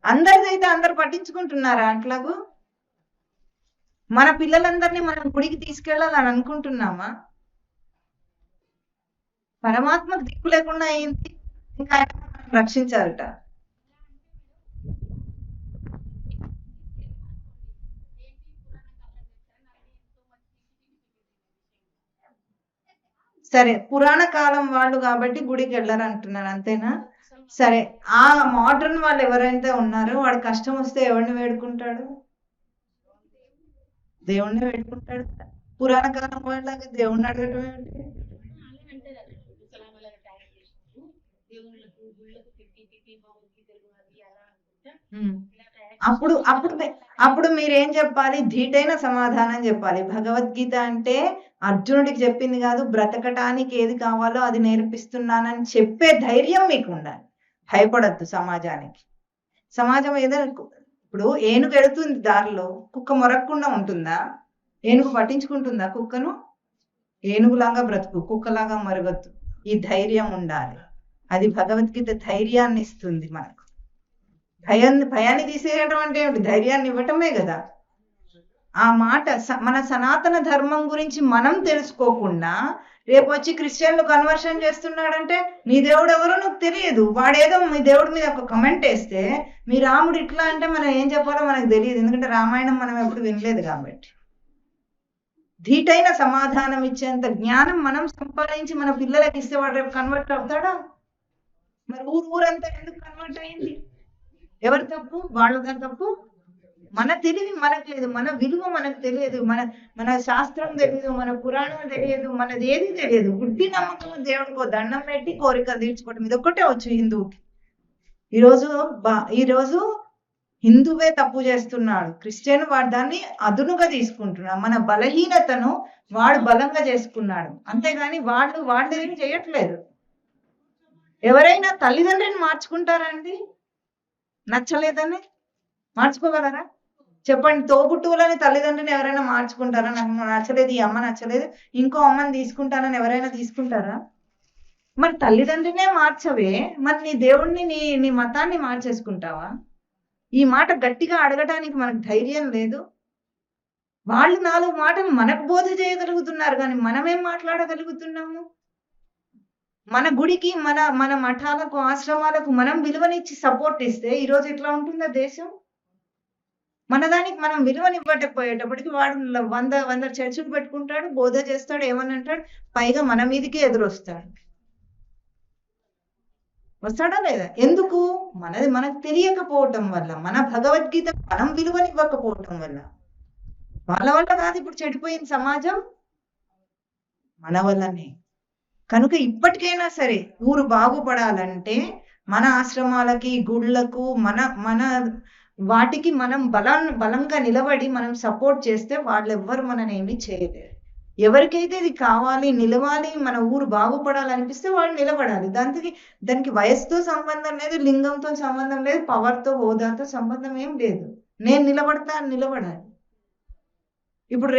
అందరిదైతే అందరు పట్టించుకుంటున్నారా? అట్లాగూ మన పిల్లలందరినీ మనం గుడికి తీసుకెళ్ళాలని అనుకుంటున్నామా? పరమాత్మకు దిక్కు లేకుండా అయింది, ఇంకా ఆయన రక్షించారట. సరే, పురాణ కాలం వాళ్ళు కాబట్టి గుడికి వెళ్ళరు అంటున్నారు, అంతేనా? సరే, ఆ మోడర్న్ వాళ్ళు ఎవరైతే ఉన్నారో వాడు కష్టం వస్తే ఎవరిని వేడుకుంటాడు? దేవుణ్ణి వేడుకుంటాడు. పురాణ కాలం వాళ్ళలాగా దేవుణ్ణి అడగటం ఏంటి? అప్పుడు అప్పుడు అప్పుడు మీరేం చెప్పాలి? ధీటైన సమాధానం చెప్పాలి. భగవద్గీత అంటే అర్జునుడికి చెప్పింది కాదు, బ్రతకటానికి ఏది కావాలో అది నేర్పిస్తున్నానని చెప్పే ధైర్యం మీకు ఉండాలి. భయపడద్దు సమాజానికి. సమాజం ఏదైనా ఇప్పుడు ఏనుగు ఎడుతుంది దారిలో, కుక్క మొరక్కుండా ఉంటుందా? ఏనుగు పట్టించుకుంటుందా కుక్కను? ఏనుగులాగా బ్రతుకు, కుక్కలాగా మరగద్దు. ఈ ధైర్యం ఉండాలి. అది భగవద్గీత ధైర్యాన్ని ఇస్తుంది మనకు. భయాన్ని తీసేయడం అంటే ఏమిటి? ధైర్యాన్ని ఇవ్వటమే కదా. ఆ మాట మన సనాతన ధర్మం గురించి మనం తెలుసుకోకుండా రేపు వచ్చి క్రిస్టియన్లు కన్వర్షన్ చేస్తున్నాడంటే నీ దేవుడు ఎవరో నాకు తెలియదు, వాడేదో మీ దేవుడి మీద ఒక కమెంట్ వేస్తే మీ రాముడు ఇట్లా అంటే మనం ఏం చెప్పాలో మనకు తెలియదు. ఎందుకంటే రామాయణం మనం ఎప్పుడు వినలేదు కాబట్టి. ధీటైన సమాధానం ఇచ్చేంత జ్ఞానం మనం సంపాదించి మన పిల్లలకి ఇస్తే వాడు రేపు కన్వర్ట్ అవుతాడా? మరి ఊరంతా ఎందుకు కన్వర్ట్ అయింది? ఎవరి తప్పు? వాళ్ళ తప్పు. మన తెలివి మనకు లేదు, మన విలువ మనకు తెలియదు, మన శాస్త్రం తెలియదు, మన పురాణం తెలియదు, మనది ఏది తెలియదు. గుడ్డి నమ్మకం దేవుడికో దండం పెట్టి కోరికలు తీర్చుకోవటం, ఇది ఒక్కటే వచ్చు హిందువుకి. ఈరోజు హిందువే తప్పు చేస్తున్నాడు, క్రిస్టియన్ వాడు దాన్ని అదునుగా తీసుకుంటున్నాడు. మన బలహీనతను వాడు బలంగా చేసుకున్నాడు, అంతేగాని వాళ్ళు ఏం చేయట్లేదు. ఎవరైనా తల్లిదండ్రిని మార్చుకుంటారా? నచ్చలేదని మార్చుకోగలరా? చెప్పండి. తోబుట్టువులని తల్లిదండ్రిని ఎవరైనా మార్చుకుంటారా? నాకు నచ్చలేదు, ఈ అమ్మ నచ్చలేదు, ఇంకో అమ్మని తీసుకుంటానని ఎవరైనా తీసుకుంటారా? మరి తల్లిదండ్రినే మార్చవే, మరి నీ దేవుణ్ణి నీ మతాన్ని మార్చేసుకుంటావా? ఈ మాట గట్టిగా అడగటానికి మనకు ధైర్యం లేదు. వాళ్ళు 4 మాటలు మనకు బోధ చేయగలుగుతున్నారు, కానీ మనమేం మాట్లాడగలుగుతున్నాము? మన గుడికి మన మఠాలకు ఆశ్రమాలకు మనం విలువనిచ్చి సపోర్ట్ ఇస్తే ఈరోజు ఎట్లా ఉంటుందో దేశం. మన దానికి మనం విలువనివ్వకపోయేటప్పటికి వాడు 100 చర్చలు పెట్టుకుంటాడు, బోధ చేస్తాడు, ఏమని అంటాడు, పైగా మన మీదకి ఎదురొస్తాడు. వస్తాడా లేదా? ఎందుకు? మనకు తెలియకపోవటం వల్ల, మన భగవద్గీత మనం విలువనివ్వకపోవటం వల్ల. వాళ్ళ వల్ల కాదు ఇప్పుడు చెడిపోయిన సమాజం, మన వల్లనే. కనుక ఇప్పటికైనా సరే ఊరు బాగుపడాలంటే మన ఆశ్రమాలకి, గుళ్ళకు, మన వాటికి మనం బలంగా నిలబడి మనం సపోర్ట్ చేస్తే వాళ్ళెవ్వరు మనని ఏమీ చేయలేరు. ఎవరికైతే ఇది కావాలి, నిలవాలి, మన ఊరు బాగుపడాలనిపిస్తే వాళ్ళు నిలబడాలి. దానికి వయసుతో సంబంధం లేదు, లింగంతో సంబంధం లేదు, పవర్తో, హోదాతో సంబంధం ఏం లేదు. నేను నిలబడాలి. ఇప్పుడు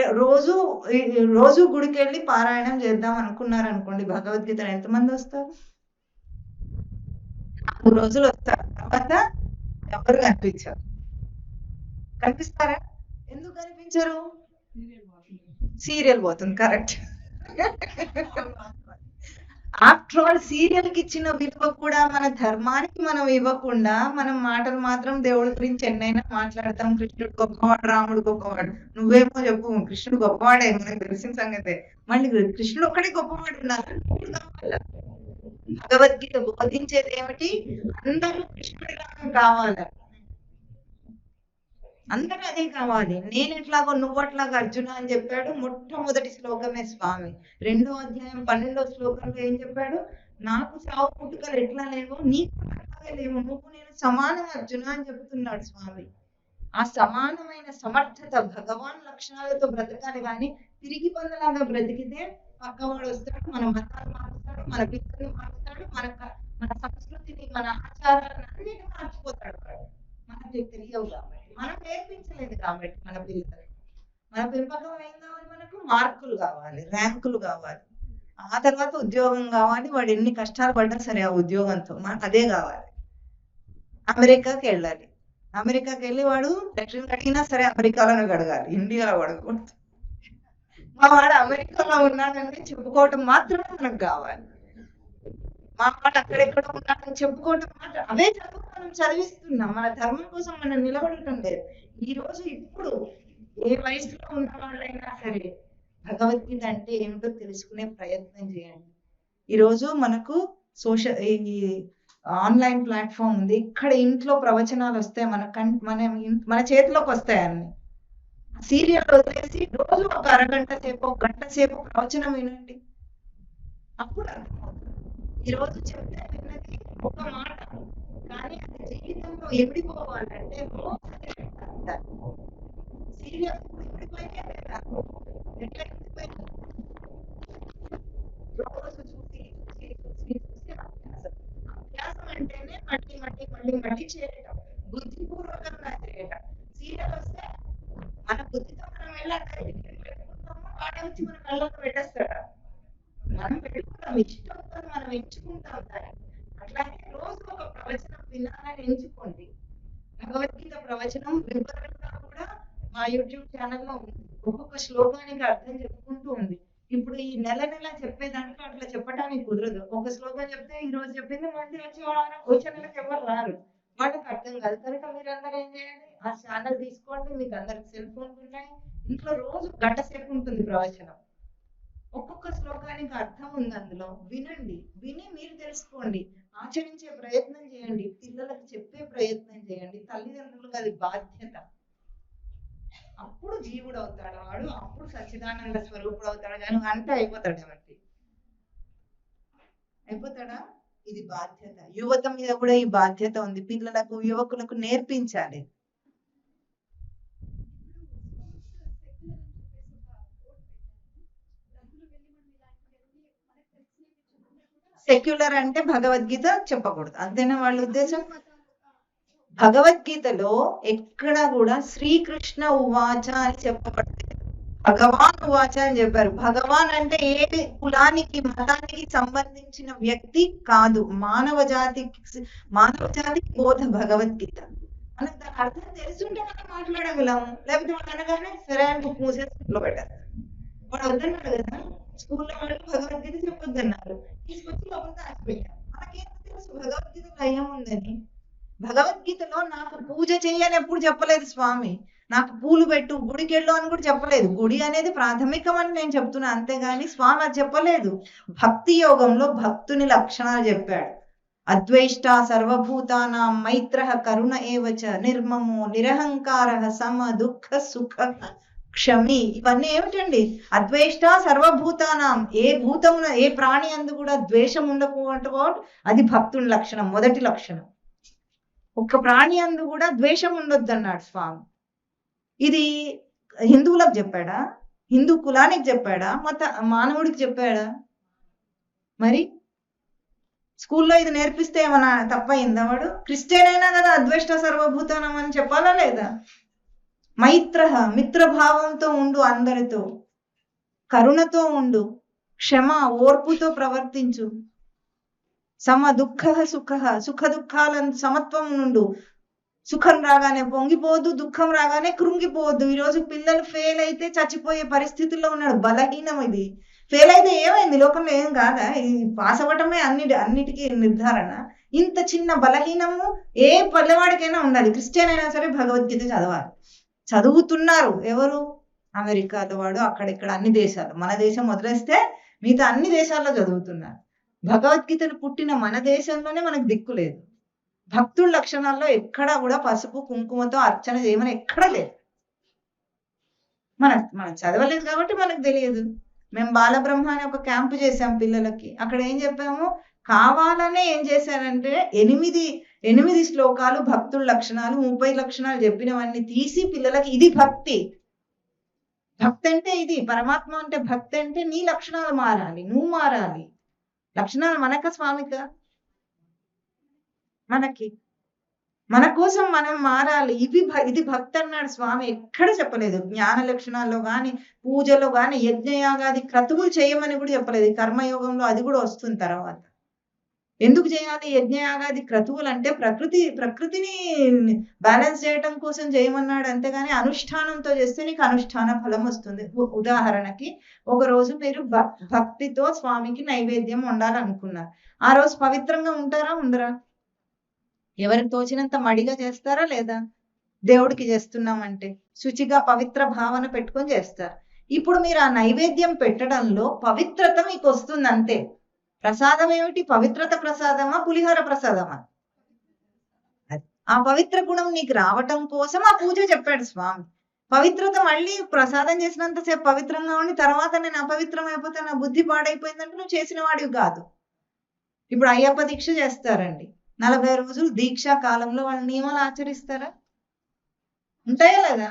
రోజు గుడికి వెళ్ళి పారాయణం చేద్దాం అనుకున్నారు అనుకోండి, భగవద్గీత ఎంతమంది వస్తారు? 4 రోజులు వస్తారు, తర్వాత ఎవరు కనిపిస్తారా? ఎందుకు కనిపించరు? సీరియల్ పోతుంది. కరెక్ట్. ఆఫ్టర్ ఆల్ సీరియల్ కి ఇచ్చిన విలువ కూడా మన ధర్మానికి మనం ఇవ్వకుండా మనం మాటలు మాత్రం దేవుడి గురించి ఎన్నైనా మాట్లాడతాం. కృష్ణుడు గొప్పవాడు, రాముడు గొప్పవాడు. నువ్వేమో చెప్పు, కృష్ణుడు గొప్పవాడే, మనకు తెలిసిన సంగతే. మళ్ళీ కృష్ణుడు ఒక్కడే గొప్పవాడు ఉన్నారు. భగవద్గీత బోధించేది ఏమిటి? అందరూ కృష్ణుడిలాగా కావాలి, అందరూ అదే కావాలి. నేను ఎట్లాగో నువ్వట్లాగా అర్జున అని చెప్పాడు. మొట్టమొదటి శ్లోకమే స్వామి. 2వ అధ్యాయం 12వ శ్లోకంలో ఏం చెప్పాడు? నాకు సావు పుట్టుకలు ఎట్లా లేవో నీకు అట్లాగే లేవు, నువ్వు నేను సమానం అర్జున అని చెబుతున్నాడు స్వామి. ఆ సమానమైన సమర్థత భగవాన్ లక్షణాలతో బ్రతకాలి, కానీ తిరిగి పొందలాగా బ్రతికితే పక్కవాడు వస్తాడు, మన మతాలు మారుస్తాడు, మన పిల్లల్ని మారుస్తాడు, మన సంస్కృతిని, మన ఆచారాలను అన్నిటి మార్చిపోతాడు. మనకి తెలియవు కాబట్టి, మనం నేర్పించలేదు కాబట్టి మన పిల్లలకి. మన పెంపకం ఏం కావాలి? మనకు మార్కులు కావాలి, ర్యాంకులు కావాలి, ఆ తర్వాత ఉద్యోగం కావాలి. వాడు ఎన్ని కష్టాలు పడ్డా సరే ఆ ఉద్యోగంతో మనకు అదే కావాలి. అమెరికాకి వెళ్ళాలి, అమెరికాకి వెళ్ళి వాడు లక్షలు అడిగినా సరే అమెరికాలోనే అడగాలి, ఇండియాలో అడగకూడదు. మా వాడు అమెరికాలో ఉన్నాడని చెప్పుకోవటం మాత్రమే మనకు కావాలి. మా వాడు అక్కడెక్కడ ఉన్నాడని చెప్పుకోవటం మాత్రం, అవే చదువు మనం చదివిస్తున్నాం. మన ధర్మం కోసం మనం నిలబడటం లేదు. ఇప్పుడు ఏ వయసులో ఉన్న వాళ్ళైనా సరే భగవద్గీత అంటే ఏమిటో తెలుసుకునే ప్రయత్నం చేయండి. ఈరోజు మనకు ఈ ఆన్లైన్ ప్లాట్ఫామ్ ఉంది. ఇక్కడ ఇంట్లో ప్రవచనాలు వస్తాయి, మన చేతిలోకి వస్తాయి అన్ని. సీరియల్ వదిలేసి రోజు ఒక అరగంట సేపు, ఒక గంట సేపు ప్రవచనం వినండి, అప్పుడు అర్థమవుతుంది. ఈరోజు చెప్తే విన్నది ఒక మాట, కానీ అది జీవితంలో ఎవిడిపోవాలంటే సీరియల్ రోజు చూసి అభ్యాసం అంటేనే మళ్ళీ చేయటం. బుద్ధి వచ్చి మన కళ్ళకు పెట్టేస్తాడా? మనం పెట్టుకుంటాం, ఇష్టంతో మనం ఎంచుకుంటాం దాన్ని. అట్లాగే రోజు ఒక ప్రవచనం వినాలని ఎంచుకోండి. భగవద్గీత ప్రవచనం వివరంగా కూడా మా యూట్యూబ్ ఛానల్లో ఉంది. ఒక్కొక్క శ్లోకానికి అర్థం చెప్పుకుంటూ ఉంది. ఇప్పుడు ఈ నెల చెప్పేదాంట్లో అట్లా చెప్పడానికి కుదరదు. ఒక శ్లోకం చెప్తే ఈ రోజు చెప్పింది మళ్ళీ వచ్చే నెలకు ఎవరు రారు, వాళ్ళకి అర్థం కాదు. కనుక మీరు అందరూ ఏం చేయాలి, ఆ ఛానల్ తీసుకోండి. మీకు అందరికి సెల్ ఫోన్లు ఉన్నాయి, ఇంట్లో రోజు గంట సేపు ఉంటుంది ప్రవచనం. ఒక్కొక్క శ్లోకానికి అర్థం ఉంది అందులో. వినండి, విని మీరు తెలుసుకోండి, ఆచరించే ప్రయత్నం చేయండి, పిల్లలకు చెప్పే ప్రయత్నం చేయండి. తల్లిదండ్రులకు అది బాధ్యత. అప్పుడు జీవుడు అవుతాడు వాడు, అప్పుడు సచ్చిదానంద స్వరూపుడు అవుతాడు. కానీ అంటే అయిపోతాడు ఏమంటే అయిపోతాడా? ఇది బాధ్యత. యువత మీద కూడా ఈ బాధ్యత ఉంది. పిల్లలకు, యువకులకు నేర్పించాలి. సెక్యులర్ అంటే భగవద్గీత చెప్పకూడదు అంతేనా వాళ్ళ ఉద్దేశం? భగవద్గీతలో ఎక్కడ కూడా శ్రీకృష్ణ ఉవాచ అని చెప్పబడింది, భగవాన్ ఉవాచ అని చెప్పారు. భగవాన్ అంటే ఏ కులానికి, మతానికి సంబంధించిన వ్యక్తి కాదు, మానవ జాతికి బోధ భగవద్గీత. మనకు దాని అర్థం తెలుసుంటే మనం మాట్లాడగలము. లేకపోతే వాళ్ళు అనగానే సరే అని మూసేసుకుంటూ పెట్టారు. వాడు వద్దన్నాడు కదా, స్కూల్లో వాళ్ళు భగవద్గీత చెప్పొద్దన్నారు, తీసుకొచ్చి లోపల దాచిపెట్టారు. మనకేం తెలుసు భగవద్గీతలో ఏముందని? భగవద్గీతలో నాకు పూజ చేయని ఎప్పుడు చెప్పలేదు స్వామి, నాకు పూలు పెట్టు, గుడికెళ్ళు అని కూడా చెప్పలేదు. గుడి అనేది ప్రాథమికం అని నేను చెప్తున్నా, అంతేగాని స్వామి అది చెప్పలేదు. భక్తి యోగంలో భక్తుని లక్షణాలు చెప్పాడు. అద్వేష్ట సర్వభూతానాం మైత్రః కరుణ ఏవచ నిర్మమో నిరహంకారః సమ దుఃఖ సుఖ క్షమి. ఇవన్నీ ఏమిటండి? అద్వేష్ట సర్వభూతానాం, ఏ భూతమున ఏ ప్రాణి అందు కూడా ద్వేషం ఉండకపోవడం అది భక్తుని లక్షణం, మొదటి లక్షణం. ఒక్క ప్రాణి అందు కూడా ద్వేషం ఉండొద్దు అన్నాడు స్వామి. ఇది హిందువులకు చెప్పాడా? హిందూ కులానికి చెప్పాడా? మానవుడికి చెప్పాడా? మరి స్కూల్లో ఇది నేర్పిస్తే ఏమన్నా తప్పయిందా? వాడు క్రిస్టియన్ అయినా కదా అద్వేష్ట సర్వభూతానం అని చెప్పాలా లేదా? మైత్రః, మిత్రభావంతో ఉండు, అందరితో కరుణతో ఉండు, క్షమ ఓర్పుతో ప్రవర్తించు, సమ దుఃఖ సుఖ, సుఖ దుఃఖాలను సమత్వం నుండు. సుఖం రాగానే పొంగిపోవద్దు, దుఃఖం రాగానే కృంగిపోవద్దు. ఈరోజు పిల్లలు ఫెయిల్ అయితే చచ్చిపోయే పరిస్థితుల్లో ఉన్నాడు. బలహీనం ఇది. ఫెయిల్ అయితే ఏమైంది? లోకంలో ఏం కాదా? ఇది పాస్ అవ్వటమే అన్నిటికీ నిర్ధారణ. ఇంత చిన్న బలహీనము ఏ పల్లెవాడికైనా ఉండాలి. క్రిస్టియన్ అయినా సరే భగవద్గీత చదవాలి. చదువుతున్నారు ఎవరు? అమెరికాలో వాడు, అక్కడిక్కడ అన్ని దేశాలు. మన దేశం వదిలేస్తే మిగతా అన్ని దేశాల్లో చదువుతున్నారు. భగవద్గీతను పుట్టిన మన దేశంలోనే మనకు దిక్కు లేదు. భక్తుల లక్షణాల్లో ఎక్కడా కూడా పసుపు కుంకుమతో అర్చన చేయమని ఎక్కడా లేదు. మనం చదవలేదు కాబట్టి మనకు తెలియదు. మేము బాలబ్రహ్మ అని ఒక క్యాంపు చేసాం పిల్లలకి. అక్కడ ఏం చెప్పాము, కావాలనే ఏం చేశారంటే 8 శ్లోకాలు భక్తుల లక్షణాలు, 30 లక్షణాలు చెప్పినవన్నీ తీసి పిల్లలకి ఇది భక్తి. భక్తి అంటే ఇది, పరమాత్మ అంటే భక్తి అంటే నీ లక్షణాలు మారాలి, నువ్వు మారాలి. లక్షణాలు మనక స్వామిక? మనకి, మన కోసం మనం మారాలి. ఇది భక్తి అన్నాడు స్వామి. ఎక్కడ చెప్పలేదు. జ్ఞాన లక్షణాల్లో గాని, పూజలో గాని, యజ్ఞయాగాది క్రతువులు చేయమని కూడా చెప్పలేదు. కర్మయోగంలో అది కూడా వస్తుంది తర్వాత. ఎందుకు చేయాలి యజ్ఞయాగాది క్రతువులు అంటే? ప్రకృతిని బ్యాలెన్స్ చేయటం కోసం చేయమన్నాడు, అంతేగాని అనుష్ఠానంతో చేస్తే నీకు అనుష్ఠాన ఫలం వస్తుంది. ఉదాహరణకి ఒక రోజు మీరు భక్తితో స్వామికి నైవేద్యం వండాలనుకున్నారు. ఆ రోజు పవిత్రంగా ఉంటారా ఉండరా? ఎవరికి తోచినంత మడిగా చేస్తారా లేదా? దేవుడికి చేస్తున్నామంటే శుచిగా పవిత్ర భావన పెట్టుకొని చేస్తారు. ఇప్పుడు మీరు ఆ నైవేద్యం పెట్టడంలో పవిత్రత మీకు వస్తుంది అంతే. ప్రసాదం ఏమిటి? పవిత్రత ప్రసాదమా, పులిహోర ప్రసాదమా? ఆ పవిత్ర గుణం నీకు రావటం కోసం ఆ పూజ చెప్పాడు స్వామి. పవిత్రత మళ్ళీ ప్రసాదం చేసినంతసేపు పవిత్రంగా ఉండి తర్వాత నేను అపవిత్రం అయిపోతే నా బుద్ధి పాడైపోయిందంటే నువ్వు చేసిన వాడివి కాదు. ఇప్పుడు అయ్యప్ప దీక్ష చేస్తారండి, 40 రోజులు దీక్షా కాలంలో వాళ్ళ నియమాలు ఆచరిస్తారా? ఉంటాయా లేదా?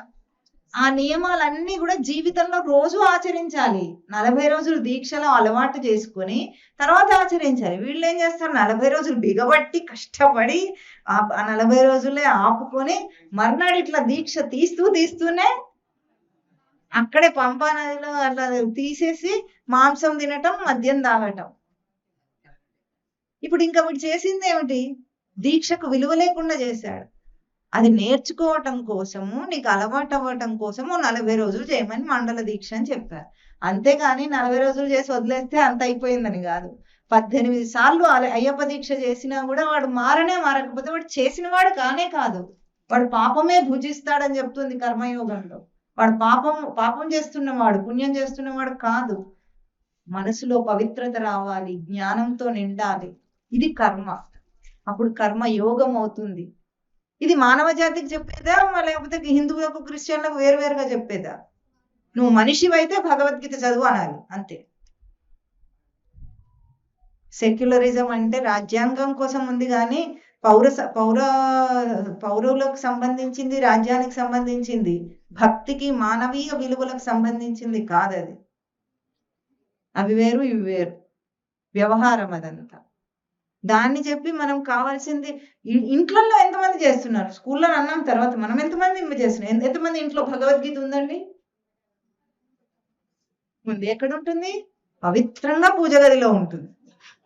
ఆ నియమాలన్నీ కూడా జీవితంలో రోజు ఆచరించాలి. 40 రోజులు దీక్షలో అలవాటు చేసుకొని తర్వాత ఆచరించాలి. వీళ్ళు ఏం చేస్తారు, 40 రోజులు బిగబట్టి కష్టపడి ఆ 40 రోజులే ఆపుకొని మర్నాడు ఇట్లా దీక్ష తీస్తూనే అక్కడే పంపా నదిలో అట్లా తీసేసి మాంసం తినటం, మద్యం తాగటం. ఇప్పుడు ఇంకా వీడు చేసింది ఏమిటి? దీక్షకు విలువ లేకుండా చేశాడు. అది నేర్చుకోవటం కోసము, నీకు అలవాటు అవ్వటం కోసము 40 రోజులు చేయమని మండల దీక్ష అని చెప్పారు. అంతేగాని 40 రోజులు చేసి వదిలేస్తే అంత అయిపోయిందని కాదు. 18 సార్లు అయ్యప్ప దీక్ష చేసినా కూడా వాడు మారకపోతే వాడు చేసిన వాడు కానే కాదు. వాడు పాపమే భుజిస్తాడని చెప్తుంది కర్మయోగంలో. వాడు పాపం చేస్తున్నవాడు, పుణ్యం చేస్తున్నవాడు కాదు. మనసులో పవిత్రత రావాలి, జ్ఞానంతో నిండాలి. ఇది కర్మ. అప్పుడు కర్మ యోగం అవుతుంది. ఇది మానవ జాతికి చెప్పేదా, లేకపోతే హిందువులకు, క్రిస్టియన్లకు వేరువేరుగా చెప్పేదా? నువ్వు మనిషివైతే భగవద్గీత చదువు అనాలి అంతే. సెక్యులరిజం అంటే రాజ్యాంగం కోసం ఉంది కానీ పౌరులకు సంబంధించింది, రాజ్యానికి సంబంధించింది, భక్తికి, మానవీయ విలువలకు సంబంధించింది కాదది. అవి వేరు, ఇవి వేరు. వ్యవహారం అదంతా. దాన్ని చెప్పి మనం కావాల్సింది ఇంట్లో ఎంతమంది చేస్తున్నారు? స్కూల్లో అన్నాం తర్వాత మనం ఎంతమంది చేస్తున్నాం? ఎంతమంది ఇంట్లో భగవద్గీత ఉందండి? ఉంది. ఎక్కడ ఉంటుంది? పవిత్రంగా పూజ గదిలో ఉంటుంది.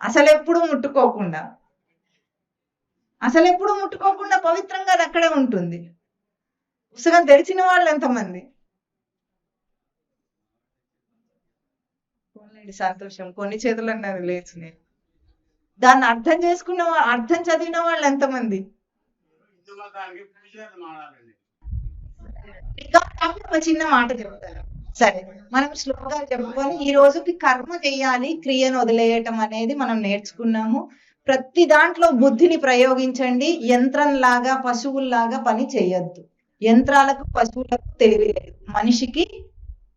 అసలు ఎప్పుడు ముట్టుకోకుండా పవిత్రంగా అది అక్కడే ఉంటుంది. పుస్తకం తెరిచిన వాళ్ళు ఎంతమంది? సంతోషం. కొన్ని చేతులు అన్నారు లేచినాయి. దాన్ని అర్థం చదివిన వాళ్ళు ఎంతమంది? ఒక చిన్న మాట చెప్తాను. సరే, మనం శ్లోకాలు చెప్పుకొని ఈ రోజుకి కర్మ చేయాలి, క్రియను వదిలేయటం అనేది మనం నేర్చుకున్నాము. ప్రతి దాంట్లో బుద్ధిని ప్రయోగించండి. యంత్రంలాగా, పశువుల్లాగా పని చేయొద్దు. యంత్రాలకు, పశువులకు తెలివి లేదు, మనిషికి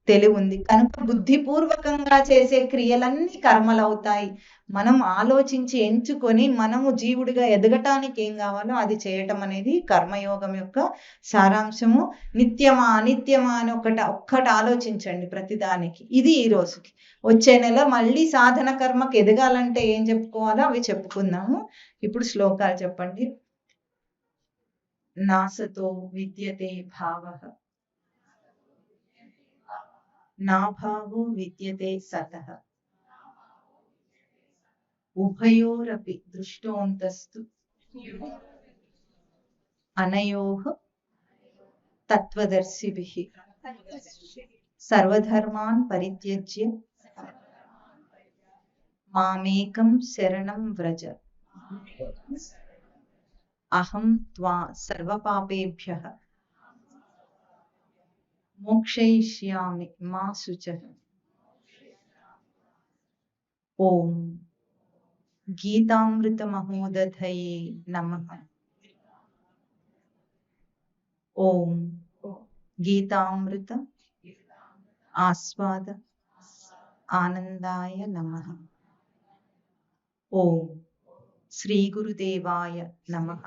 తెలివి ఉంది. కనుక బుద్ధిపూర్వకంగా చేసే క్రియలన్నీ కర్మలవుతాయి. మనం ఆలోచించి ఎంచుకొని మనము జీవుడిగా ఎదగటానికి ఏం కావాలో అది చేయటం అనేది కర్మయోగం యొక్క సారాంశము. నిత్యమా అనిత్యమా అని ఒక్కటి ఆలోచించండి ప్రతిదానికి. ఇది ఈ రోజుకి. వచ్చే నెల మళ్ళీ సాధన కర్మకి ఎదగాలంటే ఏం చెప్పుకోవాలో అవి చెప్పుకుందాము. ఇప్పుడు శ్లోకాలు చెప్పండి. నాసతో విద్యతే భావః, నాభావో విద్యతే సతః, ఉభయోరపి దృష్టోంతస్తు అనయోః తత్వదర్శిభిః సర్వధర్మాన్ పరిత్యజ్య మామేకం శరణం వ్రజ అహం త్వా సర్వపాపేభ్యః మోక్షయిష్యామి మా శుచః. ఓం గీతామృత మహోదధయే నమః. ఓం గీతామృత ఆస్వాద ఆనందాయ నమః. ఓం శ్రీ గురుదేవాయ నమః.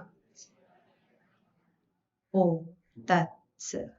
ఓం తత్ సత్.